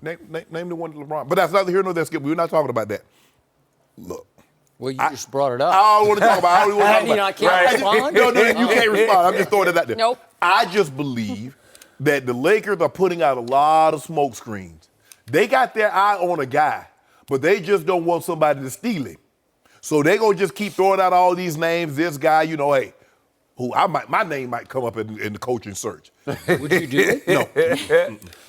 Name the one LeBron. But that's neither here nor there, Skip. We're not talking about that. Look. Well, you just brought it up. I don't want to talk about it. I don't want to talk about it. respond? No, you can't respond. I'm just throwing it out there. Nope. I just believe that the Lakers are putting out a lot of smoke screens. They got their eye on a guy, but they just don't want somebody to steal him. So they're going to just keep throwing out all these names. This guy, hey, my name might come up in the coaching search. Would you do it? No.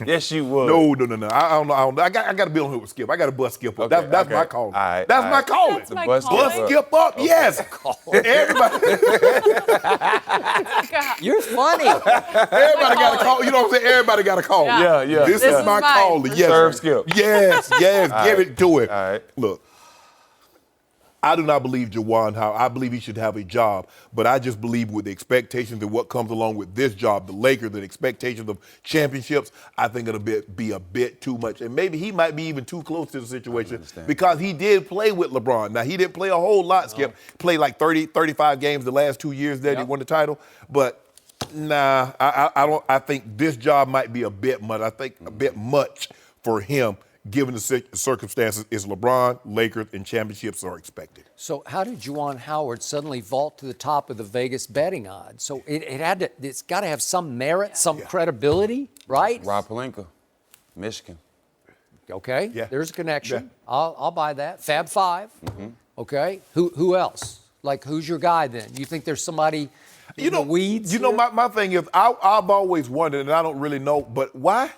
Yes, you would. No. I don't know. I got to be on here with Skip. I got to bust Skip up. Okay, that's okay. my calling. All right, that's all my right. calling. That's my Bust calling. Bust Skip up, yes. Everybody. You're funny. Everybody got a call. You know what I'm saying? Everybody got a call. Yeah. This is my mine. calling. Yes. Serve Skip. Yes. Give it to him. All right. Look, I do not believe Juwan Howard. I believe he should have a job, but I just believe with the expectations and what comes along with this job, the Lakers, the expectations of championships, I think it'll be a bit too much. And maybe he might be even too close to the situation because he did play with LeBron. Now, he didn't play a whole lot, Skip. Played like 30, 35 games the last 2 years that he won the title. But nah, I think this job might be a bit much. I think a bit much for him. Given the circumstances, is LeBron, Lakers, and championships are expected. So how did Juwan Howard suddenly vault to the top of the Vegas betting odds? So it's got to have some merit, some credibility, right? Rob Pelinka, Michigan. Okay, Yeah. there's a connection. Yeah. I'll buy that. Fab Five. Okay, who else? Like, who's your guy then? You think there's somebody in the weeds? My thing is, I've always wondered, and I don't really know, but why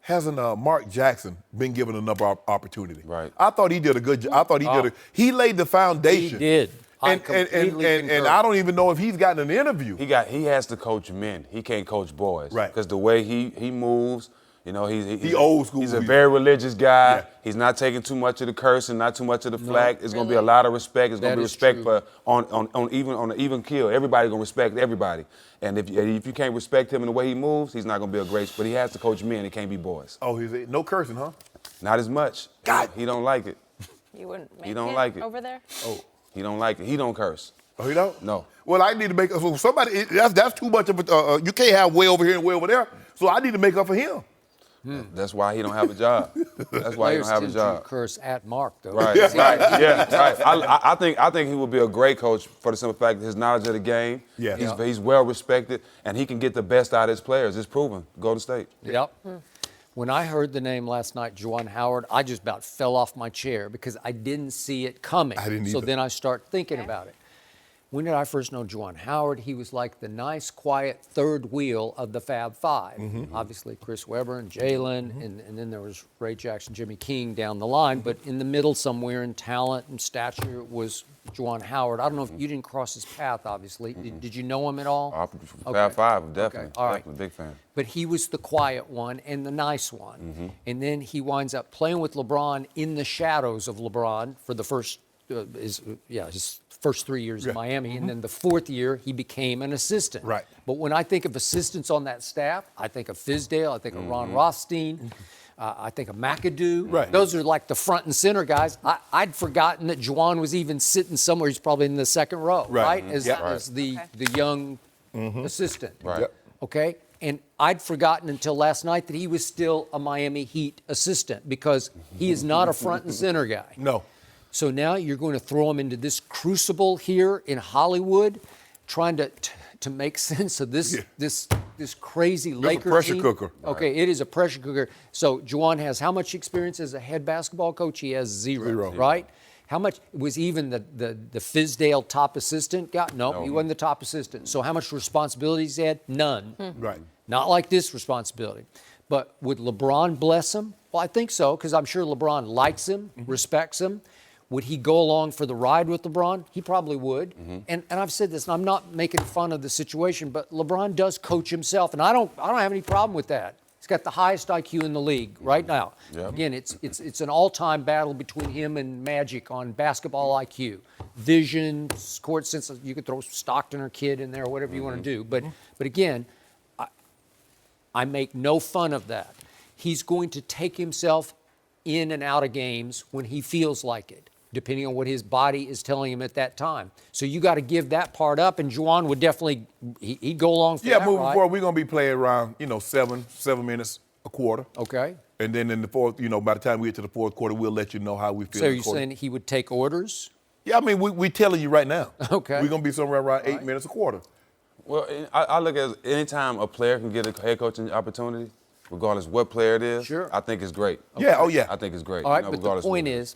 hasn't Mark Jackson been given another opportunity? Right. I thought he did a good job. I thought he laid the foundation. He did. And I don't even know if he's gotten an interview. He has to coach men. He can't coach boys. Right. Because the way he moves, he's old school. He's a very religious guy. Yeah. He's not taking too much of the cursing, not too much of the flack. It's going to be a Really? lot of respect. It's going to be That is respect true. for on an even kill. Everybody's going to respect everybody. And if you can't respect him in the way he moves, he's not going to be a great. But he has to coach men. He can't be boys. Oh, no cursing, huh? Not as much. God. He don't like it. You wouldn't make He don't it like it. over there? He don't like it. He don't curse. Oh, you don't? No. Well, I need to make so somebody. That's too much of a. You can't have way over here and way over there. So I need to make up for him. That's why he don't have a job. That's why he Players don't have a tend job. to curse at Mark, though. Right, right. I think he would be a great coach for the simple fact that his knowledge of the game. Yeah. He's well respected, and he can get the best out of his players. It's proven. Golden State. Yep. When I heard the name last night, Juwan Howard, I just about fell off my chair because I didn't see it coming. I didn't So either. then I start thinking about it. When did I first know Juwan Howard? He was like the nice, quiet third wheel of the Fab Five. Obviously, Chris Webber and Jalen, and then there was Ray Jackson, Jimmy King down the line. But in the middle somewhere in talent and stature was Juwan Howard. I don't know if you didn't cross his path, obviously. Did you know him at all? Fab Five, definitely. Okay, all right. Definitely, big fan. But he was the quiet one and the nice one. And then he winds up playing with LeBron in the shadows of LeBron for the first, his first 3 years in Miami. And then the fourth year, he became an assistant. Right. But when I think of assistants on that staff, I think of Fizdale, I think of Ron Rothstein, I think of McAdoo. Right. Those are like the front and center guys. I'd forgotten that Juwan was even sitting somewhere. He's probably in the second row, Right. right? Yep. As the young assistant. Right. Yep. Okay? And I'd forgotten until last night that he was still a Miami Heat assistant because he is not a front and center guy. No. So now you're going to throw him into this crucible here in Hollywood, trying to make sense of this this crazy Lakers pressure team. cooker. Okay, it is a pressure cooker. So Juwan has how much experience as a head basketball coach? He has zero. Right? How much was even the Fizdale top assistant got? No, he wasn't the top assistant. So how much responsibilities he had? None. Right. Not like this responsibility. But would LeBron bless him? Well, I think so, because I'm sure LeBron likes him, respects him. Would he go along for the ride with LeBron? He probably would. And I've said this, and I'm not making fun of the situation, but LeBron does coach himself, and I don't have any problem with that. He's got the highest IQ in the league right now. Yep. Again, it's an all-time battle between him and Magic on basketball IQ. Vision, court sense, you could throw Stockton or Kidd in there, whatever you want to do. But again, I make no fun of that. He's going to take himself in and out of games when he feels like it, depending on what his body is telling him at that time. So you got to give that part up, and Juwan would definitely, he'd go along for that, Yeah, moving right? forward, we're going to be playing around, 7 minutes a quarter. Okay. And then in the fourth, by the time we get to the fourth quarter, we'll let you know how we feel. So you're saying he would take orders? Yeah, I mean, we're telling you right now. Okay. We're going to be somewhere around 8 minutes a quarter. Well, I look at any time a player can get a head coaching opportunity, regardless what player it is, Sure. I think it's great. Yeah, oh yeah. I think it's great. All right, but the regardless point of is,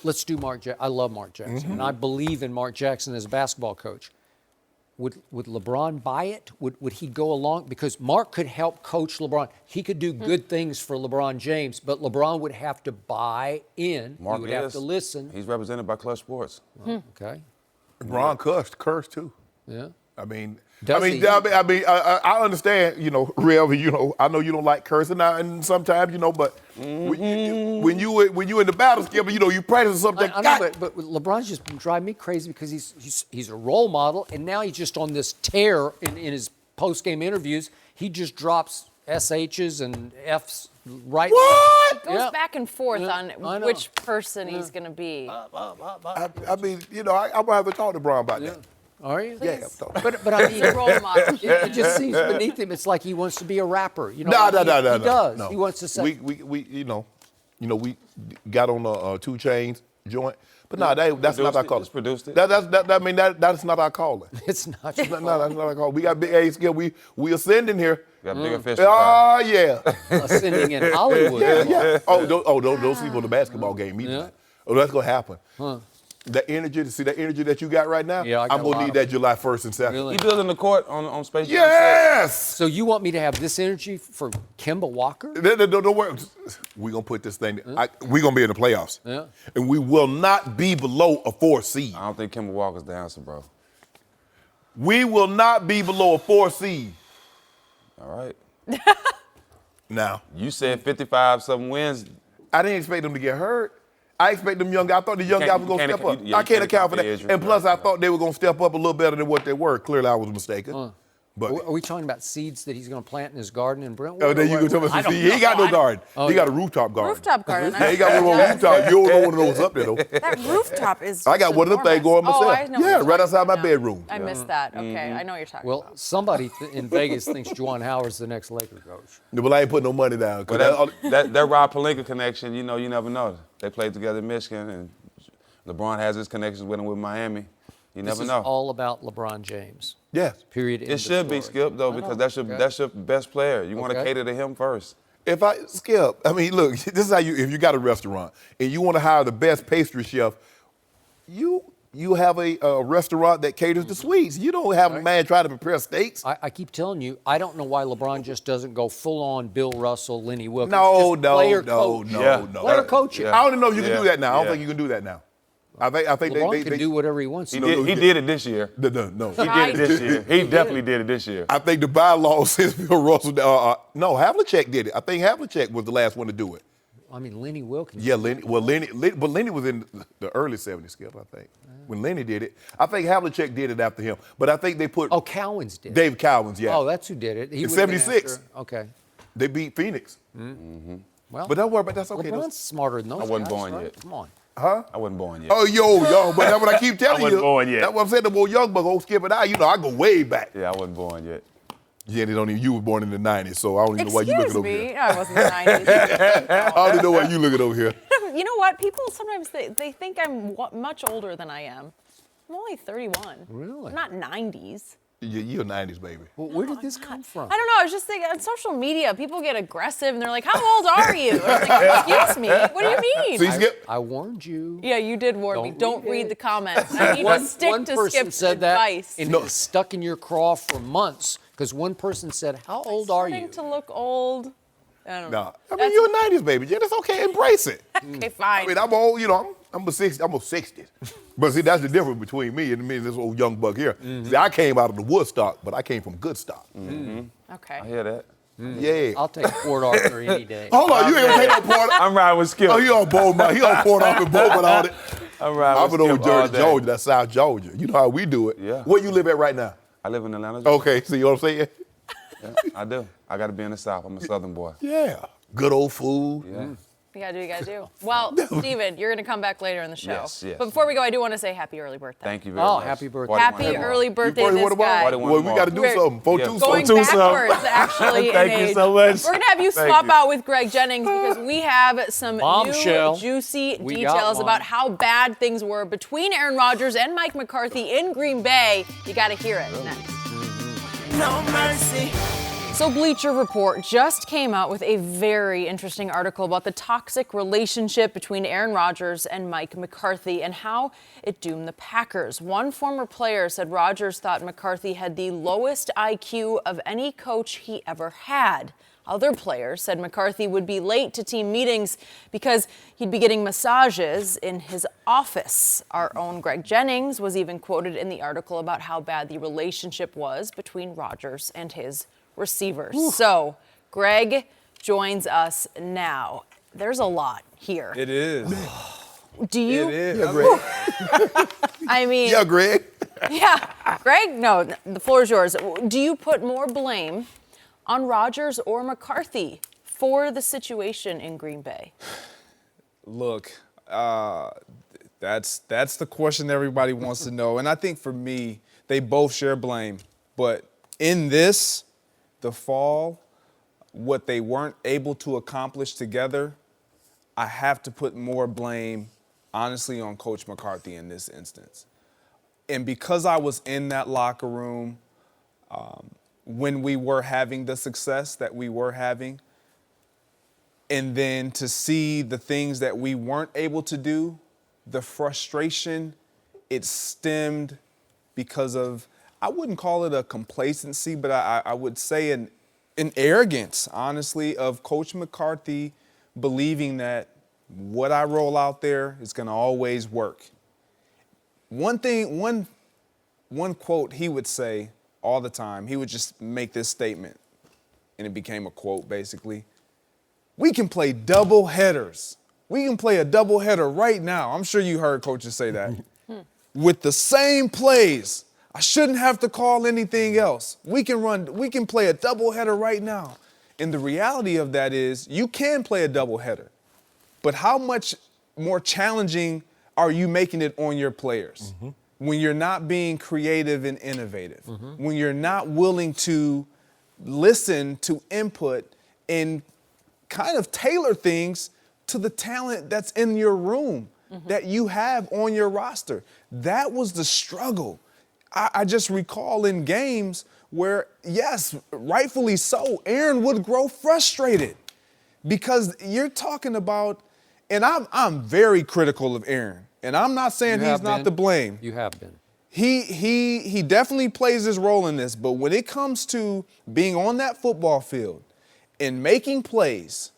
let's do Mark Jackson. I love Mark Jackson, and I believe in Mark Jackson as a basketball coach. Would LeBron buy it? Would he go along? Because Mark could help coach LeBron. He could do good things for LeBron James, but LeBron would have to buy in. Mark he would have to listen. He's represented by Clutch Sports. Okay. Ron cursed too. Yeah. I mean, Does he? I understand, Rev, I know you don't like cursing now, and sometimes, but when you in the battle, Skip, you practice something. I know, but LeBron's just been driving me crazy because he's a role model, and now he's just on this tear in his post-game interviews. He just drops SHs and Fs right. What? Goes back and forth I on know. which person he's going to be. I mean, I'm gonna have to talk to Brian about that. Are you? Yeah. But I mean, He's a role model. it just seems beneath him. It's like he wants to be a rapper. No. He does. No. He wants to say. We got on a 2 Chainz joint, but that's not our calling. Just produced it. That's not our calling. It's not. That's not our calling. We got big A skill. We ascending here. Got bigger fish to fry. Oh yeah. Ascending in Hollywood. Yeah. Don't sleep on the basketball game either. Yeah. Oh, that's gonna happen. That energy that you got right now, Yeah, I got I'm a gonna lot need of that July 1st and 2nd. Really? He building the court on Space Jam. Yes! So you want me to have this energy for Kemba Walker? Don't worry. We're gonna put this thing. We're gonna be in the playoffs. Yeah. And we will not be below a 4 seed. I don't think Kemba Walker's the answer, bro. We will not be below a 4 seed. All right. Now, You said 55-something wins. I didn't expect them to get hurt. I expect them young guys. I thought the young guys were going to step up. I can't account for that. And plus, I thought they were going to step up a little better than what they were. Clearly, I was mistaken. But Are we talking about seeds that he's going to plant in his garden in Brentwood? then you can tell me some seed. He ain't got no garden. He got a rooftop garden. Rooftop garden. Yeah, he got one rooftop. You don't know one of those up there, though. That rooftop is. I got one of them things going myself. Oh, I know what Yeah, you're right talking outside my about now. bedroom. I missed that. Okay, I know what you're talking Well, about. somebody in Vegas thinks Juwan Howard's the next Laker coach. Well, I ain't putting no money down. But that Rob Pelinka connection, you never know. They played together in Michigan, and LeBron has his connections with him with Miami. You This never is know. all about LeBron James. Yes. Period. End It of should be story. Skip though, because that's your best player. You want to Okay. cater to him first. If I Skip, I mean, look, this is how if you got a restaurant and you want to hire the best pastry chef, you have a restaurant that caters to sweets. You don't have a man trying to prepare steaks. I keep telling you, I don't know why LeBron just doesn't go full on Bill Russell, Lenny Wilkins. No. Player coach. Player coach. I don't even know if you can Yeah. do that now. I don't Yeah. think you can do that now. I think LeBron they can do whatever he wants to He do. did it this year. No. He did it this year. He definitely did it this year. I think the bylaw says Bill Russell. No, Havlicek did it. I think Havlicek was the last one to do it. I mean, Lenny Wilkins. Yeah, Lenny. Well, but Lenny was in the early '70s, Skip. I think when Lenny did it. I think Havlicek did it after him. But I think they put. Oh, Cowens did. David Cowens, yeah. Oh, that's who did it. He In would've been 76. after- Okay. They beat Phoenix. Well, But don't worry about that's okay. LeBron's smarter than those I wasn't guys, born right? yet. Come on. Huh? I wasn't born yet. Oh, yo, but that's what I keep telling you. wasn't born yet. That's what I'm saying. The more young buck, old Skip and I go way back. Yeah, I wasn't born yet. Yeah, you were born in the '90s, so I don't even know why you Excuse looking over me. here. No, I wasn't in the 90s. I don't even know why you looking over here. You know what? People sometimes they think I'm much older than I am. I'm only 31. Really? I'm not 90s. You're a 90s baby. Well, where did this come from? I don't know. I was just thinking on social media, people get aggressive and they're like, "How old are you?" And I'm like, "Excuse me, what do you mean?" See, Skip? I warned you. Yeah, you did warn me. Don't read read it. the comments. I need to stick One to person Skip's said advice. that, and it was stuck in your craw for months because one person said, "How old are you?" Starting to look old. I don't know. No. I mean, you're a 90s baby, Jen. It's okay. Embrace it. Okay, fine. I mean, I'm old, you know, I'm a 60, I'm a 60s. But see, that's the difference between me and me and this old young buck here. See, I came out of the Woodstock, but I came from good stock. Okay. I hear that. Yeah. I'll take Port Arthur any day. Hold on, you ain't take no Port. I'm riding with Skip. Oh, he on Beaumont. He on Port Arthur, Beaumont on it. I'm riding I'm with in old Skip all Jersey, day. Georgia. That's South Georgia. You know how we do it. Yeah. Where you live at right now? I live in Atlanta. Okay, see what I'm saying? Yeah, I do. I got to be in the South. I'm a Southern boy. Yeah. Good old food. Yeah. You gotta do what you gotta do. Well, Steven, you're gonna come back later in the show. Yes, yes. But before we go, I do want to say happy early birthday. Thank you very much. happy birthday. 41 Happy tomorrow. early birthday, You this what about? guy. 41 Well, we got to do We're something. 4-2 Yeah. something. Going Two some. backwards, actually, Thank in you age. so much. We're gonna have you Thank swap you. out with Greg Jennings because we have some Bombshell. new juicy We got details one. about how bad things were between Aaron Rodgers and Mike McCarthy in Green Bay. You gotta hear it next. No mercy. So Bleacher Report just came out with a very interesting article about the toxic relationship between Aaron Rodgers and Mike McCarthy and how it doomed the Packers. One former player said Rodgers thought McCarthy had the lowest IQ of any coach he ever had. Other players said McCarthy would be late to team meetings because he'd be getting massages in his office. Our own Greg Jennings was even quoted in the article about how bad the relationship was between Rodgers and his receivers. Ooh. So, Greg joins us now. There's a lot here. It is. Do you? It is. Yeah, Greg. I mean, Yeah, Greg. yeah. Greg, no, the floor is yours. Do you put more blame on Rodgers or McCarthy for the situation in Green Bay? Look, that's the question everybody wants to know. And I think for me, they both share blame. But in this, the fall, what they weren't able to accomplish together, I have to put more blame, honestly, on Coach McCarthy in this instance. And because I was in that locker room when we were having the success that we were having, and then to see the things that we weren't able to do, the frustration, it stemmed because of, I wouldn't call it a complacency, but I would say an arrogance, honestly, of Coach McCarthy believing that what I roll out there is going to always work. One quote he would say all the time, he would just make this statement, and it became a quote, basically. We can play double headers. We can play a double header right now. I'm sure you heard coaches say that. With the same plays. I shouldn't have to call anything else. We can play a double header right now. And the reality of that is you can play a double header. But how much more challenging are you making it on your players? When you're not being creative and innovative, when you're not willing to listen to input and kind of tailor things to the talent that's in your room, that you have on your roster. That was the struggle. I just recall in games where, yes, rightfully so, Aaron would grow frustrated because you're talking about, and I'm very critical of Aaron, and I'm not saying he's not to blame. You have been. He definitely plays his role in this, but when it comes to being on that football field and making plays,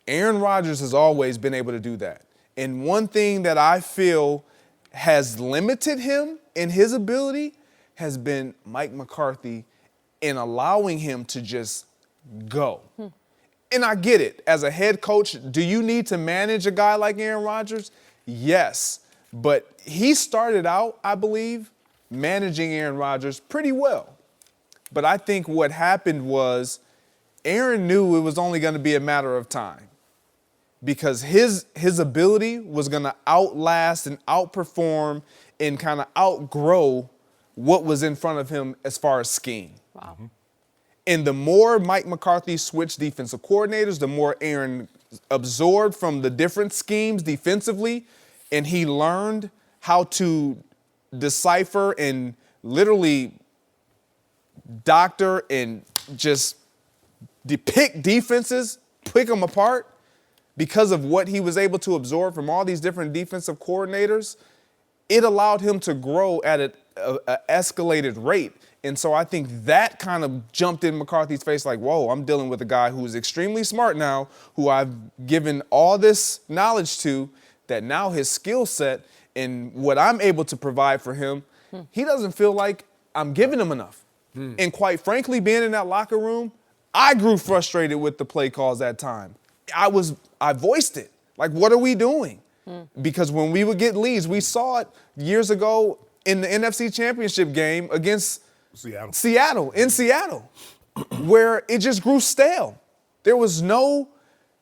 Aaron Rodgers has always been able to do that. And one thing that I feel has limited him in his ability has been Mike McCarthy in allowing him to just go. And I get it. As a head coach, do you need to manage a guy like Aaron Rodgers? Yes. But he started out, I believe, managing Aaron Rodgers pretty well. But I think what happened was Aaron knew it was only going to be a matter of time because his ability was going to outlast and outperform and kind of outgrow what was in front of him as far as scheme. Wow. And the more Mike McCarthy switched defensive coordinators, the more Aaron absorbed from the different schemes defensively, and he learned how to decipher and literally doctor and just depict defenses, pick them apart because of what he was able to absorb from all these different defensive coordinators, it allowed him to grow at an escalated rate. And so I think that kind of jumped in McCarthy's face like, whoa, I'm dealing with a guy who's extremely smart now, who I've given all this knowledge to, that now his skill set and what I'm able to provide for him, he doesn't feel like I'm giving him enough. And quite frankly, being in that locker room, I grew frustrated with the play calls at time. I voiced it. Like, what are we doing? Because when we would get leads, we saw it years ago in the NFC Championship game against Seattle, where it just grew stale. There was no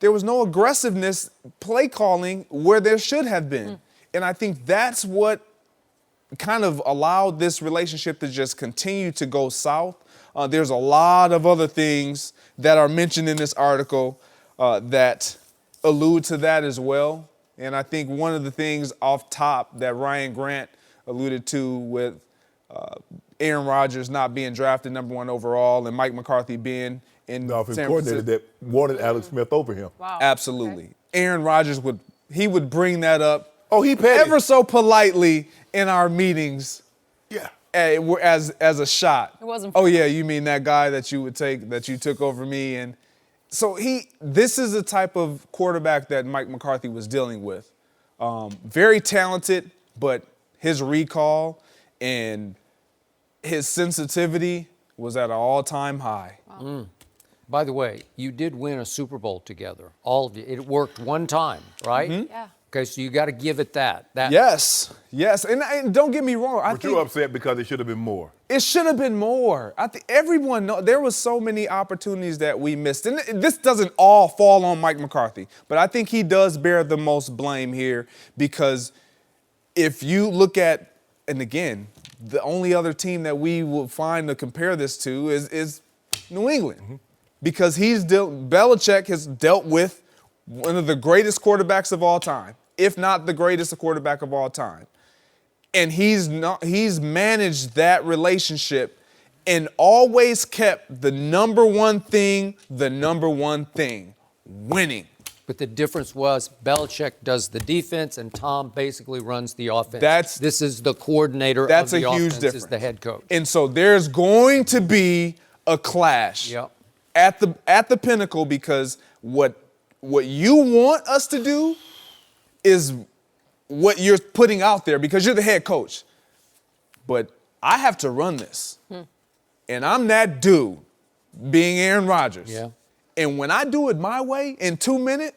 aggressiveness play calling where there should have been. And I think that's what kind of allowed this relationship to just continue to go south. There's a lot of other things that are mentioned in this article that allude to that as well. And I think one of the things off top that Ryan Grant alluded to with Aaron Rodgers not being drafted #1 overall and Mike McCarthy being in San Francisco. That wanted Alex Smith over him. Wow. Absolutely. Okay. Aaron Rodgers would bring that up He petty. ever so politely in our meetings. Yeah. As a shot. It wasn't Oh yeah, you mean that guy that you took over me? And so this is the type of quarterback that Mike McCarthy was dealing with. Very talented, but his recall and his sensitivity was at an all-time high. Wow. By the way, you did win a Super Bowl together. All of you. It worked one time, right? Yeah. Okay, so you got to give it that. Yes. And don't get me wrong. But you're upset because it should have been more. It should have been more. I think everyone knows there was so many opportunities that we missed. And this doesn't all fall on Mike McCarthy, but I think he does bear the most blame here because if you look at, and again, the only other team that we will find to compare this to is New England. Because Belichick has dealt with one of the greatest quarterbacks of all time, if not the greatest quarterback of all time. And he's managed that relationship and always kept the number one thing, winning. But the difference was Belichick does the defense and Tom basically runs the offense. This is the coordinator of the That's a huge offense difference. is the head coach. And so there's going to be a clash at the pinnacle because what you want us to do is what you're putting out there because you're the head coach. But I have to run this. And I'm that dude, being Aaron Rodgers. Yeah. And when I do it my way in 2 minutes,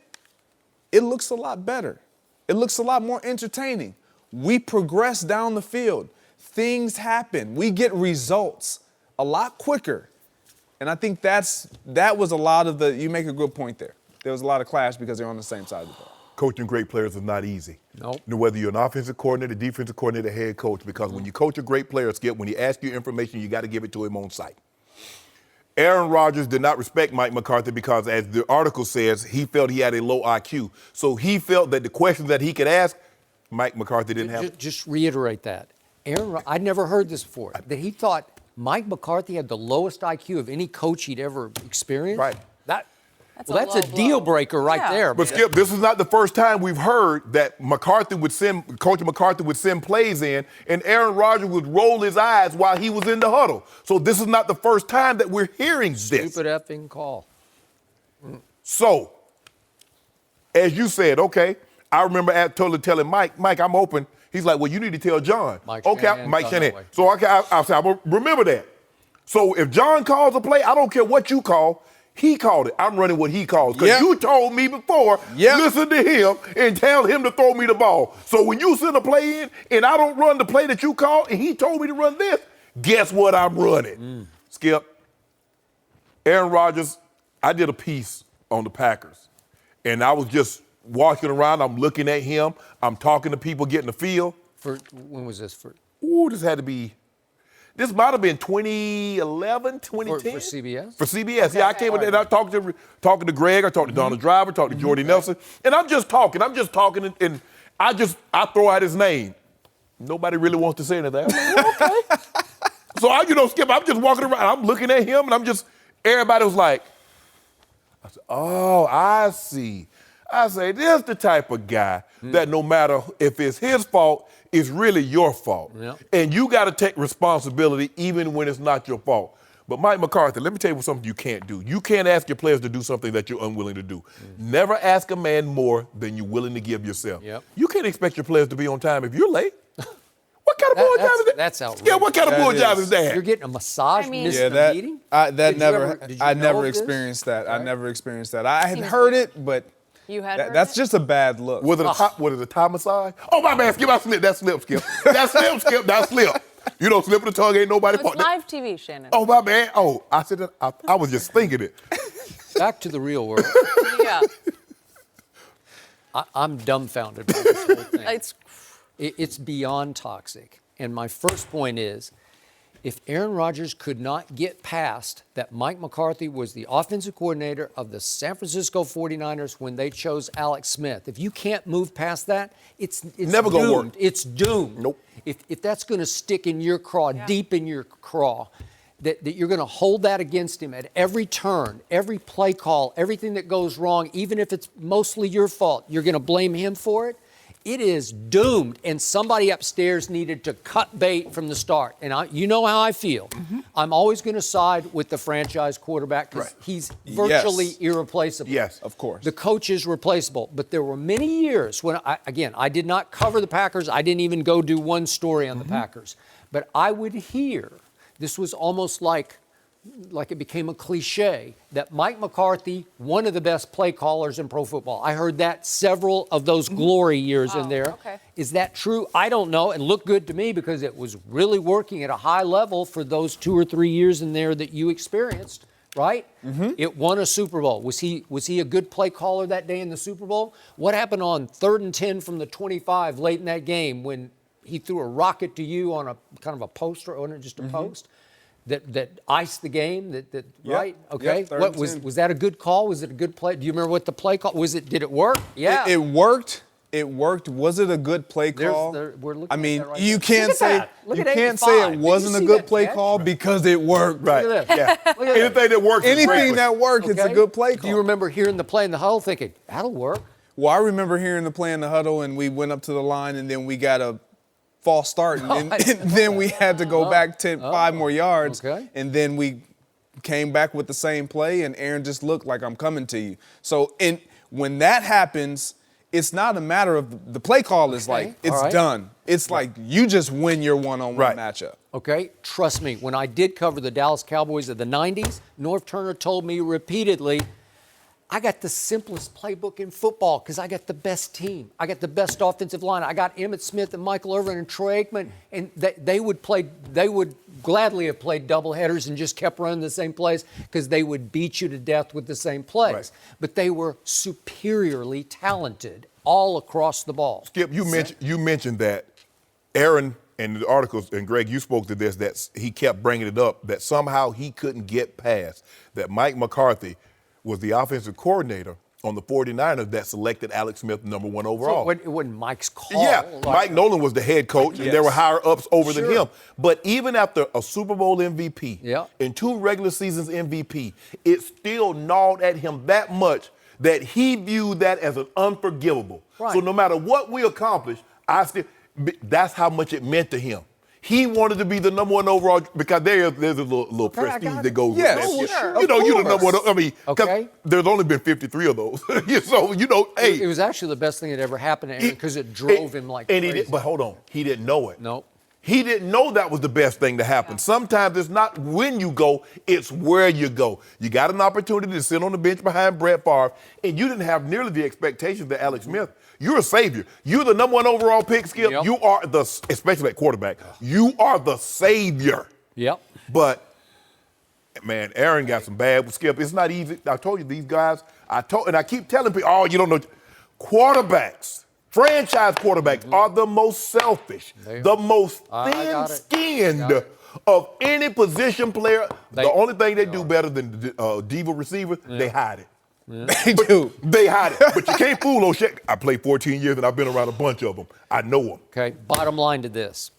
it looks a lot better. It looks a lot more entertaining. We progress down the field. Things happen. We get results a lot quicker. And I think that was a lot of you make a good point there. There was a lot of clash because they're on the same side of the ball. Coaching great players is not easy. Nope. Whether you're an offensive coordinator, defensive coordinator, head coach, because when you coach a great player, Skip, when he asks you information, you got to give it to him on site. Aaron Rodgers did not respect Mike McCarthy because, as the article says, he felt he had a low IQ. So he felt that the questions that he could ask, Mike McCarthy didn't have. Just reiterate that. I'd never heard this before, that he thought Mike McCarthy had the lowest IQ of any coach he'd ever experienced. Right. That's a deal breaker right there. But Skip, this is not the first time we've heard that Coach McCarthy would send plays in, and Aaron Rodgers would roll his eyes while he was in the huddle. So this is not the first time that we're hearing this. Stupid effing call. So, as you said, okay, I remember totally telling Mike, I'm open. He's like, well, you need to tell John. Mike Shanahan. So I said, I'm going to remember that. So if John calls a play, I don't care what you call. He called it. I'm running what he called. Because you told me before, listen to him and tell him to throw me the ball. So when you send a play in and I don't run the play that you called and he told me to run this, guess what I'm running? Skip, Aaron Rodgers, I did a piece on the Packers. And I was just walking around. I'm looking at him. I'm talking to people, getting the feel. When was this? This might have been 2011, 2010. For CBS? For CBS. Okay. Yeah, I came in and I talked to Greg, I talked to Donald Driver, talked to Jordy Nelson, and I'm just talking, and I throw out his name. Nobody really wants to say anything. I'm like, okay. So Skip, I'm just walking around. I'm looking at him, and everybody was like, I said, oh, I see. I say, this the type of guy that no matter if it's his fault, it's really your fault. Yep. And you got to take responsibility even when it's not your fault. But Mike McCarthy, let me tell you something you can't do. You can't ask your players to do something that you're unwilling to do. Never ask a man more than you're willing to give yourself. Yep. You can't expect your players to be on time if you're late. What kind of bull job is that? That's outrageous. Yeah, what kind of bull job is that? You're getting a massage, missing Yeah, a meeting? I Did never know of this? experienced that. Right. I never experienced that. I had heard it, but You had heard that's it? just a bad look. Was it a Thai massage? Oh, my bad, Skip, I slipped. That's slip, Skip. That's slip, Skip, that's slip. You don't slip in the tongue, ain't nobody It's fault. live TV, Shannon. Oh, my bad. Oh, I said that. I was just thinking it. Back to the real world. Yeah. I'm dumbfounded by this whole thing. It's It's beyond toxic. And my first point is, if Aaron Rodgers could not get past that Mike McCarthy was the offensive coordinator of the San Francisco 49ers when they chose Alex Smith, if you can't move past that, it's Never gonna doomed. work. It's doomed. Nope. If that's going to stick in your craw, deep in your craw, that you're going to hold that against him at every turn, every play call, everything that goes wrong, even if it's mostly your fault, you're going to blame him for it. It is doomed, and somebody upstairs needed to cut bait from the start. And you know how I feel. I'm always going to side with the franchise quarterback because he's virtually irreplaceable. Yes, of course. The coach is replaceable. But there were many years when, I did not cover the Packers. I didn't even go do one story on the Packers. But I would hear, this was almost like it became a cliche, that Mike McCarthy, one of the best play callers in pro football. I heard that several of those glory years in there. Okay. Is that true? I don't know. It looked good to me because it was really working at a high level for those 2 or 3 years in there that you experienced, right? It won a Super Bowl. Was he a good play caller that day in the Super Bowl? What happened on 3rd and 10 from the 25 late in that game when he threw a rocket to you on a kind of a poster, or just a post? That iced the game, right? Okay. Yep, What was that a good call? Was it a good play? Do you remember what the play call was? Did it work? Yeah. It worked. It worked. Was it a good play call? We're looking I mean, at that right you there. can't Look at say that. Look you at can't 85. say it Did wasn't you a see good that play catch? call because it worked. Right. Look at that. Yeah. Look at Anything that works is great. Anything that works, it's a Okay? good play call. Do you remember hearing the play in the huddle thinking, that'll work? Well, I remember hearing the play in the huddle, and we went up to the line, and then we got a false start, and then we had to go back 5 more yards, and then we came back with the same play, and Aaron just looked like, I'm coming to you. So when that happens, it's not a matter of the play call is like, it's done. It's like you just win your one-on-one matchup. Okay, trust me, when I did cover the Dallas Cowboys of the 90s, Norv Turner told me repeatedly, I got the simplest playbook in football because I got the best team. I got the best offensive line. I got Emmitt Smith and Michael Irvin and Troy Aikman, and they would gladly have played doubleheaders and just kept running the same plays because they would beat you to death with the same plays. Right. But they were superiorly talented all across the ball. Skip, you mentioned that Aaron, and the articles, and Greg, you spoke to this, that he kept bringing it up, that somehow he couldn't get past that Mike McCarthy was the offensive coordinator on the 49ers that selected Alex Smith number 1 overall. So it wasn't Mike's call. Yeah, Mike Nolan was the head coach, and there were higher ups over than him. But even after a Super Bowl MVP and 2 regular seasons MVP, it still gnawed at him that much that he viewed that as an unforgivable. Right. So no matter what we accomplish, that's how much it meant to him. He wanted to be the number 1 overall because there's a little prestige that goes with that. Sure. You know, you're the number 1. I mean, there's only been 53 of those. So, hey. It was actually the best thing that ever happened to Aaron because it drove him like crazy. But hold on, he didn't know it. Nope. He didn't know that was the best thing to happen. Sometimes it's not when you go, it's where you go. You got an opportunity to sit on the bench behind Brett Favre, and you didn't have nearly the expectations that Alex Smith. You're a savior. You're the number 1 overall pick, Skip. Yep. You are especially at quarterback, you are the savior. Yep. But, man, Aaron got some bad with Skip. It's not easy. I told you, these guys, and I keep telling people, you don't know. Quarterbacks, franchise quarterbacks are the most selfish, the most thin-skinned of any position player. The only thing they do better than diva receivers, they hide it. Yeah. They do. They hide it. But you can't fool O'Shea. I played 14 years, and I've been around a bunch of them. I know them. Okay, bottom line to this.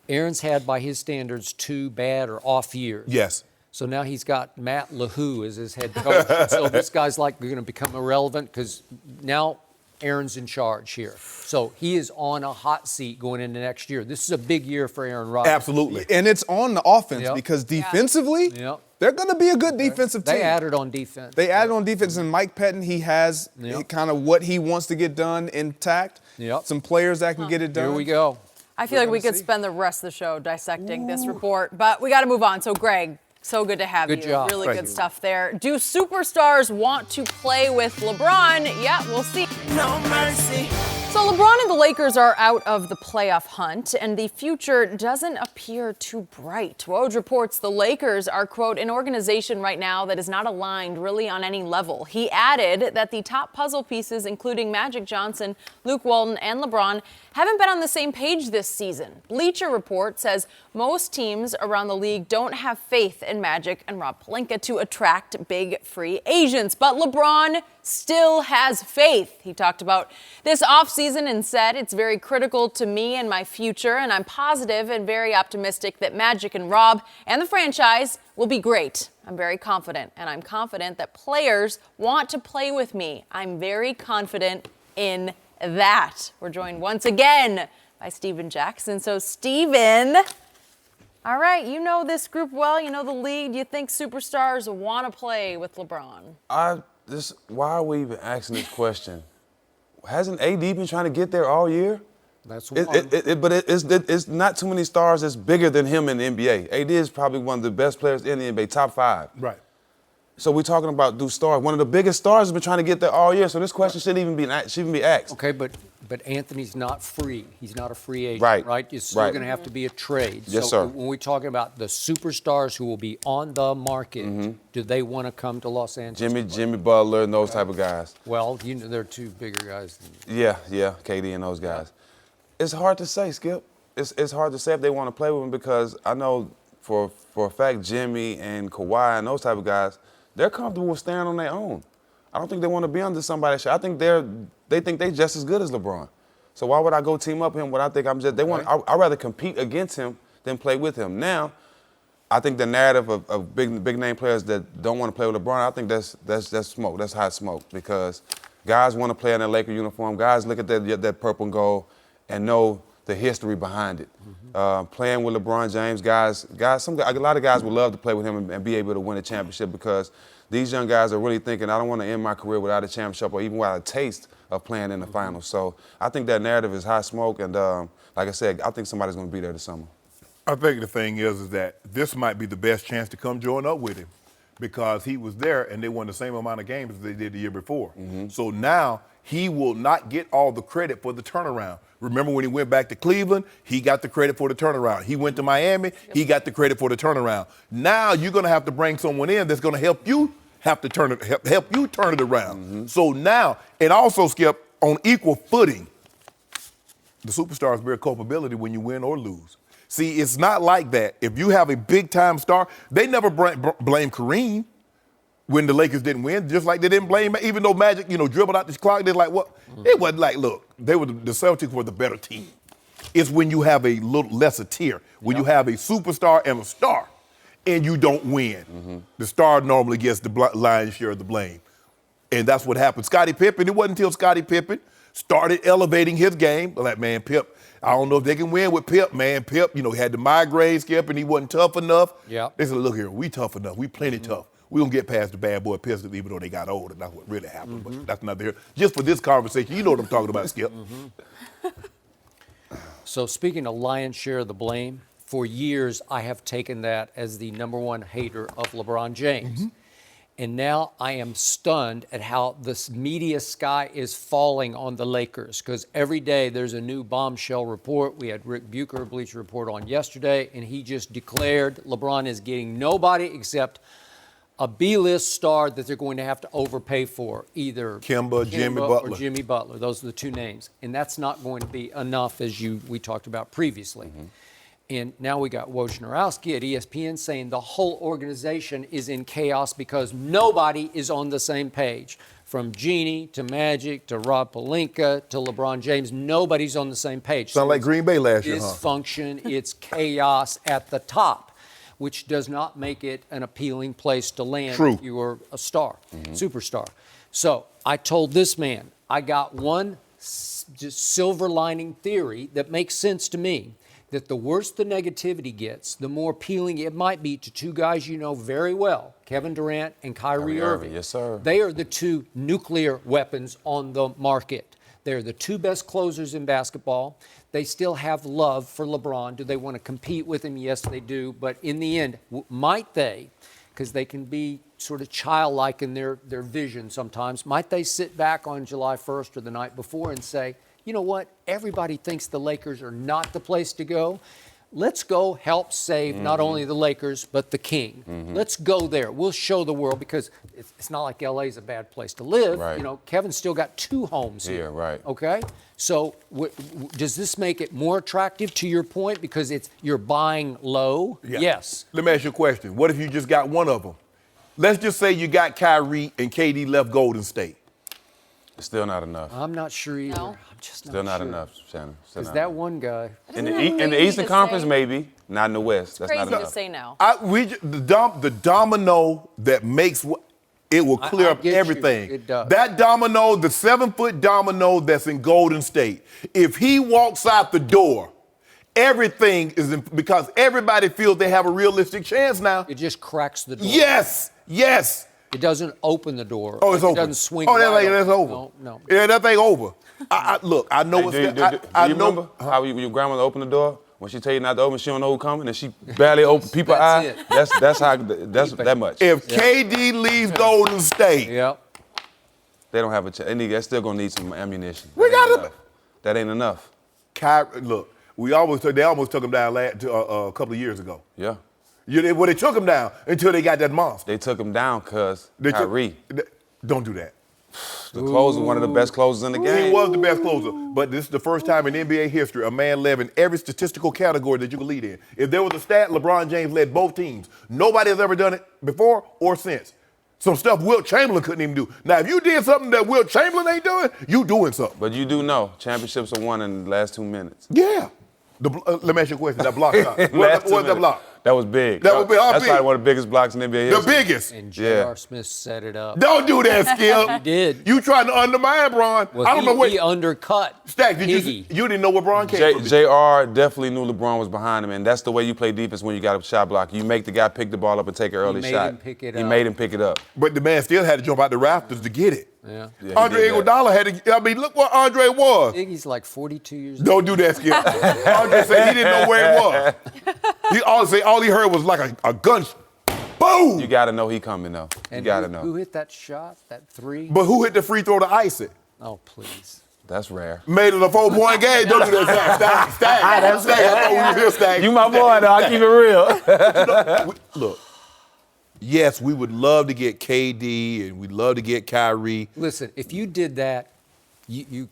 Aaron's had, by his standards, 2 bad or off years. Yes. So now he's got Matt LaHoo as his head coach. So this guy's like going to become irrelevant because now Aaron's in charge here. So he is on a hot seat going into next year. This is a big year for Aaron Rodgers. Absolutely. And it's on the offense Yep. because defensively, Yep. they're going to be a good defensive team. They added on defense. They added on defense, and Mike Pettin, he has Yep. kind of what he wants to get done intact. Yep. Some players that can get it done. Here we go. I feel like we could see. spend the rest of the show dissecting this report, but we got to move on. So, Greg, so good to have you. Good job. Really Thank good you. stuff there. Do superstars want to play with LeBron? Yeah, we'll see. No mercy. So LeBron and the Lakers are out of the playoff hunt, and the future doesn't appear too bright. Woj reports the Lakers are, quote, an organization right now that is not aligned really on any level. He added that the top puzzle pieces, including Magic Johnson, Luke Walton, and LeBron, haven't been on the same page this season. Bleacher Report says most teams around the league don't have faith in Magic and Rob Pelinka to attract big free agents, but LeBron still has faith. He talked about this offseason and said, it's very critical to me and my future, and I'm positive and very optimistic that Magic and Rob and the franchise will be great. I'm very confident, and I'm confident that players want to play with me. I'm very confident in that. We're joined once again by Steven Jackson. So, Steven, all right, you know this group well, you know the league. Do you think superstars want to play with LeBron? Why are we even asking this question? Hasn't AD been trying to get there all year? That's one. But it's not too many stars that's bigger than him in the NBA. AD is probably one of the best players in the NBA, top 5. Right. So we're talking about do stars. One of the biggest stars has been trying to get there all year. So this question shouldn't even be asked. Okay, but Anthony's not free. He's not a free agent, Right. It's still Right. going to have to be a trade. Yes, so sir. When we're talking about the superstars who will be on the market, do they want to come to Los Angeles? Jimmy Butler and those type of guys. Well, you know, they're 2 bigger guys than Yeah, KD and those guys. It's hard to say, Skip. It's hard to say if they want to play with him because I know for a fact Jimmy and Kawhi and those type of guys, they're comfortable with staying on their own. I don't think they want to be under somebody. I think they think they're just as good as LeBron. So why would I go team up with him when I think I'm just? I'd rather compete against him than play with him. Now, I think the narrative of big name players that don't want to play with LeBron, I think that's smoke. That's hot smoke because guys want to play in their Laker uniform. Guys look at that purple and gold and know the history behind it. Playing with LeBron James, a lot of guys would love to play with him and be able to win a championship because these young guys are really thinking, I don't want to end my career without a championship or even without a taste of playing in the finals. So I think that narrative is hot smoke, and like I said, I think somebody's going to be there this summer. I think the thing is that this might be the best chance to come join up with him because he was there and they won the same amount of games as they did the year before. So now he will not get all the credit for the turnaround. Remember when he went back to Cleveland, he got the credit for the turnaround. He went to Miami, he got the credit for the turnaround. Now you're going to have to bring someone in that's going to help you help you turn it around. So now, and also, Skip, on equal footing, the superstars bear culpability when you win or lose. See, it's not like that. If you have a big-time star, they never blame Kareem when the Lakers didn't win, just like they didn't blame, even though Magic, dribbled out this clock, they're like, what? It wasn't like, look, the Celtics were the better team. It's when you have a little lesser tier, when you have a superstar and a star, and you don't win. The star normally gets the lion's share of the blame. And that's what happened. Scottie Pippen, it wasn't until Scottie Pippen started elevating his game, like, man, Pip, I don't know if they can win with Pip, man. Pip, had the migraine, Skip, and he wasn't tough enough. Yeah. They said, look here, we tough enough. We plenty tough. We don't get past the bad boy Pistons even though they got older. That's what really happened, but that's not there. Just for this conversation, you know what I'm talking about, Skip. So speaking of lion's share of the blame, for years I have taken that as the #1 hater of LeBron James. And now I am stunned at how this media sky is falling on the Lakers because every day there's a new bombshell report. We had Rick Bucher, Bleacher Report, on yesterday, and he just declared LeBron is getting nobody except a B-list star that they're going to have to overpay for, either Jimmy or Jimmy Butler. Those are the 2 names. And that's not going to be enough, as we talked about previously. And now we got Wojnarowski at ESPN saying the whole organization is in chaos because nobody is on the same page. from Jeannie to Magic to Rob Pelinka to LeBron James, nobody's on the same page. Sound like Green Bay last year, huh? Dysfunction, it's chaos at the top, which does not make it an appealing place to land True. if you were a star, superstar. So I told this man, I got one just silver lining theory that makes sense to me, that the worse the negativity gets, the more appealing it might be to two guys you know very well, Kevin Durant and Kyrie Irving. Yes, sir. They are the two nuclear weapons on the market. They're the two best closers in basketball. They still have love for LeBron. Do they want to compete with him? Yes, they do. But in the end, might they, because they can be sort of childlike in their vision sometimes, might they sit back on July 1st or the night before and say, you know what, everybody thinks the Lakers are not the place to go. Let's go help save not only the Lakers, but the king. Let's go there. We'll show the world, because it's not like LA's a bad place to live. Right. You know, Kevin's still got two homes here. Right. Okay? So does this make it more attractive to your point because you're buying low? Yeah. Yes. Let me ask you a question. What if you just got one of them? Let's just say you got Kyrie and KD left Golden State. It's still not enough. I'm not sure either. No. I'm just Still not sure. enough, Shannon. Still Because not that enough. one guy. In Isn't that the crazy Eastern to Conference, say? maybe. Not in the West. That's not Crazy to enough. say now. The domino that makes it will clear I up get you. everything. It does. That domino, the 7-foot domino that's in Golden State, if he walks out the door, everything is because everybody feels they have a realistic chance now. It just cracks the door. Yes. It doesn't open the door. Oh, it's it open. doesn't swing. Oh, wide that's open. over. No. Yeah, that thing over. Look, I know Hey, what's do I you know. remember how your grandmother opened the door? When she tell you not to open, she don't know who coming, and she barely open people's eye. That's it. That's that much. If KD leaves Golden State, Yep. They don't have a chance. They're still gonna need some ammunition. We That ain't gotta- enough. That ain't enough. Look, they almost took him down a couple of years ago. Yeah. They took him down until they got that monster. They took him down because Kyrie. Don't do that. The closer, one of the best closers in the game. He was the best closer, but this is the first time in NBA history a man led in every statistical category that you can lead in. If there was a stat, LeBron James led both teams. Nobody has ever done it before or since. Some stuff Wilt Chamberlain couldn't even do. Now, if you did something that Wilt Chamberlain ain't doing, you doing something. But you do know championships are won in the last 2 minutes. Yeah. Let me ask you a question. That block shot. What was that block? That was big. That was big. How That's big? probably one of the biggest blocks in NBA The history. biggest. And Yeah. J.R. Smith set it up. Don't do that, Skip. He did. You trying to undermine Bron. Well, I don't know what. he undercut Stack, Higgy. you didn't know where Bron came from. JR definitely knew LeBron was behind him, and that's the way you play defense when you got a shot block. You make the guy pick the ball up and take an early made shot. him pick it He up. made him pick it up. But the man still had to jump out the rafters to get it. Yeah. Yeah, he Andre did that. Iguodala had to. I mean, look what Andre was. Iggy's like 42 years old. Don't do that, Skip. Andre said he didn't know where it was. All he heard was like a gun. Boom! You got to know he coming, though. You And got to who know. hit that shot, that three? But who hit the free throw to ice it? Oh, please. That's rare. Made it a 4-point game. Don't do that, Stack. I thought we were here, Stack. You my boy, though. I keep it real. Look, yes, we would love to get KD and we'd love to get Kyrie. Listen, if you did that, you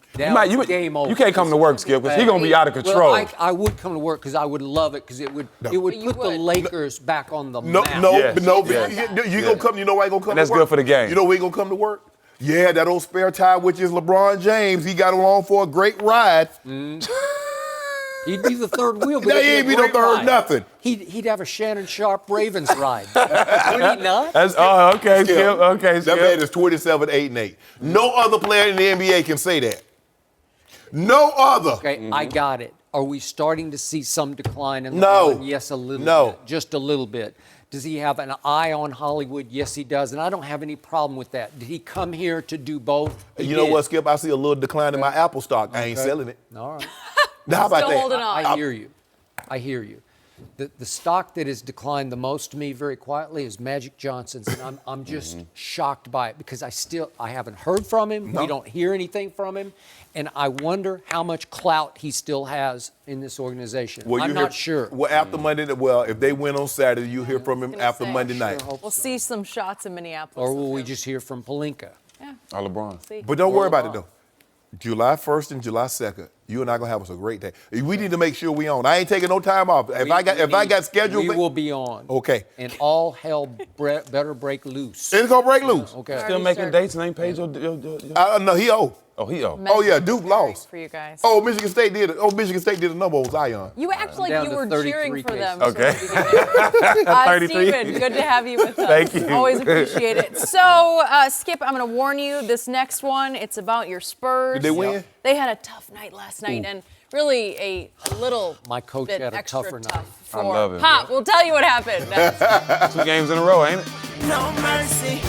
game over. You can't come to work, Skip, because he's going to be out of control. Well, I would come to work because I would love it because it would You put the would. Lakers back on the No, map. Yes, but you gonna come. You know why he gonna come? And that's to work? good for the game. You know why he gonna come to work? Yeah, that old spare tire, which is LeBron James. He got along for a great ride. He'd be the third wheel, but They it'd ain't be be a no great third ride. nothing. He'd have a Shannon Sharpe Ravens ride. Would he not? Okay, Skip. Okay, That man Skip. is 27, 8, and 8. No other player in the NBA can say that. No other. Okay, I got it. Are we starting to see some decline in No. LeBron? Yes, a little No. bit. Just a little bit. Does he have an eye on Hollywood? Yes, he does. And I don't have any problem with that. Did he come here to do both? He You know did. what, Skip? I see a little decline in my Apple stock. I ain't selling it. All right. Now, how about Still that? holding on. I hear you. I hear you. The stock that has declined the most to me very quietly is Magic Johnson's, and I'm just shocked by it because I haven't heard from him. We don't hear anything from him, and I wonder how much clout he still has in this organization. Well, I'm you not hear- sure. Well, after Monday, if they win on Saturday, you'll hear from him gonna after say, Monday sure night. hope We'll see some shots in Minneapolis. Or will we just hear from Palinka? Yeah. Oh, LeBron. See. But don't worry about it, though. July 1st and July 2nd, you and I gonna have us a great day. We need to make sure we on. I ain't taking no time off. If I got scheduled, we will be on. Okay. And all hell better break loose. It's gonna break loose. Okay. Still making dates and ain't paid your No, he owe. Oh, he owe. Oh yeah, Duke lost. For you guys. Oh, Michigan State did it. Oh, Michigan State did a number on Zion. You act like down you to were 33 cheering for them. cases. Okay. So Steven, good to have you with us. Thank you. Always appreciate it. So, Skip, I'm going to warn you, this next one, it's about your Spurs. Did they win? They had a tough night last night, and really a little My coach bit had a extra tougher night. tough for I love it. Pop. We'll tell you what happened next. 2 games in a row, ain't it? No mercy.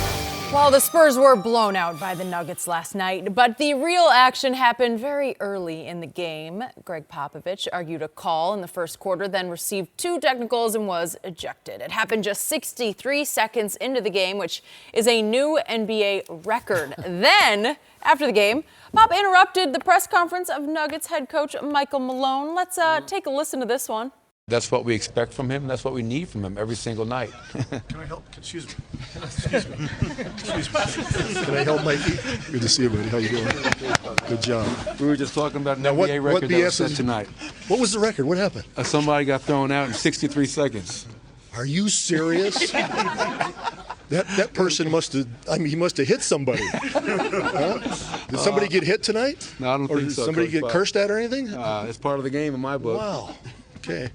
Well, the Spurs were blown out by the Nuggets last night, but the real action happened very early in the game. Gregg Popovich argued a call in the first quarter, then received 2 technicals and was ejected. It happened just 63 seconds into the game, which is a new NBA record. Then, after the game, Pop interrupted the press conference of Nuggets head coach Michael Malone. Let's take a listen to this one. That's what we expect from him. That's what we need from him every single night. Can I help? Excuse me. Excuse me. Excuse me. Can I help, Mikey? Good to see you, buddy. How you doing? Good job. We were just talking about an Now, NBA record that was set tonight. What was the record? What happened? Somebody got thrown out in 63 seconds. Are you serious? That person must have. I mean, he must have hit somebody. Huh? Did somebody get hit tonight? No, I don't or think did so, somebody Coach get Bob. cursed at or anything? It's part of the game in my book. Wow. Okay.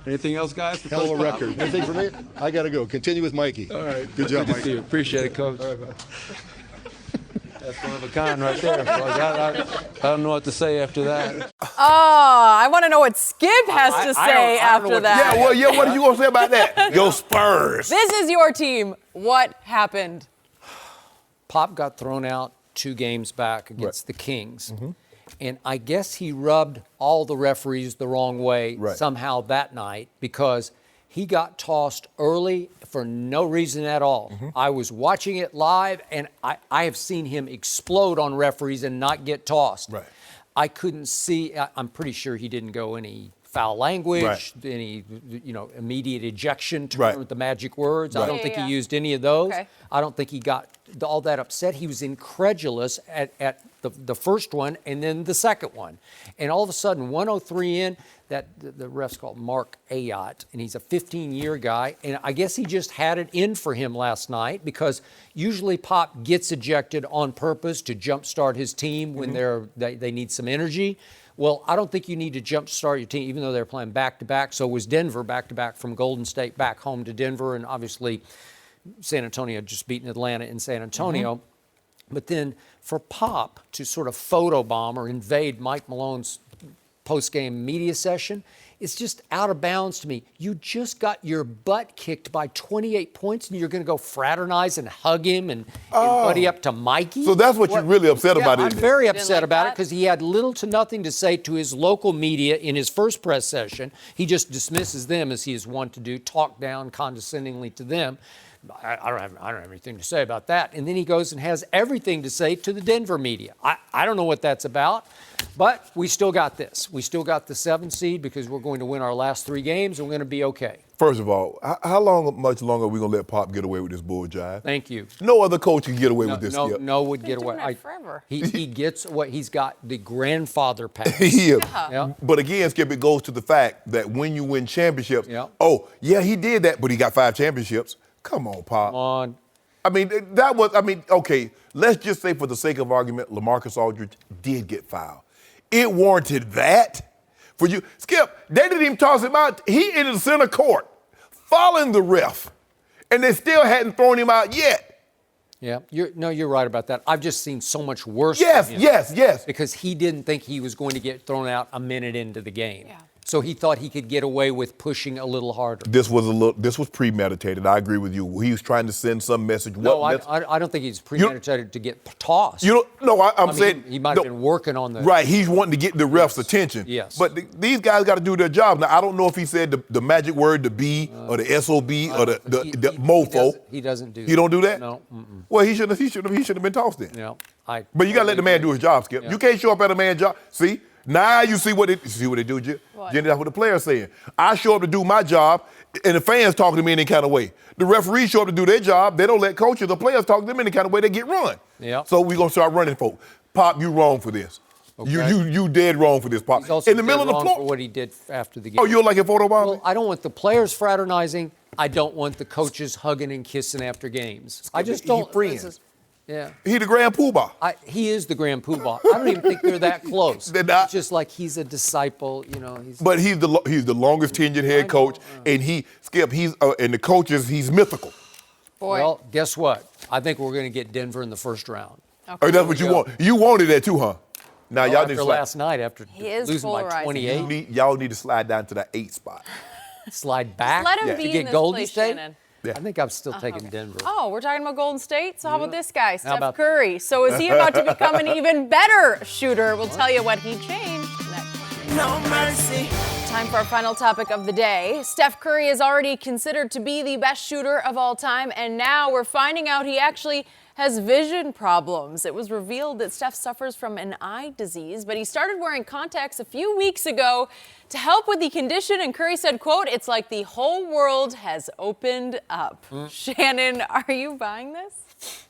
Anything else, guys? for Hell of a Coach Bob? record. Anything for me? I got to go. Continue with Mikey. All right. Good job, to see Mikey. you. Appreciate it, Coach. All right, bud. That's one of a kind right there. I don't know what to say after that. I want to know what Skip has to I say don't know after what- that. What are you gonna say about that? Your Spurs. This is your team. What happened? Pop got thrown out 2 games back against the Kings. And I guess he rubbed all the referees the wrong way somehow that night because he got tossed early for no reason at all. I was watching it live, and I have seen him explode on referees and not get tossed. Right. I couldn't see. I'm pretty sure he didn't go any foul language, any immediate ejection term, the magic words. I don't think he used any of those. Okay. I don't think he got all that upset. He was incredulous at the first one and then the second one. And all of a sudden, 103 in, that the ref's called Mark Ayotte, and he's a 15-year guy. And I guess he just had it in for him last night because usually Pop gets ejected on purpose to jumpstart his team when they need some energy. Well, I don't think you need to jumpstart your team, even though they're playing back-to-back. So was Denver back-to-back from Golden State back home to Denver, and obviously San Antonio just beating Atlanta in San Antonio. But then for Pop to sort of photobomb or invade Mike Malone's post-game media session, it's just out of bounds to me. You just got your butt kicked by 28 points, and you're going to go fraternize and hug him and buddy up to Mikey? So that's what you're really upset about, I'm isn't it? very Didn't upset like about it that? because he had little to nothing to say to his local media in his first press session. He just dismisses them as he is wont to do, talk down condescendingly to them. I don't have anything to say about that. And then he goes and has everything to say to the Denver media. I don't know what that's about, but we still got this. We still got the 7 seed because we're going to win our last 3 games and we're going to be okay. First of all, much longer are we gonna let Pop get away with this bull jive? Thank you. No other coach can get away with this. Skip. No would get Been away. doing that forever. He gets what he's got, the grandfather pass. He is. Yeah. But again, Skip, it goes to the fact that when you win championships, Yeah. oh, yeah, he did that, but he got 5 championships. Come on, Pop. Come on. Okay, let's just say for the sake of argument, LaMarcus Aldridge did get fouled. It warranted that for you. Skip, they didn't even toss him out. He in the center court, following the ref, and they still hadn't thrown him out yet. Yeah, you're right about that. I've just seen so much worse. Yes, from him yes. Because he didn't think he was going to get thrown out a minute into the game. Yeah. So he thought he could get away with pushing a little harder. This was premeditated. I agree with you. He was trying to send some message. No, I don't think he's premeditated to get tossed. I'm saying he might have been working on the right. He's wanting to get the ref's attention. Yes. But these guys got to do their job. Now I don't know if he said the magic word, the B, or the SOB, or the mofo. He doesn't do that. He don't do that. No. Well, he should have been tossed then. No. But you got to let the man do his job, Skip. Yeah. You can't show up at a man's job. See, now you see what they do, Jenny. That's what the player's saying. I show up to do my job, and the fans talking to me in any kind of way. The referees show up to do their job. They don't let coaches, the players talk to them in any kind of way. They get run. Yeah. So we're going to start running folk. Pop, you wrong for this. Okay? You dead wrong for this, Pop. He's also In the middle of dead the wrong floor. for what he did after the game. Oh, you don't like it photobombing? Well, I don't want the players fraternizing. I don't want the coaches hugging and kissing after games. I just don't. Friends. Yeah. He the grand poobah. He is the grand poobah. I don't even think they're that close. They're not. It's just like he's a disciple, you know. But he's the longest tenured head coach, and Skip, and the coaches, he's mythical. Boy. Well, guess what? I think we're going to get Denver in the first round. Okay. Oh, that's what you want. You wanted that too, huh? Now Well, y'all need after to slide. last night, after He is losing by polarizing. 28, Y'all need to slide down to that 8 spot. slide back Let him Yeah. be to in get this Golden place, State. Shannon. Yeah. I think I'm still taking Denver. Oh, we're talking about Golden State? So how about this guy, Steph about- Curry? So is he about to become an even better shooter? We'll tell you what he changed next. No mercy. Time for our final topic of the day. Steph Curry is already considered to be the best shooter of all time, and now we're finding out he actually has vision problems. It was revealed that Steph suffers from an eye disease, but he started wearing contacts a few weeks ago to help with the condition, and Curry said, quote, "It's like the whole world has opened up." Shannon, are you buying this?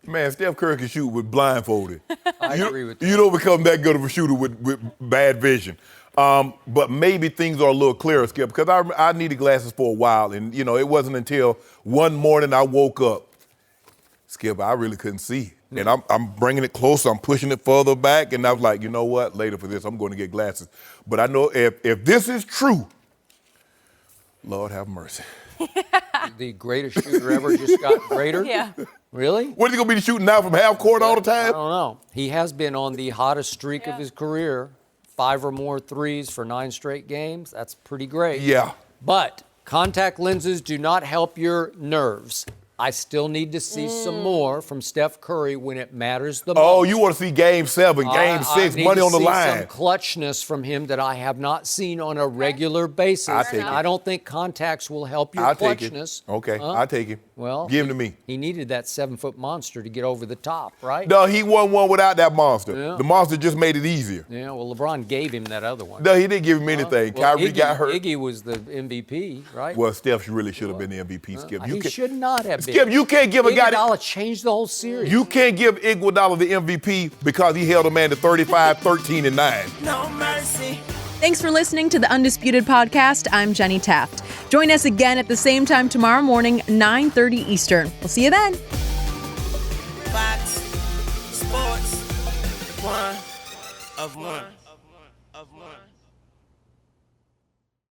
Man, Steph Curry can shoot with blindfolded. I agree with that. You don't become that good of a shooter with bad vision. But maybe things are a little clearer, Skip, because I needed glasses for a while, and it wasn't until one morning I woke up, Skip, I really couldn't see. And I'm bringing it closer, I'm pushing it further back, and I was like, you know what, later for this, I'm going to get glasses. But I know if this is true, Lord have mercy. The greatest shooter ever just got greater? Yeah. Really? What, is he going to be shooting now from half court all the I time? don't know. He has been on the hottest streak of his career. 5 or more threes for 9 straight games. That's pretty great. Yeah. But contact lenses do not help your nerves. I still need to see some more from Steph Curry when it matters the most. Oh, you want to see Game 7, Game 6, I money on the need to see line. some clutchness from him that I have not seen on a regular basis. I'll take And it. I don't think contacts will help your I'll take it. clutchness. Okay, Huh? I'll take it. Well, give him to me. He needed that 7-foot monster to get over the top, right? No, he won one without that monster. Yeah. The monster just made it easier. Yeah, well, LeBron gave him that other one. No, he didn't give him anything. Well, Kyrie got hurt. Iggy was the MVP, right? Well, Steph really should have been the MVP, Skip. He should not have been. Skip, you can't give a guy Iguodala changed the whole series. You can't give Iguodala the MVP because he held a man to 35, 13, and 9. No mercy. Thanks for listening to the Undisputed Podcast. I'm Jenny Taft. Join us again at the same time tomorrow morning, 9:30 Eastern. We'll see you then. Fox Sports. One of one.